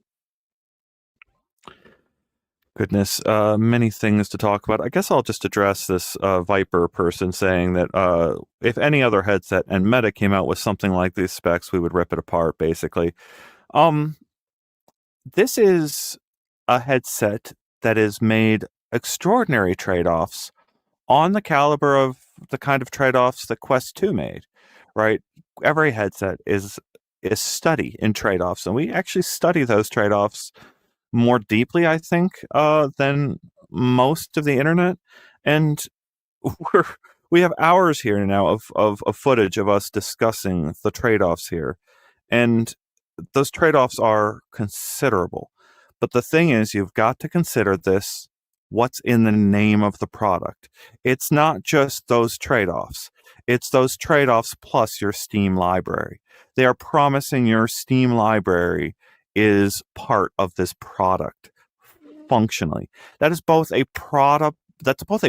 Goodness, many things to talk about. I guess I'll just address this Viper person saying that if any other headset and Meta came out with something like these specs, we would rip it apart, basically. This is a headset that has made extraordinary trade-offs on the caliber of the kind of trade-offs that Quest 2 made, right? Every headset is study in trade-offs, and we actually study those trade-offs more deeply, I think, than most of the internet. And we have hours here now of footage of us discussing the trade-offs here. And those trade-offs are considerable. But the thing is, you've got to consider this, what's in the name of the product. It's not just those trade-offs. It's those trade-offs plus your Steam library. They are promising your Steam library is part of this product functionally. That's both a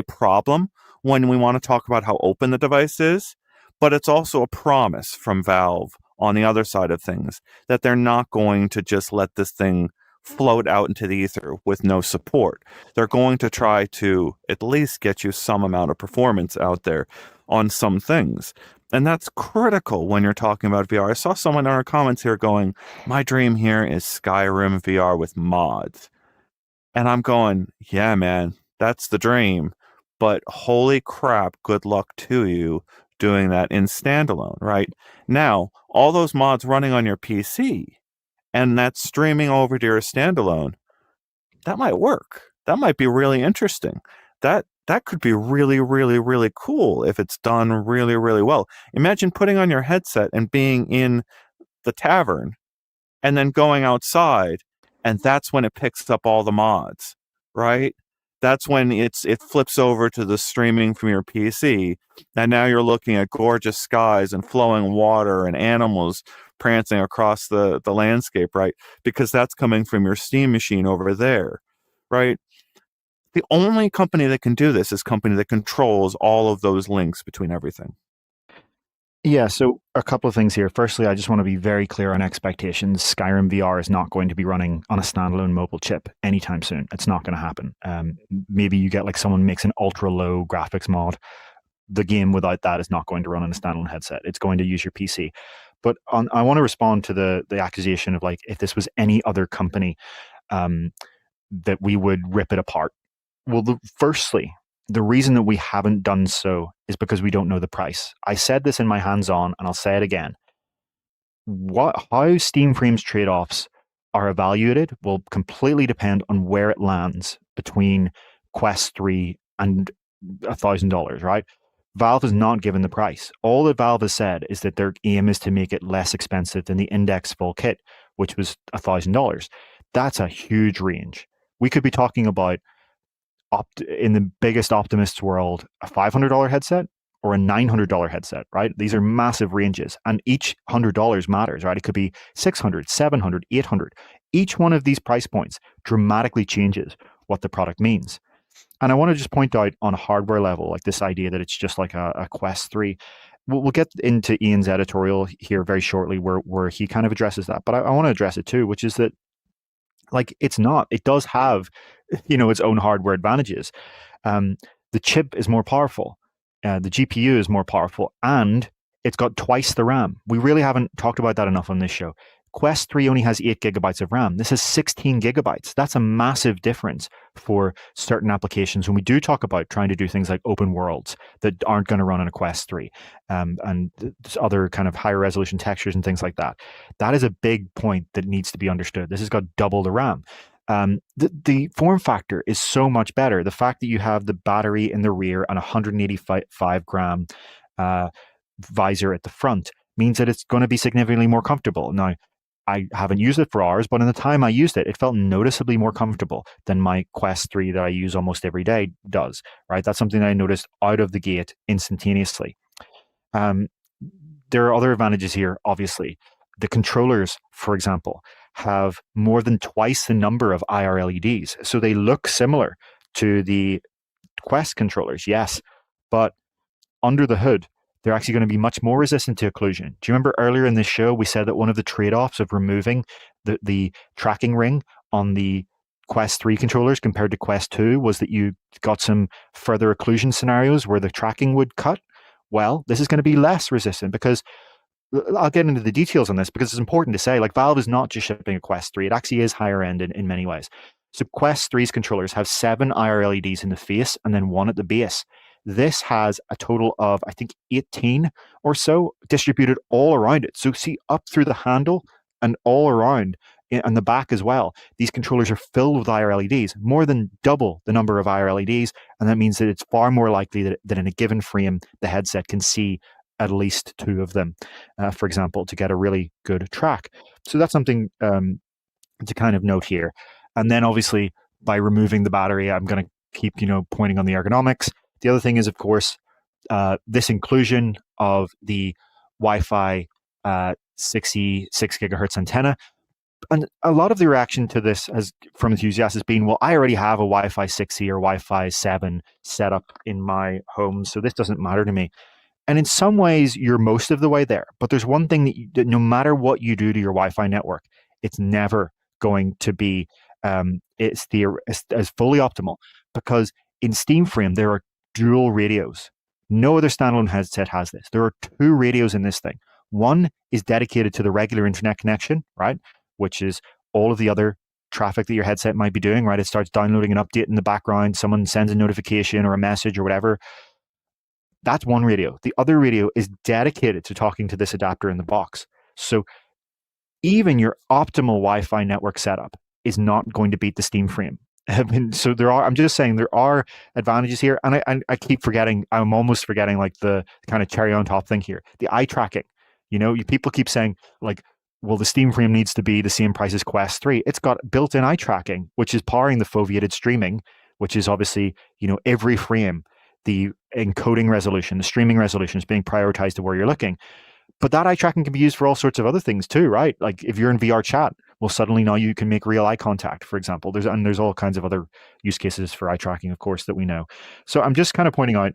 problem when we want to talk about how open the device is, but it's also a promise from Valve on the other side of things that they're not going to just let this thing float out into the ether with no support. They're going to try to at least get you some amount of performance out there on some things. And that's critical when you're talking about VR. I saw someone in our comments here going, my dream here is Skyrim VR with mods. And I'm going, yeah, man, that's the dream. But holy crap, good luck to you doing that in standalone, right? Now, all those mods running on your PC and that's streaming over to your standalone, that might work. That might be really interesting. That could be really cool if it's done really well. Imagine putting on your headset and being in the tavern and then going outside, and that's when it picks up all the mods, right? That's when it flips over to the streaming from your PC, and now you're looking at gorgeous skies and flowing water and animals prancing across the landscape, right? Because that's coming from your Steam machine over there, right? The only company that can do this is a company that controls all of those links between everything. Yeah, so a couple of things here. Firstly, I just want to be very clear on expectations. Skyrim VR is not going to be running on a standalone mobile chip anytime soon. It's not going to happen. Maybe you get like someone makes an ultra low graphics mod. The game without that is not going to run on a standalone headset. It's going to use your PC. But I want to respond to the accusation of like, if this was any other company, that we would rip it apart. Well, firstly, the reason that we haven't done so is because we don't know the price. I said this in my hands-on, and I'll say it again. How Steam Frame's trade-offs are evaluated will completely depend on where it lands between Quest 3 and $1,000, right? Valve has not given the price. All that Valve has said is that their aim is to make it less expensive than the Index full kit, which was $1,000. That's a huge range. We could be talking about in the biggest optimist's world, a $500 headset or a $900 headset, right? These are massive ranges, and each $100 matters, right? It could be 600, 700, 800. Each one of these price points dramatically changes what the product means. And I want to just point out on a hardware level, like this idea that it's just like a Quest 3. We'll get into Ian's editorial here very shortly where he kind of addresses that. But I want to address it too, which is that like it's not. It does have, its own hardware advantages. The chip is more powerful. The GPU is more powerful, and it's got twice the RAM. We really haven't talked about that enough on this show. Quest 3 only has 8 gigabytes of RAM. This is 16 gigabytes. That's a massive difference for certain applications when we do talk about trying to do things like open worlds that aren't going to run on a Quest 3 and other kind of higher resolution textures and things like that. That is a big point that needs to be understood. This has got double the RAM. The form factor is so much better. The fact that you have the battery in the rear and a 185 gram visor at the front means that it's going to be significantly more comfortable. Now, I haven't used it for hours, but in the time I used it, it felt noticeably more comfortable than my Quest 3 that I use almost every day does, right? That's something that I noticed out of the gate instantaneously. There are other advantages here, obviously. The controllers, for example, have more than twice the number of IR LEDs. So they look similar to the Quest controllers, yes, but under the hood, they're actually going to be much more resistant to occlusion. Do you remember earlier in this show, we said that one of the trade-offs of removing the tracking ring on the Quest 3 controllers compared to Quest 2 was that you got some further occlusion scenarios where the tracking would cut? Well, this is going to be less resistant because I'll get into the details on this because it's important to say, like, Valve is not just shipping a Quest 3. It actually is higher end in many ways. So Quest 3's controllers have 7 IR LEDs in the face and then 1 at the base. This has a total of, I think, 18 or so distributed all around it. So see up through the handle and all around and the back as well. These controllers are filled with IR LEDs, more than double the number of IR LEDs. And that means that it's far more likely that in a given frame, the headset can see at least 2 of them, for example, to get a really good track. So that's something to kind of note here. And then obviously by removing the battery, I'm going to keep, pointing on the ergonomics. The other thing is, of course, this inclusion of the Wi-Fi 6E 6 gigahertz antenna. And a lot of the reaction to this from enthusiasts has been, well, I already have a Wi-Fi 6E or Wi-Fi 7 set up in my home, so this doesn't matter to me. And in some ways, you're most of the way there. But there's one thing that no matter what you do to your Wi-Fi network, it's never going to be as fully optimal, because in Steam Frame, there are dual radios. No other standalone headset has this. There are 2 radios in this thing. One is dedicated to the regular internet connection, right? Which is all of the other traffic that your headset might be doing, right? It starts downloading an update in the background. Someone sends a notification or a message or whatever. That's one radio. The other radio is dedicated to talking to this adapter in the box. So even your optimal Wi-Fi network setup is not going to beat the Steam Frame. So I'm just saying there are advantages here. And I keep forgetting, I'm almost forgetting like the kind of cherry on top thing here, the eye tracking. People keep saying like, well, the Steam Frame needs to be the same price as Quest 3. It's got built-in eye tracking, which is powering the foveated streaming, which is obviously, every frame, the encoding resolution, the streaming resolution is being prioritized to where you're looking. But that eye tracking can be used for all sorts of other things too, right? Like if you're in VR chat, well, suddenly now you can make real eye contact, for example. There's all kinds of other use cases for eye tracking, of course, that we know. So I'm just kind of pointing out,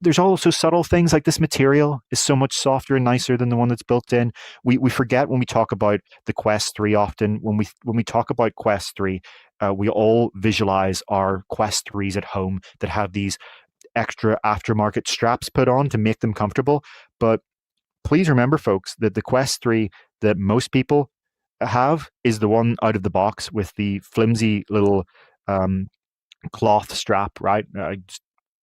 there's also subtle things like this material is so much softer and nicer than the one that's built in. We forget when we talk about the Quest 3 often. When we talk about Quest 3, we all visualize our Quest 3s at home that have these extra aftermarket straps put on to make them comfortable. But please remember, folks, that the Quest 3 that most people have is the one out of the box with the flimsy little cloth strap, right?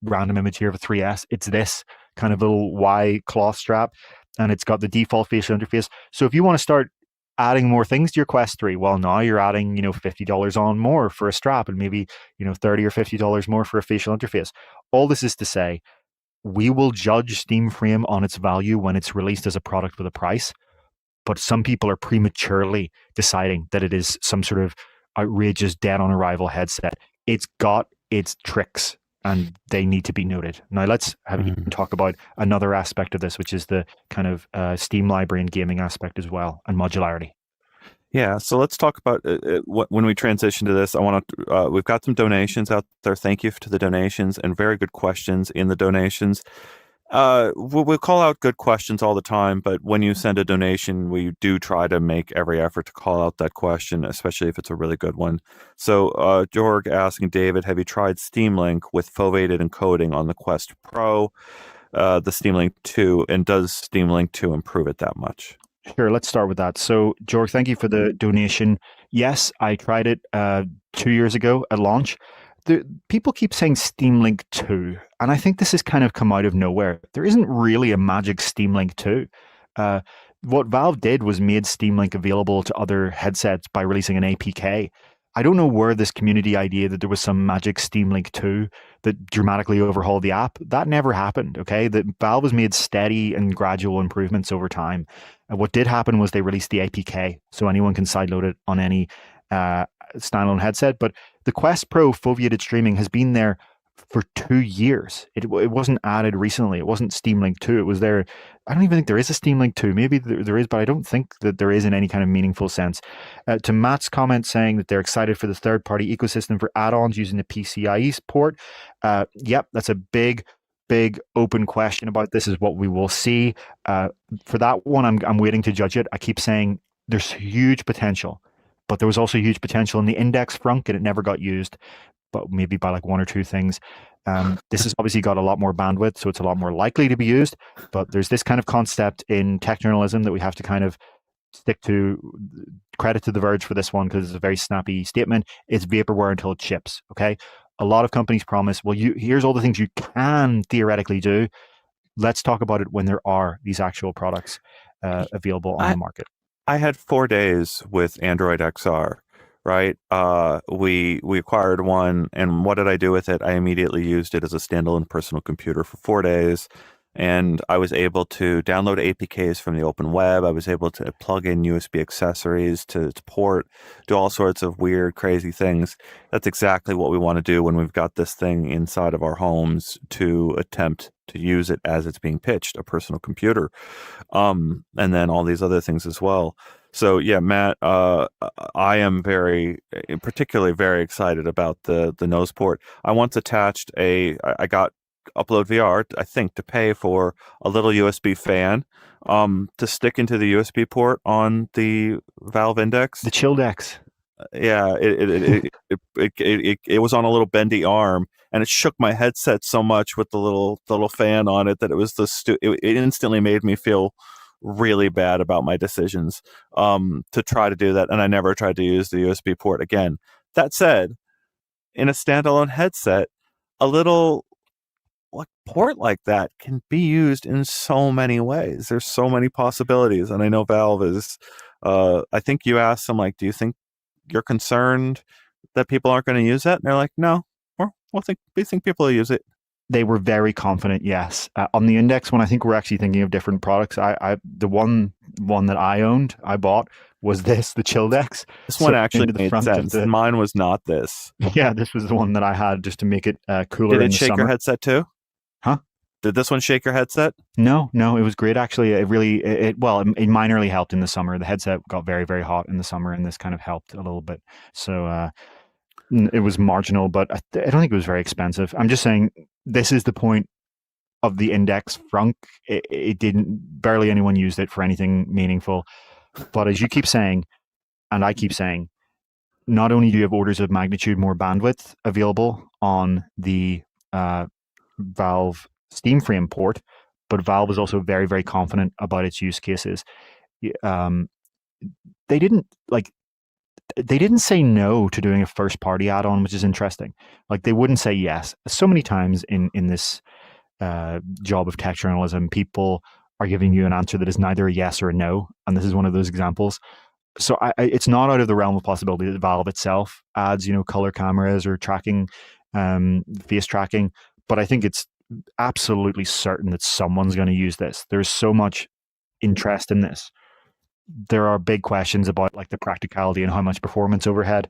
random image here of a 3S. It's this kind of little Y cloth strap, and it's got the default facial interface. So if you want to start adding more things to your Quest 3, well, now you're adding, $50 on more for a strap, and maybe, $30 or $50 more for a facial interface. All this is to say, we will judge Steam Frame on its value when it's released as a product with a price, but some people are prematurely deciding that it is some sort of outrageous dead on arrival headset. It's got its tricks, and they need to be noted. Now let's have Ian talk about another aspect of this, which is the kind of Steam library and gaming aspect as well, and modularity. Yeah, so let's talk about when we transition to this. I want to. We've got some donations out there. Thank you to the donations and very good questions in the donations. We'll call out good questions all the time, but when you send a donation, we do try to make every effort to call out that question, especially if it's a really good one. So, Jorg asking David, have you tried Steam Link with foveated encoding on the Quest Pro, the Steam Link 2, and does Steam Link 2 improve it that much? Sure, let's start with that. So, George, thank you for the donation. Yes, I tried it 2 years ago at launch. People keep saying Steam Link 2, and I think this has kind of come out of nowhere. There isn't really a magic Steam Link 2. What Valve did was made Steam Link available to other headsets by releasing an APK. I don't know where this community idea that there was some magic Steam Link 2 that dramatically overhauled the app. That never happened, okay? That Valve has made steady and gradual improvements over time. And what did happen was they released the APK, so anyone can sideload it on any standalone headset. But the Quest Pro foveated streaming has been there for 2 years. It wasn't added recently. It wasn't Steam Link 2. It was there. I don't even think there is a Steam Link 2. Maybe there is, but I don't think that there is in any kind of meaningful sense. To Matt's comment saying that they're excited for the third-party ecosystem for add-ons using the PCIe port. Yep, that's a big open question about this is what we will see. For that one, I'm waiting to judge it. I keep saying there's huge potential, but there was also huge potential in the index front, and it never got used, but maybe by like one or two things. This has obviously got a lot more bandwidth, so it's a lot more likely to be used, but there's this kind of concept in tech journalism that we have to kind of stick to. Credit to The Verge for this one because it's a very snappy statement. It's vaporware until it ships, okay? A lot of companies promise, well, here's all the things you can theoretically do. Let's talk about it when there are these actual products available on the market. I had 4 days with Android XR, right? We acquired one, and what did I do with it? I immediately used it as a standalone personal computer for 4 days, and I was able to download APKs from the open web. I was able to plug in USB accessories to port, do all sorts of weird, crazy things. That's exactly what we want to do when we've got this thing inside of our homes to attempt to use it as it's being pitched, a personal computer. And then all these other things as well. So yeah, Matt, I am particularly very excited about the nose port. I once attached I got UploadVR, I think, to pay for a little USB fan to stick into the USB port on the Valve Index. The Childex. Yeah, it was on a little bendy arm, and it shook my headset so much with the little fan on it that it instantly made me feel really bad about my decisions to try to do that, and I never tried to use the USB port again. That said, in a standalone headset, a little port like that can be used in so many ways. There's so many possibilities, and I know Valve is. I think you asked them, like, do you think you're concerned that people aren't going to use that? And they're like, no, we think people will use it. They were very confident, yes. On the Index one, I think we're actually thinking of different products. The one that I bought was the Childex. This one actually made sense. Mine was not this. Yeah, this was the one that I had just to make it cooler. Did it shake your headset too? Huh? Did this one shake your headset? No, it was great actually. It minorly helped in the summer. The headset got very, very hot in the summer, and this kind of helped a little bit. So it was marginal, but I don't think it was very expensive. I'm just saying this is the point of the Index front. It didn't, barely anyone used it for anything meaningful. But as you keep saying, and I keep saying, not only do you have orders of magnitude more bandwidth available on the Valve Steam Frame port, but Valve is also very, very confident about its use cases. They didn't they didn't say no to doing a first party add-on, which is interesting. Like they wouldn't say yes. So many times in this job of tech journalism, people are giving you an answer that is neither a yes or a no, and this is one of those examples. So it's not out of the realm of possibility that Valve itself adds, color cameras or tracking, face tracking, but I think it's absolutely certain that someone's going to use this. There's so much interest in this. There are big questions about like the practicality and how much performance overhead.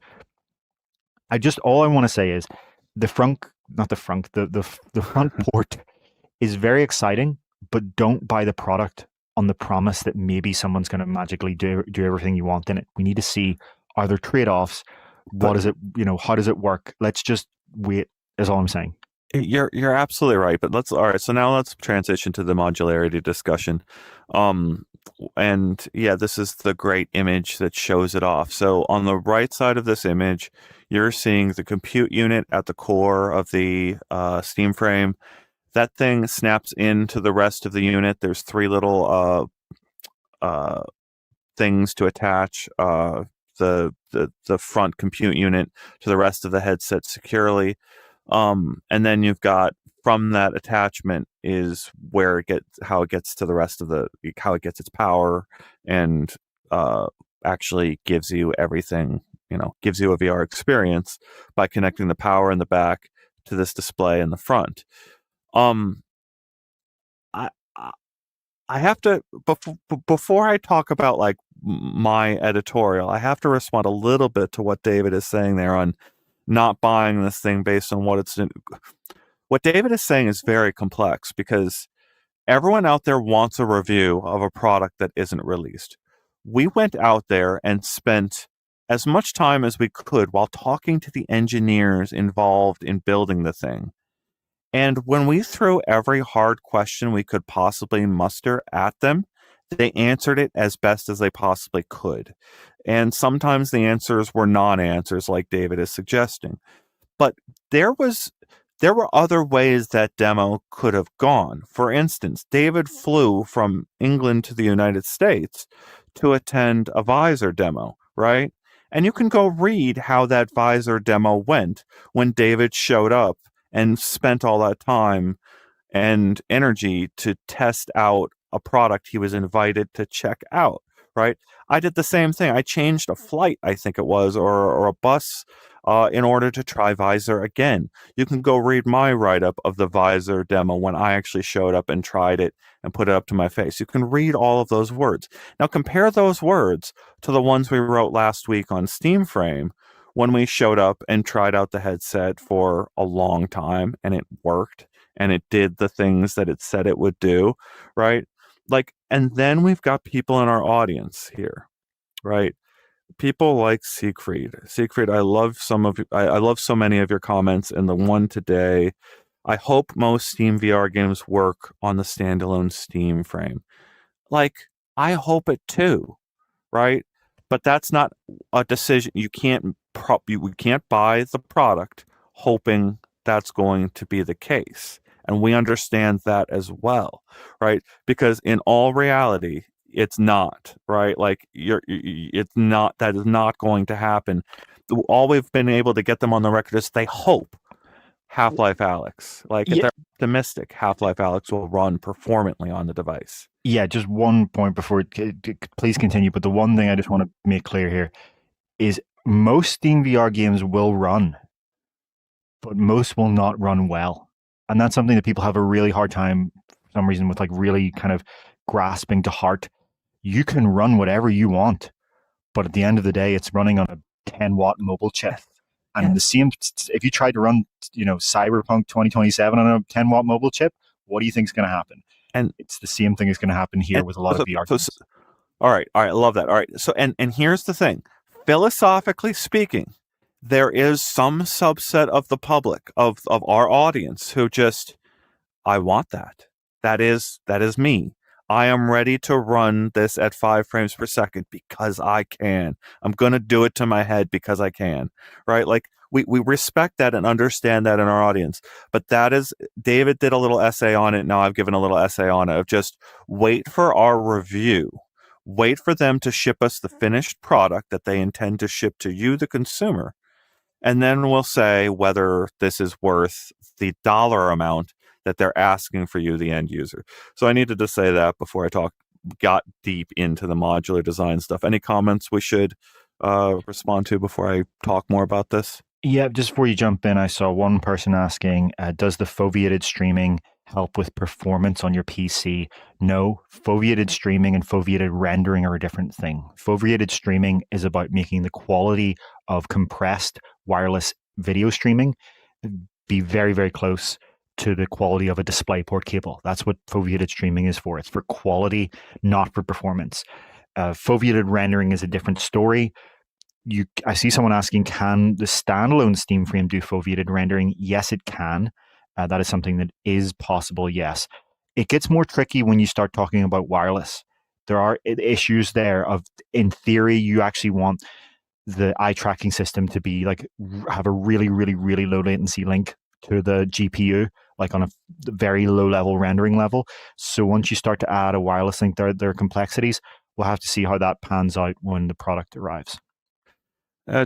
All I want to say is the front, not the front, the front port is very exciting, but don't buy the product on the promise that maybe someone's going to magically do everything you want in it. We need to see, are there trade-offs? What is it, how does it work? Let's just wait, is all I'm saying. You're absolutely right, but all right. So now let's transition to the modularity discussion. And yeah, this is the great image that shows it off. So on the right side of this image, you're seeing the compute unit at the core of the Steam frame. That thing snaps into the rest of the unit. There's three little things to attach the front compute unit to the rest of the headset securely. And then you've got, from that attachment is how it gets to the rest of how it gets its power and actually gives you everything, gives you a VR experience by connecting the power in the back to this display in the front. I have to, before I talk about like my editorial, I have to respond a little bit to what David is saying there on not buying this thing based on what David is saying is very complex, because everyone out there wants a review of a product that isn't released. We went out there and spent as much time as we could while talking to the engineers involved in building the thing. And when we threw every hard question we could possibly muster at them, they answered it as best as they possibly could. And sometimes the answers were non-answers, like David is suggesting. But there were other ways that demo could have gone. For instance, David flew from England to the United States to attend a Visor demo, right? And you can go read how that Visor demo went when David showed up and spent all that time and energy to test out a product he was invited to check out, right? I did the same thing. I changed a flight, I think it was, or a bus in order to try Visor again. You can go read my write-up of the Visor demo when I actually showed up and tried it and put it up to my face. You can read all of those words. Now compare those words to the ones we wrote last week on Steam Frame, when we showed up and tried out the headset for a long time and it worked and it did the things that it said it would do, right? Like, and then we've got people in our audience here, right? People like Siegfried. I love I love so many of your comments, and the one today, I hope most Steam VR games work on the standalone Steam frame. Like, I hope it too, right? But that's not a decision. We can't buy the product hoping that's going to be the case. And we understand that as well, right? Because in all reality, it's not, right? Like it's not, that is not going to happen. All we've been able to get them on the record is they hope Half-Life Alyx, like if they're optimistic, Half-Life Alyx will run performantly on the device. Yeah, just one point before, please continue. But the one thing I just want to make clear here is most Steam VR games will run, but most will not run well. And that's something that people have a really hard time, for some reason, with like really kind of grasping to heart. You can run whatever you want, but at the end of the day, it's running on a 10-watt mobile chip. And the same, if you tried to run, Cyberpunk 2027 on a 10-watt mobile chip, what do you think is going to happen? And it's the same thing is going to happen here with a lot of VR games. All right, I love that. All right, so and here's the thing: philosophically speaking, there is some subset of the public, of our audience, who just, I want that. That is me. I am ready to run this at 5 frames per second because I can. I'm going to do it to my head because I can, right? Like we respect that and understand that in our audience. But that is, David did a little essay on it. Now I've given a little essay on it of just wait for our review. wait for them to ship us the finished product that they intend to ship to you, the consumer, and then we'll say whether this is worth the dollar amount that they're asking for you, the end user. So I needed to say that before I got deep into the modular design stuff. Any comments we should respond to before I talk more about this? Yeah, just before you jump in, I saw one person asking, does the foveated streaming help with performance on your PC? No, foveated streaming and foveated rendering are a different thing. Foveated streaming is about making the quality of compressed wireless video streaming be very, very close to the quality of a DisplayPort cable. That's what foveated streaming is for. It's for quality, not for performance. Foveated rendering is a different story. I see someone asking, can the standalone Steam frame do foveated rendering? Yes, it can. That is something that is possible, yes. It gets more tricky when you start talking about wireless. There are issues there of, in theory, you actually want the eye tracking system to be like, have a really, really, really low latency link to the GPU, like on a very low level rendering level. So once you start to add a wireless link, there are complexities. We'll have to see how that pans out when the product arrives.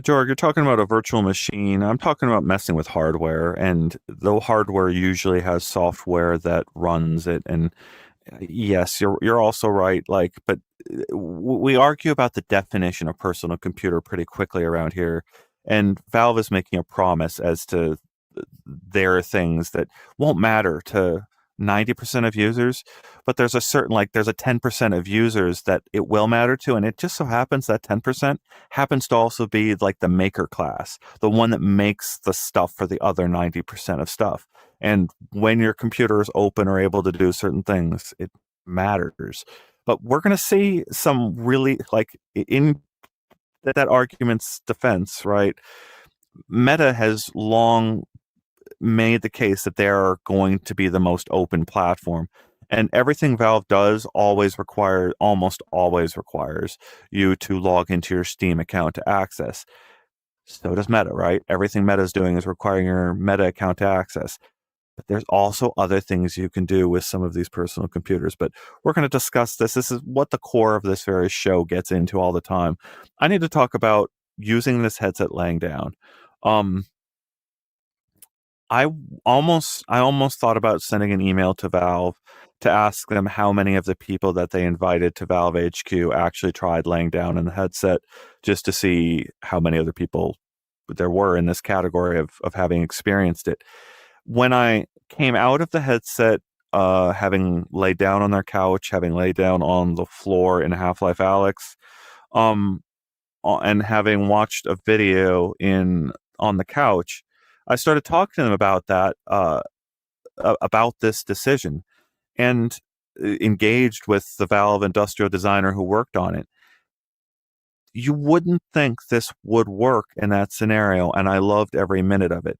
George, you're talking about a virtual machine. I'm talking about messing with hardware, and the hardware usually has software that runs it. And yes, you're also right. Like, but we argue about the definition of personal computer pretty quickly around here, and Valve is making a promise as to there are things that won't matter to 90% of users, but there's a certain, like, there's a 10% of users that it will matter to, and it just so happens that 10% happens to also be like the maker class, the one that makes the stuff for the other 90% of stuff. And when your computer is open or able to do certain things, it matters. But we're going to see some really, like, in that argument's defense, right? Meta has long made the case that they're going to be the most open platform. And everything Valve does almost always requires you to log into your Steam account to access. So does Meta, right? Everything Meta is doing is requiring your Meta account to access. But there's also other things you can do with some of these personal computers. But we're going to discuss this. This is what the core of this very show gets into all the time. I need to talk about using this headset laying down. I almost thought about sending an email to Valve to ask them how many of the people that they invited to Valve HQ actually tried laying down in the headset, just to see how many other people there were in this category of having experienced it. When I came out of the headset, having laid down on their couch, having laid down on the floor in Half-Life Alyx, and having watched a video on the couch, I started talking to them about that, about this decision, and engaged with the Valve industrial designer who worked on it. You wouldn't think this would work in that scenario, and I loved every minute of it.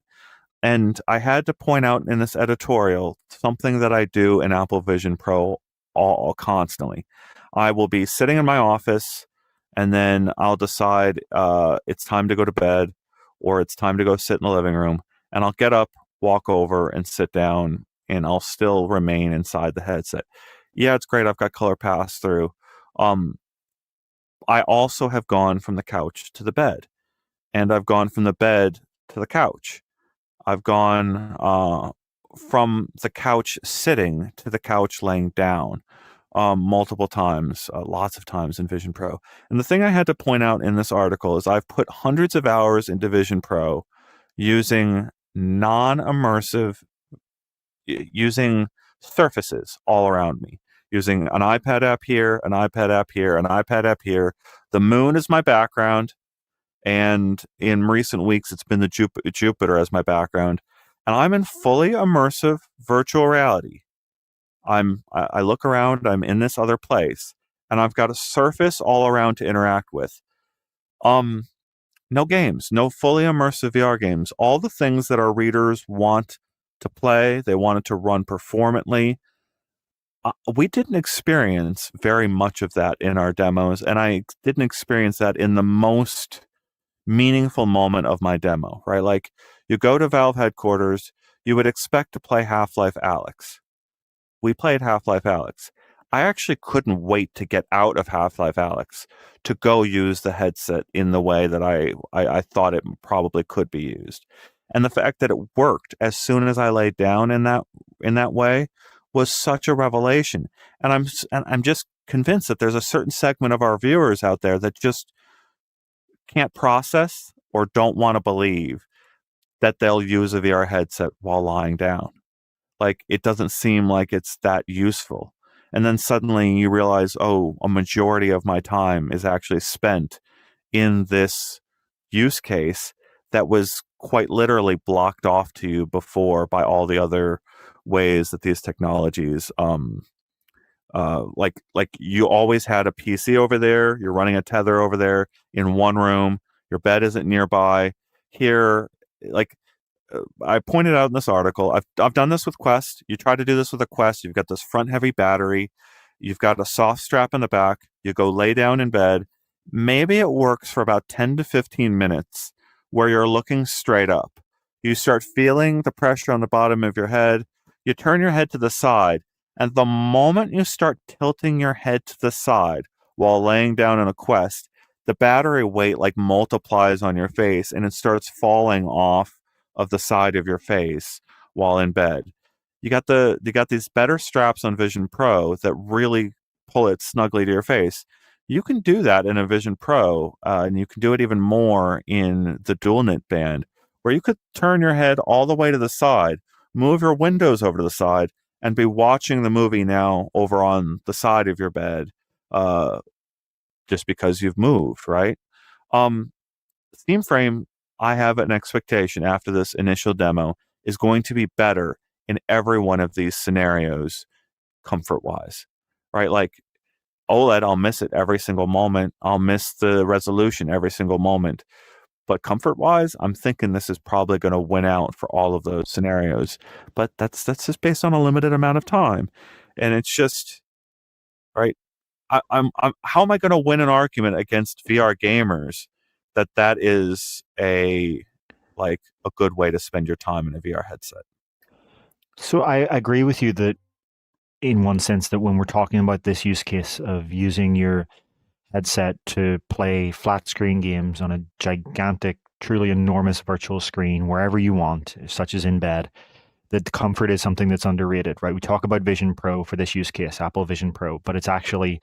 And I had to point out in this editorial something that I do in Apple Vision Pro all constantly. I will be sitting in my office, and then I'll decide it's time to go to bed, or it's time to go sit in the living room, and I'll get up, walk over, and sit down, and I'll still remain inside the headset. Yeah, it's great. I've got color pass through. I also have gone from the couch to the bed, and I've gone from the bed to the couch. I've gone from the couch sitting to the couch laying down multiple times, lots of times in Vision Pro. And the thing I had to point out in this article is I've put hundreds of hours into Vision Pro using non-immersive, using surfaces all around me, using an iPad app here, an iPad app here, an iPad app here. The moon is my background. And in recent weeks, it's been the Jupiter as my background. And I'm in fully immersive virtual reality. I look around, I'm in this other place, and I've got a surface all around to interact with. No games, no fully immersive VR games. All the things that our readers want to play, they want it to run performantly. We didn't experience very much of that in our demos, and I didn't experience that in the most meaningful moment of my demo, right? Like, you go to Valve headquarters, you would expect to play Half-Life Alyx. We played Half-Life Alyx. I actually couldn't wait to get out of Half-Life Alyx to go use the headset in the way that I thought it probably could be used. And the fact that it worked as soon as I laid down in that way was such a revelation. And I'm just convinced that there's a certain segment of our viewers out there that just can't process or don't want to believe that they'll use a VR headset while lying down. Like, it doesn't seem like it's that useful. And then suddenly you realize, oh, a majority of my time is actually spent in this use case that was quite literally blocked off to you before by all the other ways that these technologies like you always had a PC over there, you're running a tether over there in one room, your bed isn't nearby. Here, like I pointed out in this article, I've done this with Quest. You try to do this with a Quest, you've got this front heavy battery, you've got a soft strap in the back, you go lay down in bed. Maybe it works for about 10 to 15 minutes where you're looking straight up. You start feeling the pressure on the bottom of your head. You turn your head to the side, and the moment you start tilting your head to the side while laying down in a Quest, the battery weight like multiplies on your face and it starts falling off of the side of your face while in bed. You got these better straps on Vision Pro that really pull it snugly to your face. You can do that in a Vision Pro, and you can do it even more in the dual knit band, where you could turn your head all the way to the side, move your windows over to the side, and be watching the movie now over on the side of your bed, uh, just because you've moved, right? Um, Steam Frame, I have an expectation after this initial demo, is going to be better in every one of these scenarios, comfort wise, right? Like OLED, I'll miss it every single moment. I'll miss the resolution every single moment. But comfort wise, I'm thinking this is probably going to win out for all of those scenarios. But that's just based on a limited amount of time. And it's just, right. I'm how am I going to win an argument against VR gamers that is a good way to spend your time in a VR headset? So I agree with you that in one sense that when we're talking about this use case of using your headset to play flat screen games on a gigantic, truly enormous virtual screen wherever you want, such as in bed, that comfort is something that's underrated, right? We talk about Vision Pro for this use case, Apple Vision Pro, but it's actually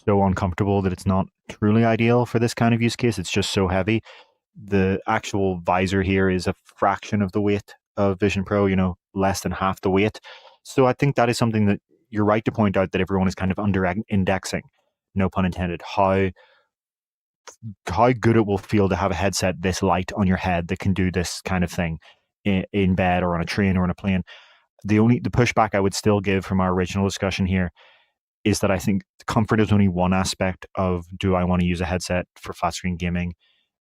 so uncomfortable that it's not truly ideal for this kind of use case. It's just so heavy. The actual visor here is a fraction of the weight of Vision Pro, less than half the weight. So I think that is something that you're right to point out, that everyone is kind of under indexing, no pun intended, how good it will feel to have a headset this light on your head that can do this kind of thing in bed or on a train or on a plane. The pushback I would still give from our original discussion here is that I think comfort is only one aspect of, do I want to use a headset for flat screen gaming?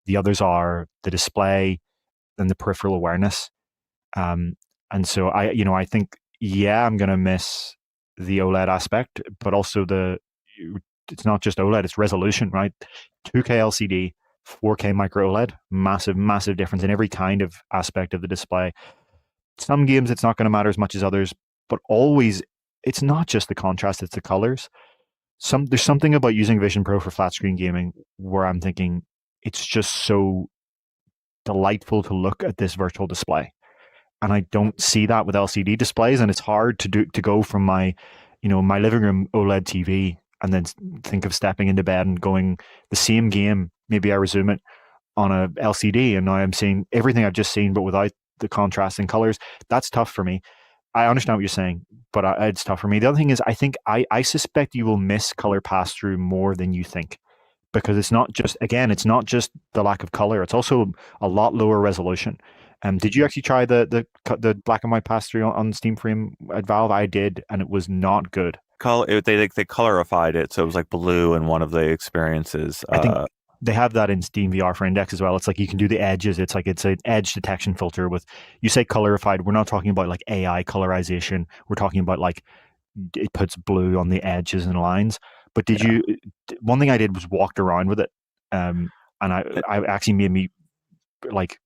The others are the display and the peripheral awareness. And so I think, yeah, I'm going to miss the OLED aspect, but also it's not just OLED, it's resolution, right? 2K LCD, 4K micro OLED, massive, massive difference in every kind of aspect of the display. Some games it's not going to matter as much as others, but always it's not just the contrast, it's the colors. There's something about using Vision Pro for flat screen gaming where I'm thinking it's just so delightful to look at this virtual display. And I don't see that with LCD displays, and it's hard to go from my living room OLED TV and then think of stepping into bed and going the same game. Maybe I resume it on a LCD, and now I'm seeing everything I've just seen, but without the contrast and colors. That's tough for me. I understand what you're saying, but it's tough for me. The other thing is, I think I suspect you will miss color pass through more than you think, because it's not just the lack of color; it's also a lot lower resolution. Did you actually try the black and white pass through on Steam Frame at Valve? I did, and it was not good. They colorified it, so it was like blue in one of the experiences. I think they have that in Steam VR for Index as well. It's like you can do the edges. It's an edge detection filter with, you say colorified. We're not talking about like AI colorization. We're talking about like it puts blue on the edges and lines. But one thing I did was walked around with it, and I actually made me like,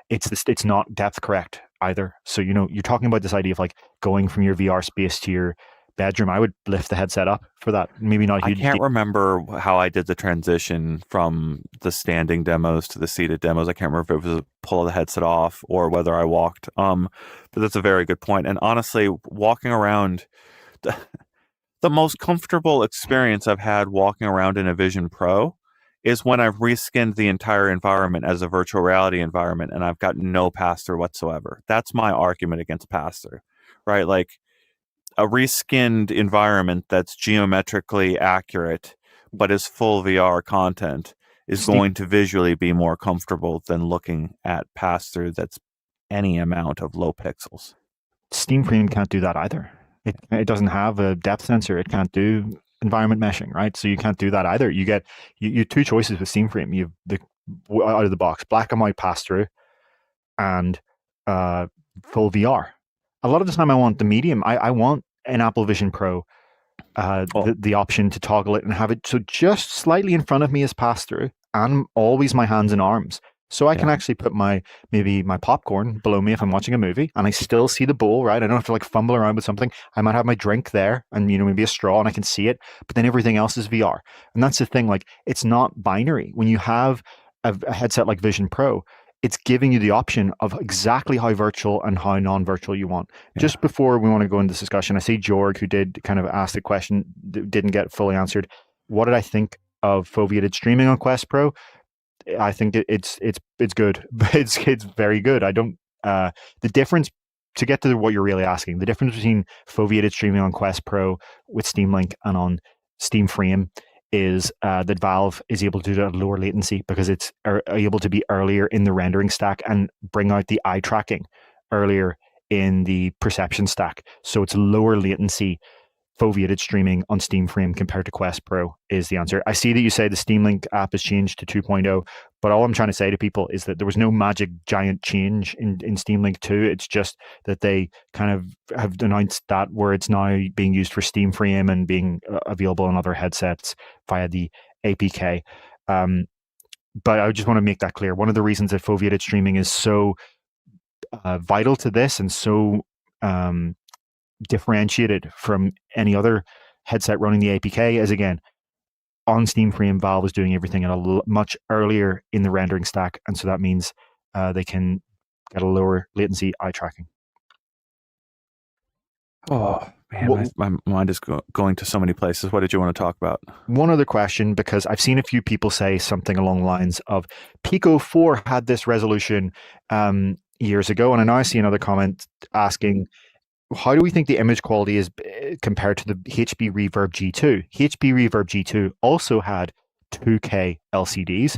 it's not depth correct either. So you're talking about this idea of like going from your VR space to your bedroom, I would lift the headset up for that. Maybe not I huge. can't remember how I did the transition from the standing demos to the seated demos. I can't remember if it was a pull the headset off or whether I walked. But that's a very good point. And honestly, walking around, the, the most comfortable experience I've had walking around in a Vision Pro is when I've reskinned the entire environment as a virtual reality environment and I've got no pass-through whatsoever. That's my argument against pass-through, right? Like, a reskinned environment that's geometrically accurate but is full VR content is going to visually be more comfortable than looking at pass-through that's any amount of low pixels. Steam Frame can't do that either. It doesn't have a depth sensor. It can't do environment meshing, right? So you can't do that either. You get you two choices with Steam Frame. You have the out of the box black and white pass through and full VR. A lot of the time, I want the medium. I want an Apple Vision Pro the option to toggle it and have it so just slightly in front of me is pass through and always my hands and arms. So I can actually put maybe my popcorn below me if I'm watching a movie and I still see the bowl, right? I don't have to like fumble around with something. I might have my drink there and, maybe a straw and I can see it, but then everything else is VR. And that's the thing, like it's not binary. When you have a headset like Vision Pro, it's giving you the option of exactly how virtual and how non-virtual you want. Yeah. Just before we want to go into this discussion, I see Georg, who did kind of ask the question, didn't get fully answered. What did I think of foveated streaming on Quest Pro? I think it's good. It's very good. I don't the difference, to get to what you're really asking, the difference between foveated streaming on Quest Pro with Steam Link and on Steam Frame is that Valve is able to do it at lower latency because it's able to be earlier in the rendering stack and bring out the eye tracking earlier in the perception stack. So it's lower latency foveated streaming on Steam Frame compared to Quest Pro is the answer. I see that you say the Steam Link app has changed to 2.0, but all I'm trying to say to people is that there was no magic giant change in Steam Link 2. It's just that they kind of have announced that where it's now being used for Steam Frame and being available on other headsets via the APK. But I just want to make that clear. One of the reasons that foveated streaming is so vital to this and so differentiated from any other headset running the APK is, again, on Steam Frame, Valve is doing everything at a much earlier in the rendering stack, and so that means they can get a lower latency eye tracking. Oh man, my mind is going to so many places. What did you want to talk about? One other question, because I've seen a few people say something along the lines of Pico 4 had this resolution years ago, and I now see another comment asking, how do we think the image quality is compared to the HP Reverb G2? HP Reverb G2 also had 2K LCDs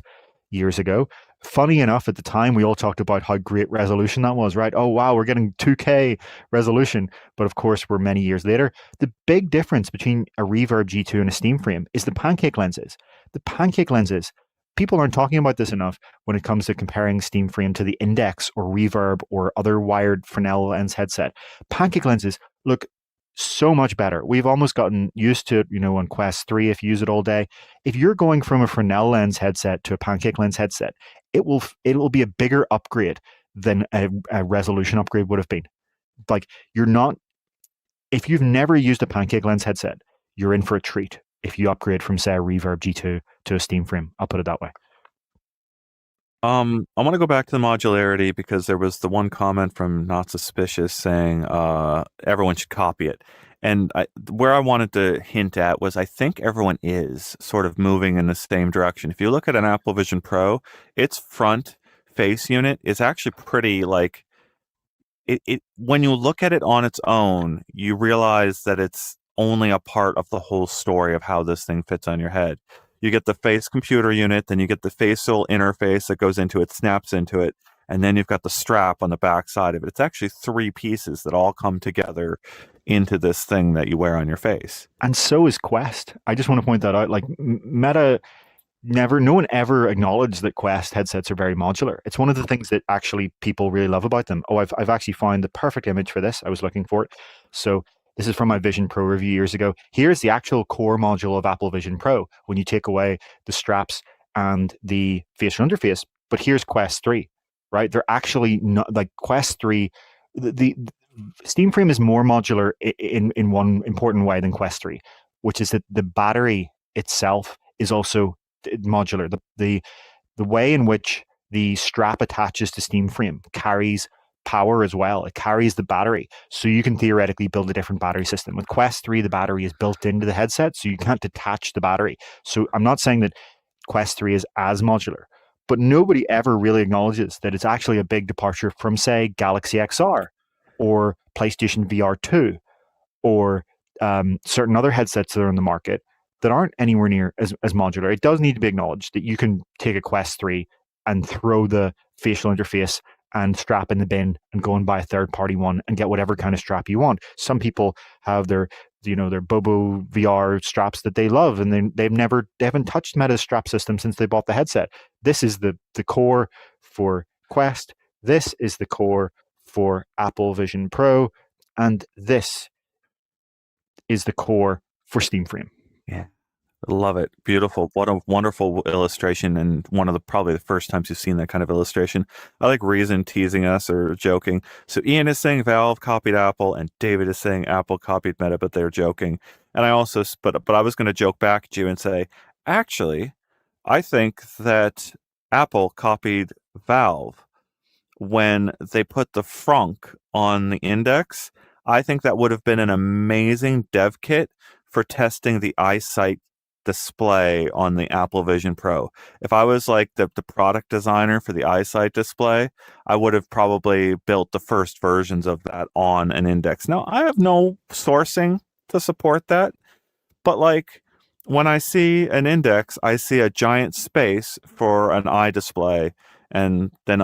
years ago. Funny enough, at the time, we all talked about how great resolution that was, right? Oh, wow, we're getting 2K resolution. But of course, we're many years later. The big difference between a Reverb G2 and a Steam Frame is the pancake lenses. The pancake lenses, people aren't talking about this enough when it comes to comparing Steam Frame to the Index or Reverb or other wired Fresnel lens headset. Pancake lenses look so much better. We've almost gotten used to it, on Quest 3, if you use it all day. If you're going from a Fresnel lens headset to a pancake lens headset, it will be a bigger upgrade than a resolution upgrade would have been. Like, if you've never used a pancake lens headset, you're in for a treat if you upgrade from, say, a Reverb G2 to a Steam Frame. I'll put it that way. I want to go back to the modularity because there was the one comment from Not Suspicious saying everyone should copy it. And where I wanted to hint at was I think everyone is sort of moving in the same direction. If you look at an Apple Vision Pro, its front face unit is actually pretty like it when you look at it on its own, you realize that it's only a part of the whole story of how this thing fits on your head. You get the face computer unit, then you get the facial interface that goes into it, snaps into it, and then you've got the strap on the back side of it. It's actually 3 pieces that all come together into this thing that you wear on your face. And so is Quest. I just want to point that out. Like, Meta no one ever acknowledged that Quest headsets are very modular. It's one of the things that actually people really love about them. Oh, I've actually found the perfect image for this. I was looking for it. So this is from my Vision Pro review years ago. Here's the actual core module of Apple Vision Pro when you take away the straps and the facial interface. But here's Quest 3, right? They're actually not like Quest 3. The Steam Frame is more modular in one important way than Quest 3, which is that the battery itself is also modular. The way in which the strap attaches to Steam Frame carries power as well. It carries the battery. So you can theoretically build a different battery system. With Quest 3, the battery is built into the headset, so you can't detach the battery. So I'm not saying that Quest 3 is as modular, but nobody ever really acknowledges that it's actually a big departure from, say, Galaxy XR or PlayStation VR 2 or certain other headsets that are in the market that aren't anywhere near as modular. It does need to be acknowledged that you can take a Quest 3 and throw the facial interface and strap in the bin and go and buy a third party one and get whatever kind of strap you want. Some people have their Bobo VR straps that they love, and they haven't touched Meta's strap system since they bought the headset. This is the core for Quest. This is the core for Apple Vision Pro, and this is the core for Steam Frame. Yeah. Love it. Beautiful. What a wonderful illustration, and one of the probably the first times you've seen that kind of illustration. I like Reason teasing us or joking. So Ian is saying Valve copied Apple, and David is saying Apple copied Meta, but they're joking. And I also, but I was going to joke back at you and say, actually, I think that Apple copied Valve when they put the frunk on the index. I think that would have been an amazing dev kit for testing the eyesight display on the Apple Vision Pro. If I was like the product designer for the eyesight display, I would have probably built the first versions of that on an index. Now, I have no sourcing to support that, but like when I see an index, I see a giant space for an eye display, and then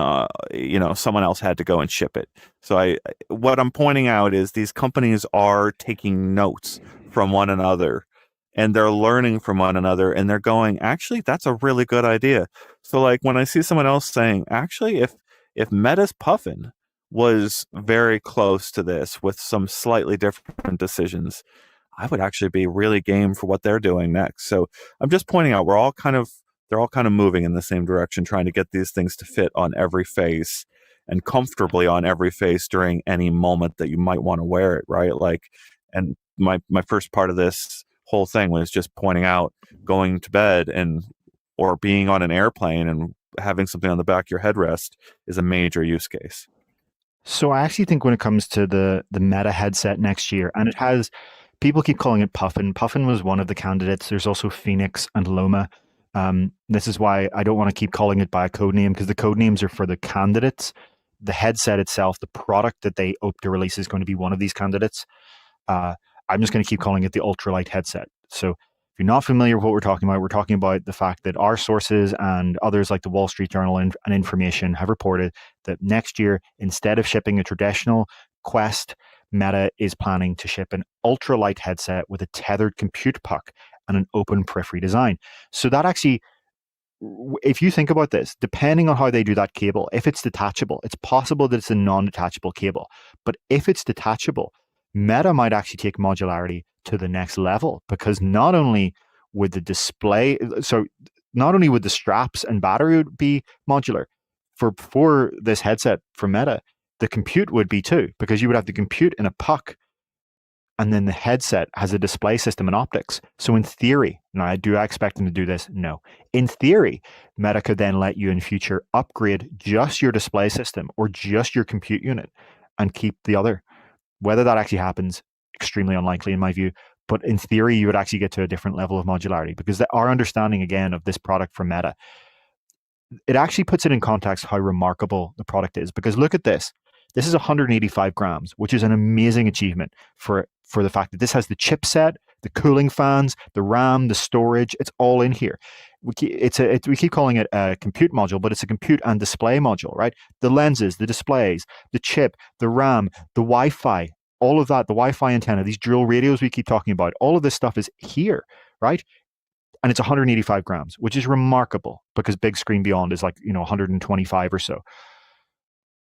someone else had to go and ship it. So what I'm pointing out is these companies are taking notes from one another, and they're learning from one another, and they're going, actually, that's a really good idea. So like when I see someone else saying, actually, if Meta's Puffin was very close to this with some slightly different decisions, I would actually be really game for what they're doing next. So I'm just pointing out they're all kind of moving in the same direction, trying to get these things to fit on every face and comfortably on every face during any moment that you might want to wear it, right? Like, and my first part of this whole thing was just pointing out going to bed or being on an airplane and having something on the back of your headrest is a major use case. So I actually think when it comes to the Meta headset next year, and people keep calling it Puffin. Puffin was one of the candidates. There's also Phoenix and Loma. This is why I don't want to keep calling it by a code name, because the code names are for the candidates. The headset itself, the product that they hope to release, is going to be one of these candidates. I'm just going to keep calling it the ultralight headset. So if you're not familiar with what we're talking about the fact that our sources and others like the Wall Street Journal and Information have reported that next year, instead of shipping a traditional Quest, Meta is planning to ship an ultralight headset with a tethered compute puck and an open periphery design. So that actually, if you think about this, depending on how they do that cable, if it's detachable, it's possible that it's a non-detachable cable. But if it's detachable, Meta might actually take modularity to the next level, because not only would the straps and battery be modular for this headset for Meta, the compute would be too, because you would have the compute in a puck, and then the headset has a display system and optics. So in theory, now do I expect them to do this? No. In theory, Meta could then let you in future upgrade just your display system or just your compute unit and keep the other. Whether that actually happens, extremely unlikely in my view. But in theory, you would actually get to a different level of modularity, because our understanding, again, of this product from Meta, it actually puts it in context how remarkable the product is. Because look at this. This is 185 grams, which is an amazing achievement for the fact that this has the chipset, the cooling fans, the RAM, the storage. It's all in here. We keep calling it a compute module, but it's a compute and display module, right? The lenses, the displays, the chip, the RAM, the Wi-Fi, all of that, the Wi-Fi antenna, these dual radios we keep talking about, all of this stuff is here, right? And it's 185 grams, which is remarkable, because Big Screen Beyond is like 125 or so.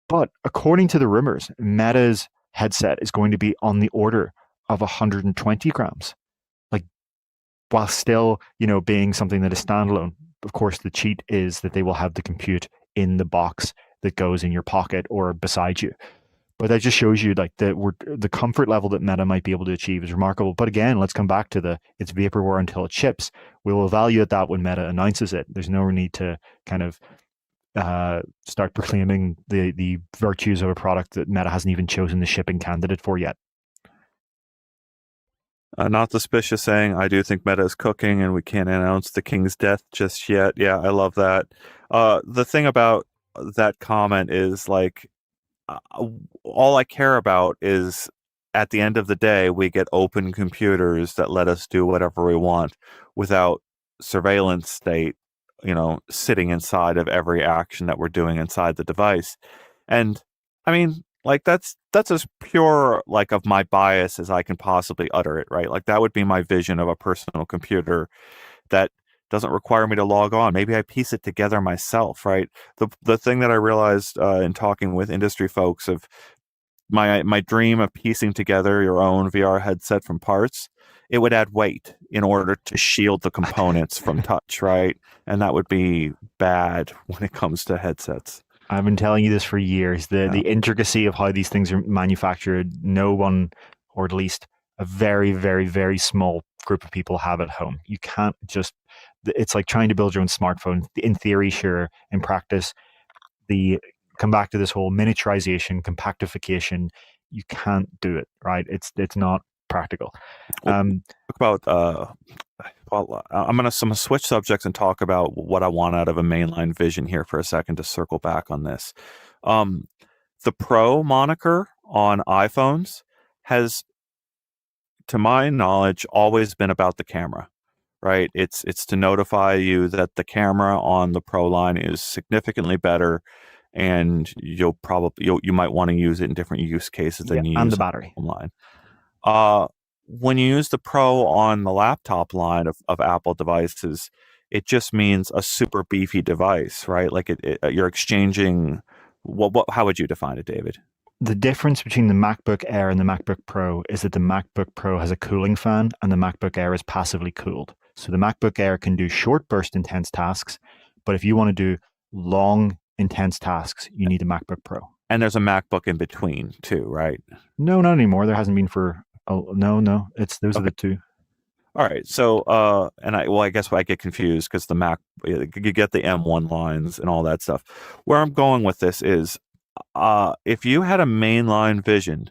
But according to the rumors, Meta's headset is going to be on the order of 120 grams, like, while still, being something that is standalone. Of course, the cheat is that they will have the compute in the box that goes in your pocket or beside you. But that just shows you like the comfort level that Meta might be able to achieve is remarkable. But again, let's come back to it's vaporware until it ships. We will evaluate that when Meta announces it. There's no need to kind of start proclaiming the virtues of a product that Meta hasn't even chosen the shipping candidate for yet. Not suspicious saying, I do think Meta is cooking and we can't announce the king's death just yet. Yeah, I love that. The thing about that comment is like, uh, all I care about is at the end of the day, we get open computers that let us do whatever we want without surveillance state, sitting inside of every action that we're doing inside the device. And I mean, like that's as pure like of my bias as I can possibly utter it, right? Like that would be my vision of a personal computer that doesn't require me to log on. Maybe I piece it together myself, right? The thing that I realized in talking with industry folks of my dream of piecing together your own VR headset from parts, it would add weight in order to shield the components from touch, right? And that would be bad when it comes to headsets. I've been telling you this for years. The intricacy of how these things are manufactured, no one, or at least a very, very, very small group of people have at home. You can't just, it's like trying to build your own smartphone. In theory, sure. In practice, come back to this whole miniaturization, compactification, you can't do it, right? It's not practical. Talk about well, I'm gonna switch subjects and talk about what I want out of a mainline vision here for a second to circle back on this. The Pro moniker on iPhones has, to my knowledge, always been about the camera, right? It's to notify you that the camera on the Pro line is significantly better, and you might want to use it in different use cases than you and use the battery line. When you use the Pro on the laptop line of Apple devices, it just means a super beefy device, right? Like you're exchanging. How would you define it, David? The difference between the MacBook Air and the MacBook Pro is that the MacBook Pro has a cooling fan and the MacBook Air is passively cooled. So the MacBook Air can do short burst intense tasks, but if you want to do long intense tasks, you need a MacBook Pro. And there's a MacBook in between too, right? No, not anymore. There hasn't been for no. Those are the two. All right. So, I guess I get confused because the Mac, you get the M1 lines and all that stuff. Where I'm going with this is, if you had a mainline vision,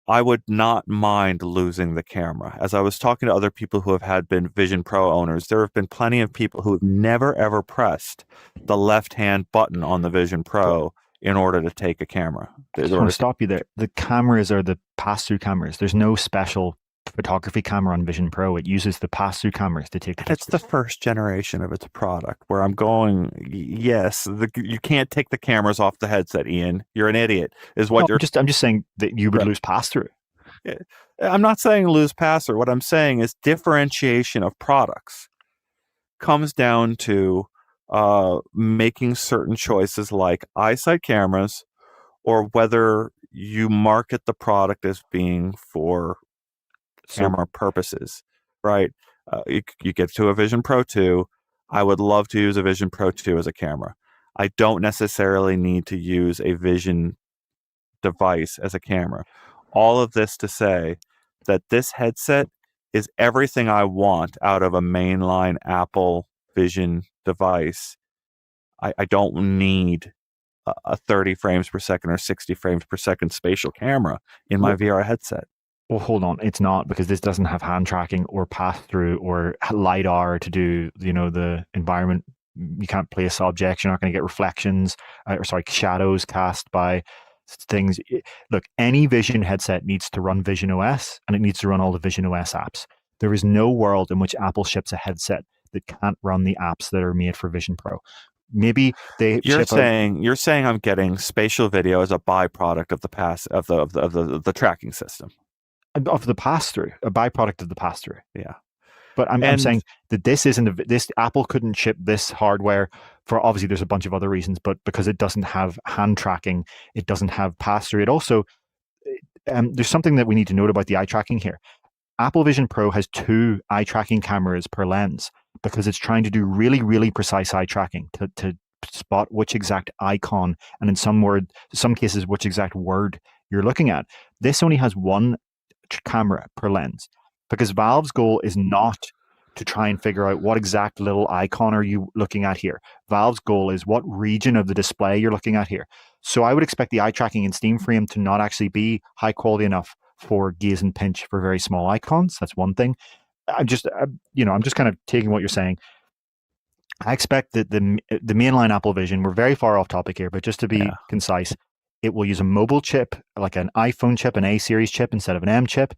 I would not mind losing the camera. As I was talking to other people who have been Vision Pro owners, there have been plenty of people who have never ever pressed the left-hand button on the Vision Pro in order to take a camera. I just want to stop you there. The cameras are the pass-through cameras. There's no special photography camera on Vision Pro. It uses the pass-through cameras to take the pictures. It's the first generation of its product where I'm going, yes, you can't take the cameras off the headset, Ian. You're an idiot, is what you're... I'm just saying that you would lose pass-through. I'm not saying lose pass-through. What I'm saying is differentiation of products comes down to making certain choices like eyesight cameras, or whether you market the product as being for camera purposes, right? You get to a Vision Pro 2. I would love to use a Vision Pro 2 as a camera. I don't necessarily need to use a Vision device as a camera. All of this to say that this headset is everything I want out of a mainline Apple Vision device. I don't need a 30 frames per second or 60 frames per second spatial camera in my VR headset. Well, hold on. It's not, because this doesn't have hand tracking or pass through or LiDAR to do, the environment. You can't place objects. You're not going to get reflections, shadows cast by things. Look, any Vision headset needs to run Vision OS, and it needs to run all the Vision OS apps. There is no world in which Apple ships a headset that can't run the apps that are made for Vision Pro. Maybe you're saying I'm getting spatial video as a byproduct of the tracking system. Of the pass-through, a byproduct of the pass-through. Yeah. But I'm saying that this isn't this Apple couldn't ship this hardware for, obviously there's a bunch of other reasons, but because it doesn't have hand tracking, it doesn't have pass-through. It also, there's something that we need to note about the eye tracking here. Apple Vision Pro has 2 eye tracking cameras per lens because it's trying to do really, really precise eye tracking to spot which exact icon, and in some cases, which exact word you're looking at. This only has one camera per lens because Valve's goal is not to try and figure out what exact little icon are you looking at here. Valve's goal is what region of the display you're looking at here. So I would expect the eye tracking in Steam Frame to not actually be high quality enough for gaze and pinch for very small icons. That's one thing. I'm just kind of taking what you're saying. I expect that the mainline Apple Vision, we're very far off topic here, but just to be concise, it will use a mobile chip, like an iPhone chip, an A series chip instead of an M chip.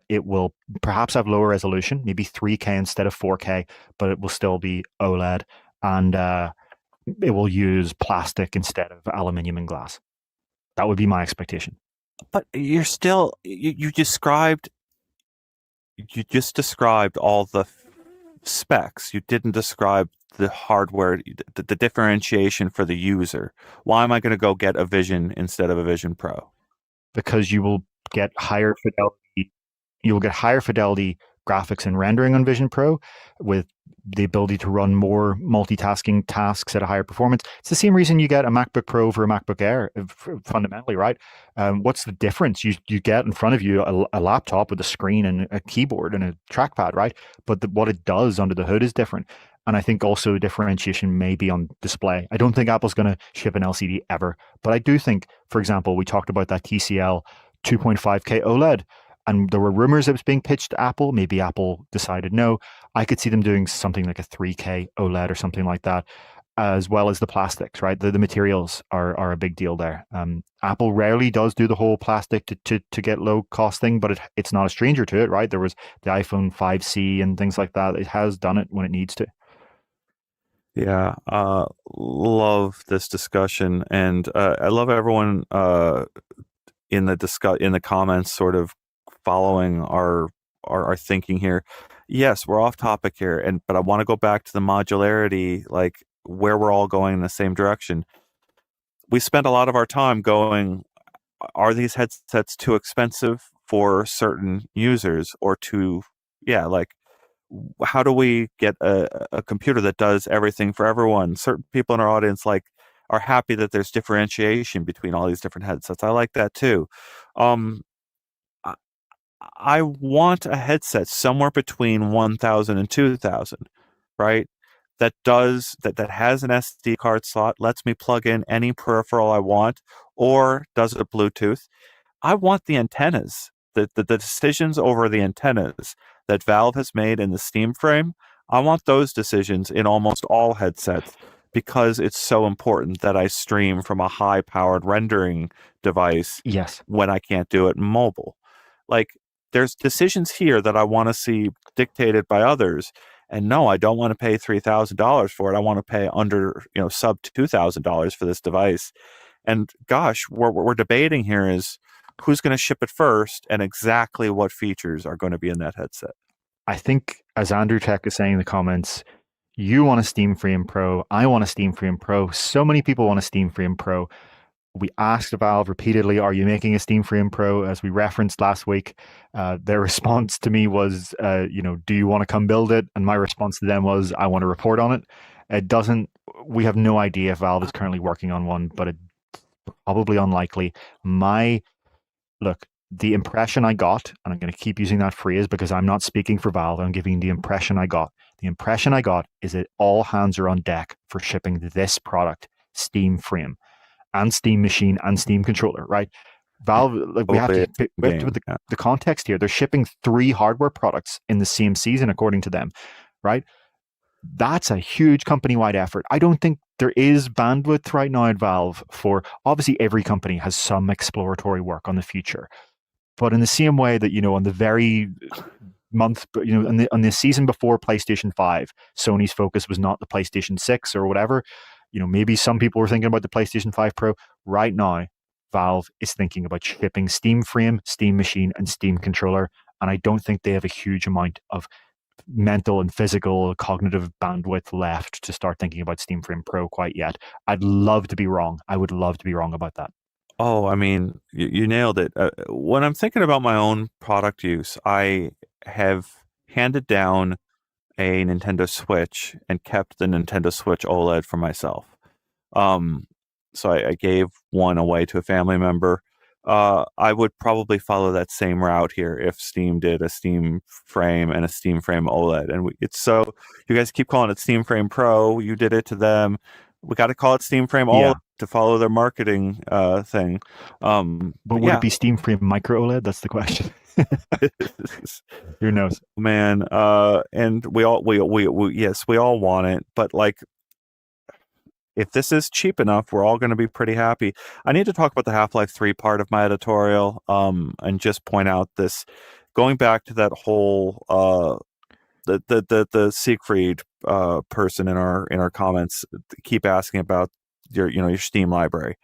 It will perhaps have lower resolution, maybe 3K instead of 4K, but it will still be OLED, and it will use plastic instead of aluminium and glass. That would be my expectation. But you're still you just described all the specs. You didn't describe the hardware, the differentiation for the user. Why am I going to go get a Vision instead of a Vision Pro? Because you will get higher fidelity. You will get higher fidelity graphics and rendering on Vision Pro with the ability to run more multitasking tasks at a higher performance. It's the same reason you get a MacBook Pro over a MacBook Air, fundamentally, right? What's the difference? You get in front of you a laptop with a screen and a keyboard and a trackpad, right? But what it does under the hood is different. And I think also differentiation may be on display. I don't think Apple's going to ship an LCD ever, but I do think, for example, we talked about that TCL 2.5K OLED. And there were rumors it was being pitched to Apple. Maybe Apple decided no. I could see them doing something like a 3K OLED or something like that, as well as the plastics, right? The materials are a big deal there. Apple rarely does do the whole plastic to get low cost thing, but it's not a stranger to it, right? There was the iPhone 5C and things like that. It has done it when it needs to. Yeah, love this discussion, and I love everyone in the comments sort of following our thinking here. Yes, we're off topic here, but I want to go back to the modularity, like where we're all going in the same direction. We spent a lot of our time going, are these headsets too expensive for certain users, or how do we get a computer that does everything for everyone? Certain people in our audience are happy that there's differentiation between all these different headsets. I like that too. I want a headset somewhere between 1,000 and 2,000, right? That has an SD card slot, lets me plug in any peripheral I want, or does it Bluetooth. I want the antennas, the decisions over the antennas that Valve has made in the Steam Frame. I want those decisions in almost all headsets because it's so important that I stream from a high-powered rendering device when I can't do it mobile. Like, there's decisions here that I want to see dictated by others. And no, I don't want to pay $3,000 for it. I want to pay under, sub $2,000 for this device. And gosh, what we're debating here is who's going to ship it first and exactly what features are going to be in that headset. I think, as Andrew Tech is saying in the comments, you want a Steam Frame Pro. I want a Steam Frame Pro. So many people want a Steam Frame Pro. We asked Valve repeatedly, are you making a Steam Frame Pro? As we referenced last week, their response to me was, do you want to come build it? And my response to them was, I want to report on it. We have no idea if Valve is currently working on one, but it's probably unlikely. The impression I got, and I'm going to keep using that phrase because I'm not speaking for Valve, I'm giving the impression I got. The impression I got is that all hands are on deck for shipping this product, Steam Frame, and Steam Machine and Steam Controller, right? Valve, we have to put the context here. They're shipping 3 hardware products in the same season, according to them, right? That's a huge company-wide effort. I don't think there is bandwidth right now at Valve for, obviously every company has some exploratory work on the future. But in the same way that, on the very month, on the season before PlayStation 5, Sony's focus was not the PlayStation 6 or whatever. Maybe some people were thinking about the PlayStation 5 Pro. Right now, Valve is thinking about shipping Steam Frame, Steam Machine, and Steam Controller. And I don't think they have a huge amount of mental and physical cognitive bandwidth left to start thinking about Steam Frame Pro quite yet. I'd love to be wrong. I would love to be wrong about that. Oh, I mean, you nailed it. When I'm thinking about my own product use, I have handed down a Nintendo Switch and kept the Nintendo Switch OLED for myself. So I gave one away to a family member. I would probably follow that same route here if Steam did a Steam Frame and a Steam Frame OLED. And it's so, you guys keep calling it Steam Frame Pro. You did it to them. We got to call it Steam Frame OLED Yeah. to follow their marketing thing. But But would it yeah, be Steam Frame Micro OLED? That's the question. Who knows? man. And yes, we all want it. But like, if this is cheap enough, we're all going to be pretty happy. I need to talk about the Half-Life 3 part of my editorial, and just point out this, going back to that whole the Siegfried person in our comments keep asking about your Steam library.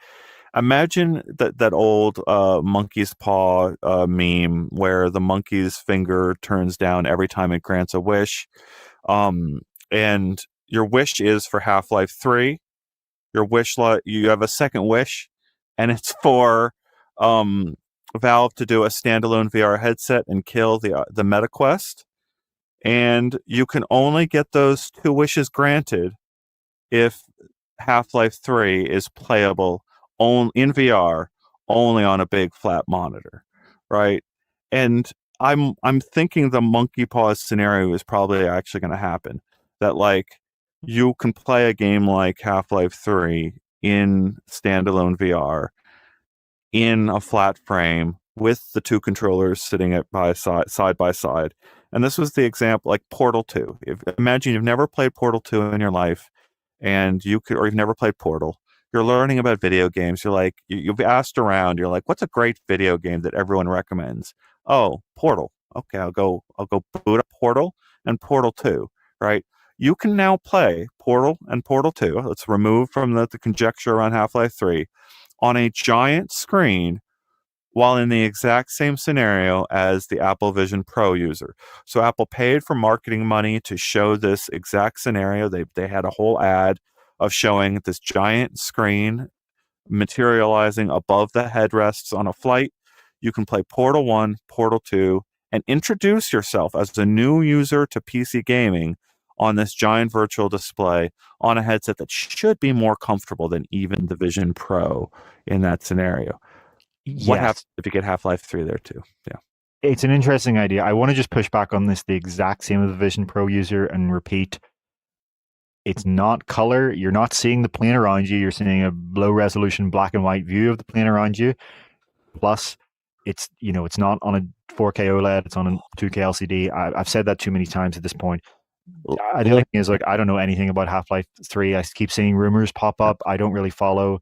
Imagine that old monkey's paw meme where the monkey's finger turns down every time it grants a wish, and your wish is for Half-Life 3. Your you have a second wish, and it's for Valve to do a standalone VR headset and kill the MetaQuest. And you can only get those two wishes granted if Half-Life 3 is playable in VR only on a big flat monitor, right? And I'm thinking the monkey paws scenario is probably actually going to happen. That like you can play a game like Half-Life 3 in standalone VR in a flat frame with the two controllers sitting side by side. And this was the example, like Portal 2. Imagine you've never played Portal 2 in your life, and or you've never played Portal. You're learning about video games. You're like, you've asked around. You're like, what's a great video game that everyone recommends? Oh, Portal. Okay, I'll go boot up Portal and Portal 2, right? You can now play Portal and Portal 2. Let's remove from the conjecture around Half-Life 3 on a giant screen while in the exact same scenario as the Apple Vision Pro user. So Apple paid for marketing money to show this exact scenario. They had a whole ad of showing this giant screen materializing above the headrests on a flight. You can play Portal 1, Portal 2, and introduce yourself as a new user to PC gaming on this giant virtual display on a headset that should be more comfortable than even the Vision Pro in that scenario. What happens Yes. if you get Half-Life 3 there too? Yeah. It's an interesting idea. I want to just push back on this the exact same as the Vision Pro user and repeat, it's not color. You're not seeing the plane around you. You're seeing a low resolution black and white view of the plane around you. Plus, it's not on a 4K OLED. It's on a 2K LCD. I've said that too many times at this point. The other thing is, like, I don't know anything about Half-Life 3. I keep seeing rumors pop up. I don't really follow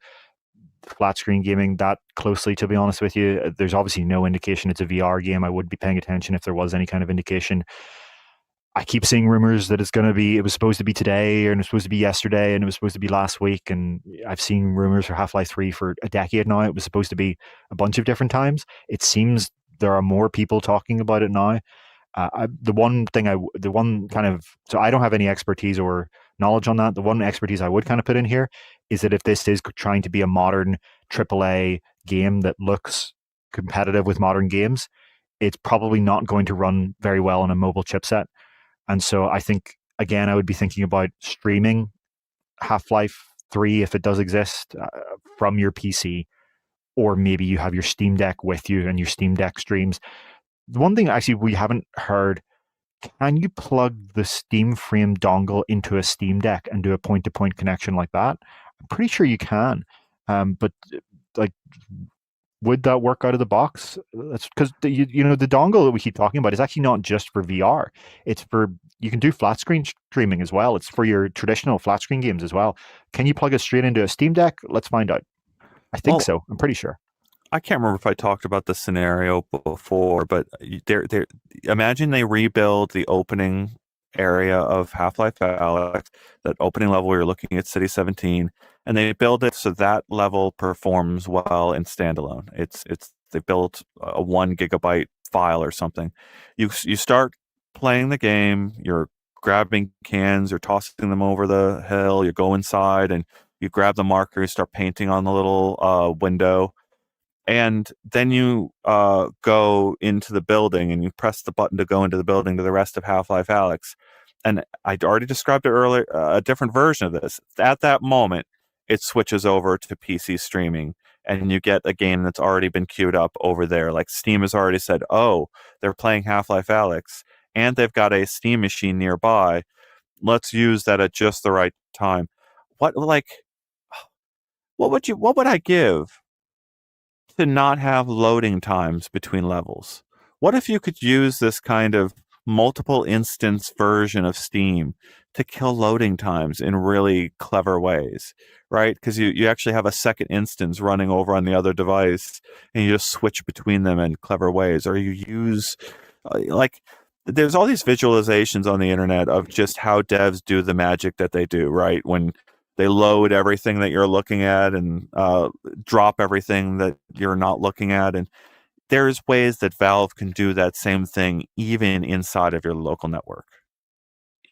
flat screen gaming that closely, to be honest with you. There's obviously no indication it's a VR game. I would be paying attention if there was any kind of indication. I keep seeing rumors that it was supposed to be today, and it was supposed to be yesterday, and it was supposed to be last week. And I've seen rumors for Half-Life 3 for a decade now. It was supposed to be a bunch of different times. It seems there are more people talking about it now. The one kind of, so I don't have any expertise or knowledge on that. The one expertise I would kind of put in here is that if this is trying to be a modern AAA game that looks competitive with modern games, it's probably not going to run very well on a mobile chipset. And so I think, again, I would be thinking about streaming Half-Life 3, if it does exist, from your PC, or maybe you have your Steam Deck with you and your Steam Deck streams. The one thing actually we haven't heard, can you plug the Steam Frame dongle into a Steam Deck and do a point-to-point connection like that? I'm pretty sure you can. But like, would that work out of the box? That's because the dongle that we keep talking about is actually not just for VR. It's for, you can do flat screen streaming as well. It's for your traditional flat screen games as well. Can you plug it straight into a Steam Deck? Let's find out. I think so. I'm pretty sure. I can't remember if I talked about this scenario before, but imagine they rebuild the opening area of Half-Life Alyx, that opening level where you're looking at City 17, and they build it so that level performs well in standalone. They built a 1 GB file or something. You start playing the game, you're grabbing cans, you're tossing them over the hill, you go inside and you grab the marker, you start painting on the little window. And then you go into the building and you press the button to go into the building to the rest of Half-Life Alyx. And I already described it earlier, a different version of this. At that moment, it switches over to PC streaming. and you get a game that's already been queued up over there. Like Steam has already said, oh, they're playing Half-Life Alyx, and they've got a Steam machine nearby. Let's use that at just the right time. What would I give to not have loading times between levels? What if you could use this kind of multiple instance version of Steam to kill loading times in really clever ways, right? Because you actually have a second instance running over on the other device and you just switch between them in clever ways. Or you use, like, there's all these visualizations on the internet of just how devs do the magic that they do, right? When they load everything that you're looking at and drop everything that you're not looking at. And there's ways that Valve can do that same thing even inside of your local network.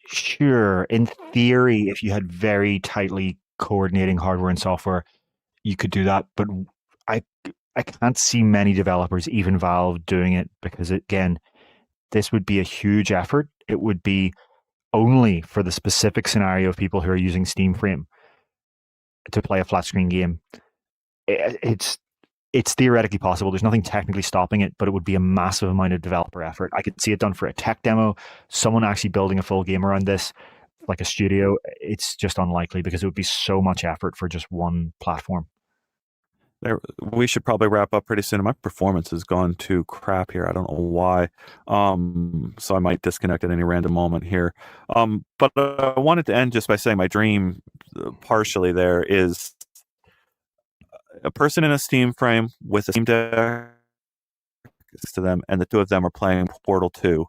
Sure. In theory, if you had very tightly coordinating hardware and software, you could do that. But I I can't see many developers, even Valve, doing it because, again, this would be a huge effort. It would be only for the specific scenario of people who are using Steam Frame to play a flat screen game. It's theoretically possible. There's nothing technically stopping it, but it would be a massive amount of developer effort. I could see it done for a tech demo, someone actually building a full game around this, like a studio. It's just unlikely because it would be so much effort for just one platform. We should probably wrap up pretty soon. My performance has gone to crap here. I don't know why. So I might disconnect at any random moment here. But I wanted to end just by saying my dream, partially there, is a person in a Steam frame with a Steam Deck to them, and the two of them are playing Portal 2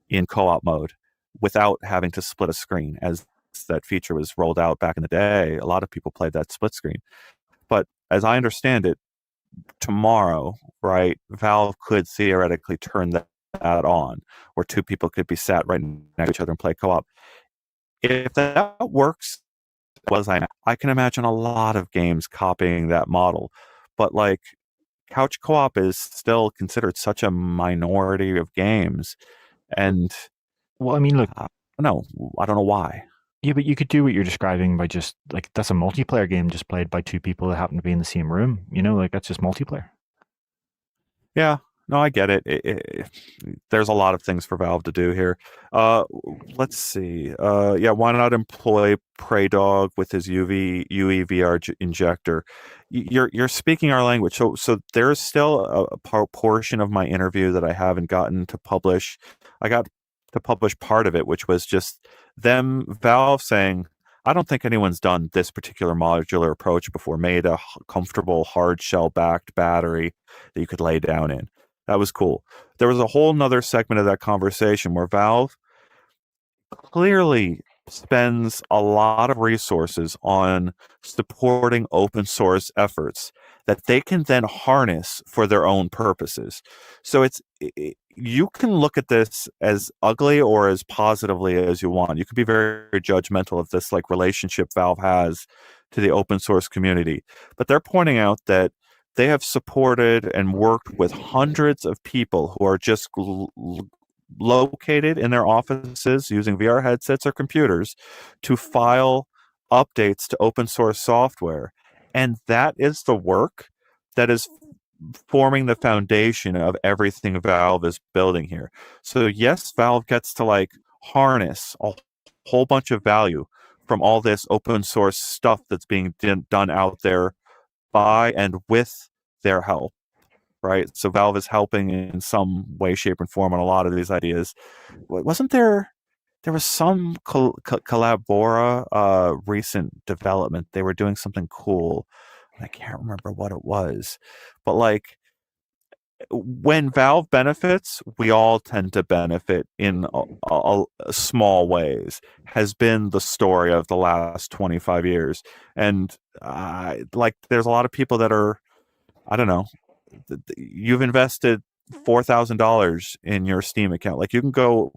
in co-op mode without having to split a screen, as that feature was rolled out back in the day. A lot of people played that split screen. But as I understand it, tomorrow, right, Valve could theoretically turn that on, where two people could be sat right next to each other and play co-op. If that works, I can imagine a lot of games copying that model. But like, couch co-op is still considered such a minority of games, and Well, I mean, look, no, I don't know why. yeah, but you could do what you're describing by just like that's a multiplayer game just played by two people that happen to be in the same room. Like that's just multiplayer. Yeah, no, I get it. There's a lot of things for Valve to do here. Let's see. Yeah, why not employ Prey Dog with his UEVR injector? You're speaking our language. So there's still a portion of my interview that I haven't gotten to publish. I got to publish part of it, which was just Valve saying, I don't think anyone's done this particular modular approach before, made a comfortable hard shell backed battery that you could lay down in. That was cool. There was a whole nother segment of that conversation where Valve clearly spends a lot of resources on supporting open source efforts that they can then harness for their own purposes. So you can look at this as ugly or as positively as you want. You can be very, very judgmental of this like relationship Valve has to the open source community, but they're pointing out that they have supported and worked with hundreds of people who are just located in their offices using VR headsets or computers to file updates to open source software. And that is the work that is forming the foundation of everything Valve is building here. So yes, Valve gets to like harness a whole bunch of value from all this open source stuff that's being done out there by and with their help, right? So Valve is helping in some way, shape, and form on a lot of these ideas. Wasn't there was some Collabora recent development? They were doing something cool. I can't remember what it was, but like when Valve benefits, we all tend to benefit in small ways, has been the story of the last 25 years. And like there's a lot of people that are, I don't know, you've invested $4,000 in your Steam account. Like you can go,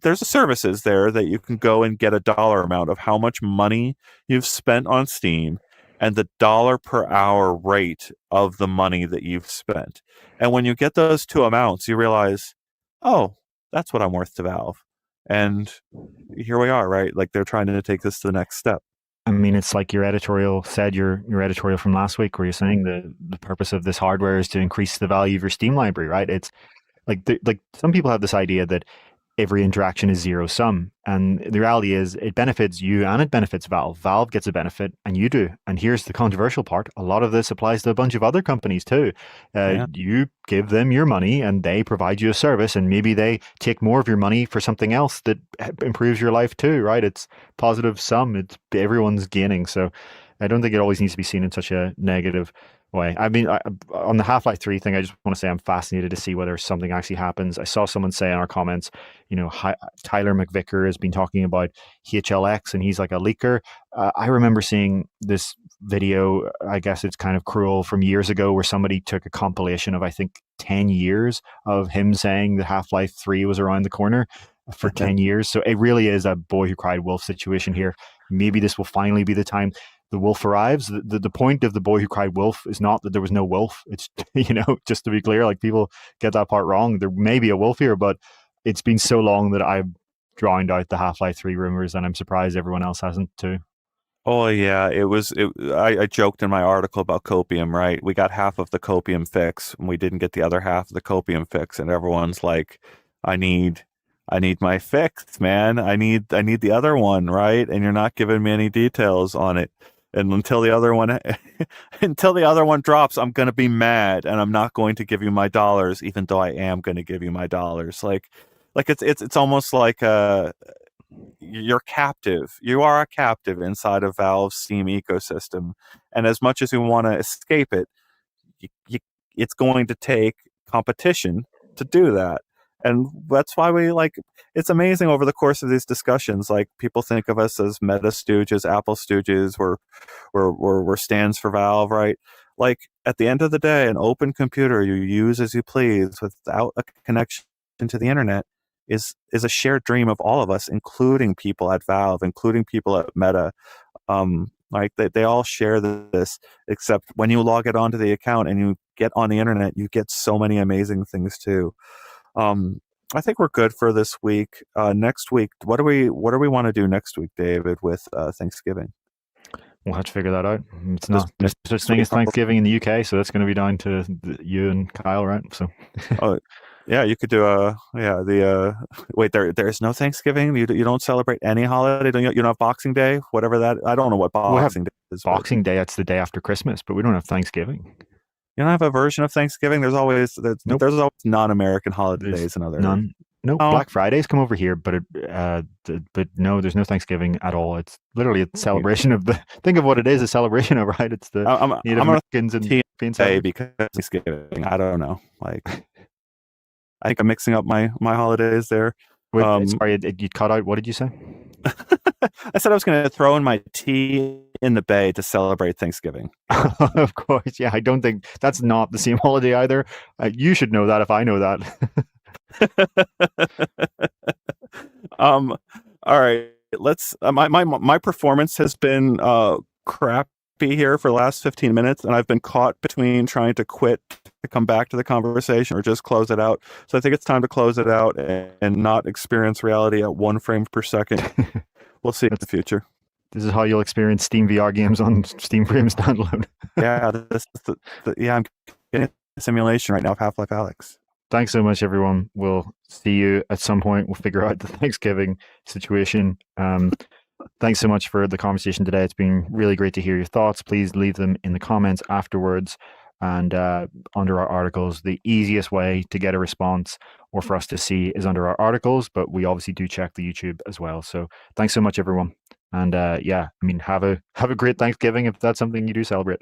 there's a services there that you can go and get a dollar amount of how much money you've spent on Steam and the dollar per hour rate of the money that you've spent. And when you get those two amounts, you realize, oh, that's what I'm worth to Valve. And here we are, right? Like they're trying to take this to the next step. I mean, it's like your editorial said, your editorial from last week, where you're saying the purpose of this hardware is to increase the value of your Steam library, right? It's like some people have this idea that every interaction is zero sum. And the reality is it benefits you and it benefits Valve. Valve gets a benefit and you do. And here's the controversial part. A lot of this applies to a bunch of other companies too. Yeah. You give them your money and they provide you a service and maybe they take more of your money for something else that improves your life too, right? It's positive sum. It's everyone's gaining. So I don't think it always needs to be seen in such a negative way. I mean, on the Half-Life 3 thing, I just want to say I'm fascinated to see whether something actually happens. I saw someone say in our comments, Tyler McVicker has been talking about HLX and he's like a leaker. I remember seeing this video, I guess it's kind of cruel, from years ago where somebody took a compilation of, I think, 10 years of him saying that Half-Life 3 was around the corner for 10 years. So it really is a boy who cried wolf situation here. Maybe this will finally be the time the wolf arrives. The point of the boy who cried wolf is not that there was no wolf. It's, just to be clear, like people get that part wrong. There may be a wolf here, but it's been so long that I've drowned out the Half-Life 3 rumors, and I'm surprised everyone else hasn't too. Oh yeah, I joked in my article about copium, right? We got half of the copium fix, and we didn't get the other half of the copium fix, and everyone's like, "I need, I need my fix, man. I need the other one, right?" And you're not giving me any details on it. And until the other one, until the other one drops, I'm gonna be mad, and I'm not going to give you my dollars, even though I am going to give you my dollars. Like it's almost like you're captive. You are a captive inside of Valve's Steam ecosystem, and as much as you want to escape it, you, it's going to take competition to do that. And that's why we like. It's amazing over the course of these discussions. Like people think of us as Meta stooges, Apple stooges. We're stands for Valve, right? Like at the end of the day, an open computer you use as you please without a connection to the internet is a shared dream of all of us, including people at Valve, including people at Meta. Like they all share this, except when you log it onto the account and you get on the internet, you get so many amazing things too. I think we're good for this week. Next week, what do we want to do next week, David, with Thanksgiving? We'll have to figure that out. It's This not there's such thing as Thanksgiving in the UK, so that's going to be down to you and Kyle, right? So, oh yeah, you could do wait, there's no Thanksgiving. You don't celebrate any holiday. You don't have Boxing Day, whatever that. I don't know what we have Boxing Day is. Boxing Day. That's the day after Christmas, but we don't have Thanksgiving. You don't have a version of Thanksgiving. Nope. There's always non-American holidays There's and other. none. No, Oh, Black Fridays come over here, but but no, there's no Thanksgiving at all. It's literally a celebration of the. Think of what it is, a celebration of, right? It's the Native Americans and being Day because Thanksgiving. I don't know. Like, I think I'm mixing up my holidays there. Wait, sorry, you cut out. What did you say? I said I was going to throw in my tea in the bay to celebrate Thanksgiving. Of course, yeah. I don't think that's not the same holiday either. You should know that if I know that. All right. Let's. My performance has been crappy here for the last 15 minutes, and I've been caught between trying to quit to come back to the conversation or just close it out. So I think it's time to close it out and not experience reality at 1 frame per second. We'll see in the future. This is how you'll experience Steam VR games on Steam Frame Standalone. Yeah, this is I'm getting a simulation right now of Half-Life Alyx. Thanks so much, everyone. We'll see you at some point. We'll figure out the Thanksgiving situation. Thanks so much for the conversation today. It's been really great to hear your thoughts. Please leave them in the comments afterwards and under our articles. The easiest way to get a response or for us to see is under our articles, but we obviously do check the YouTube as well. So thanks so much, everyone. And yeah, I mean, have a great Thanksgiving if that's something you do celebrate.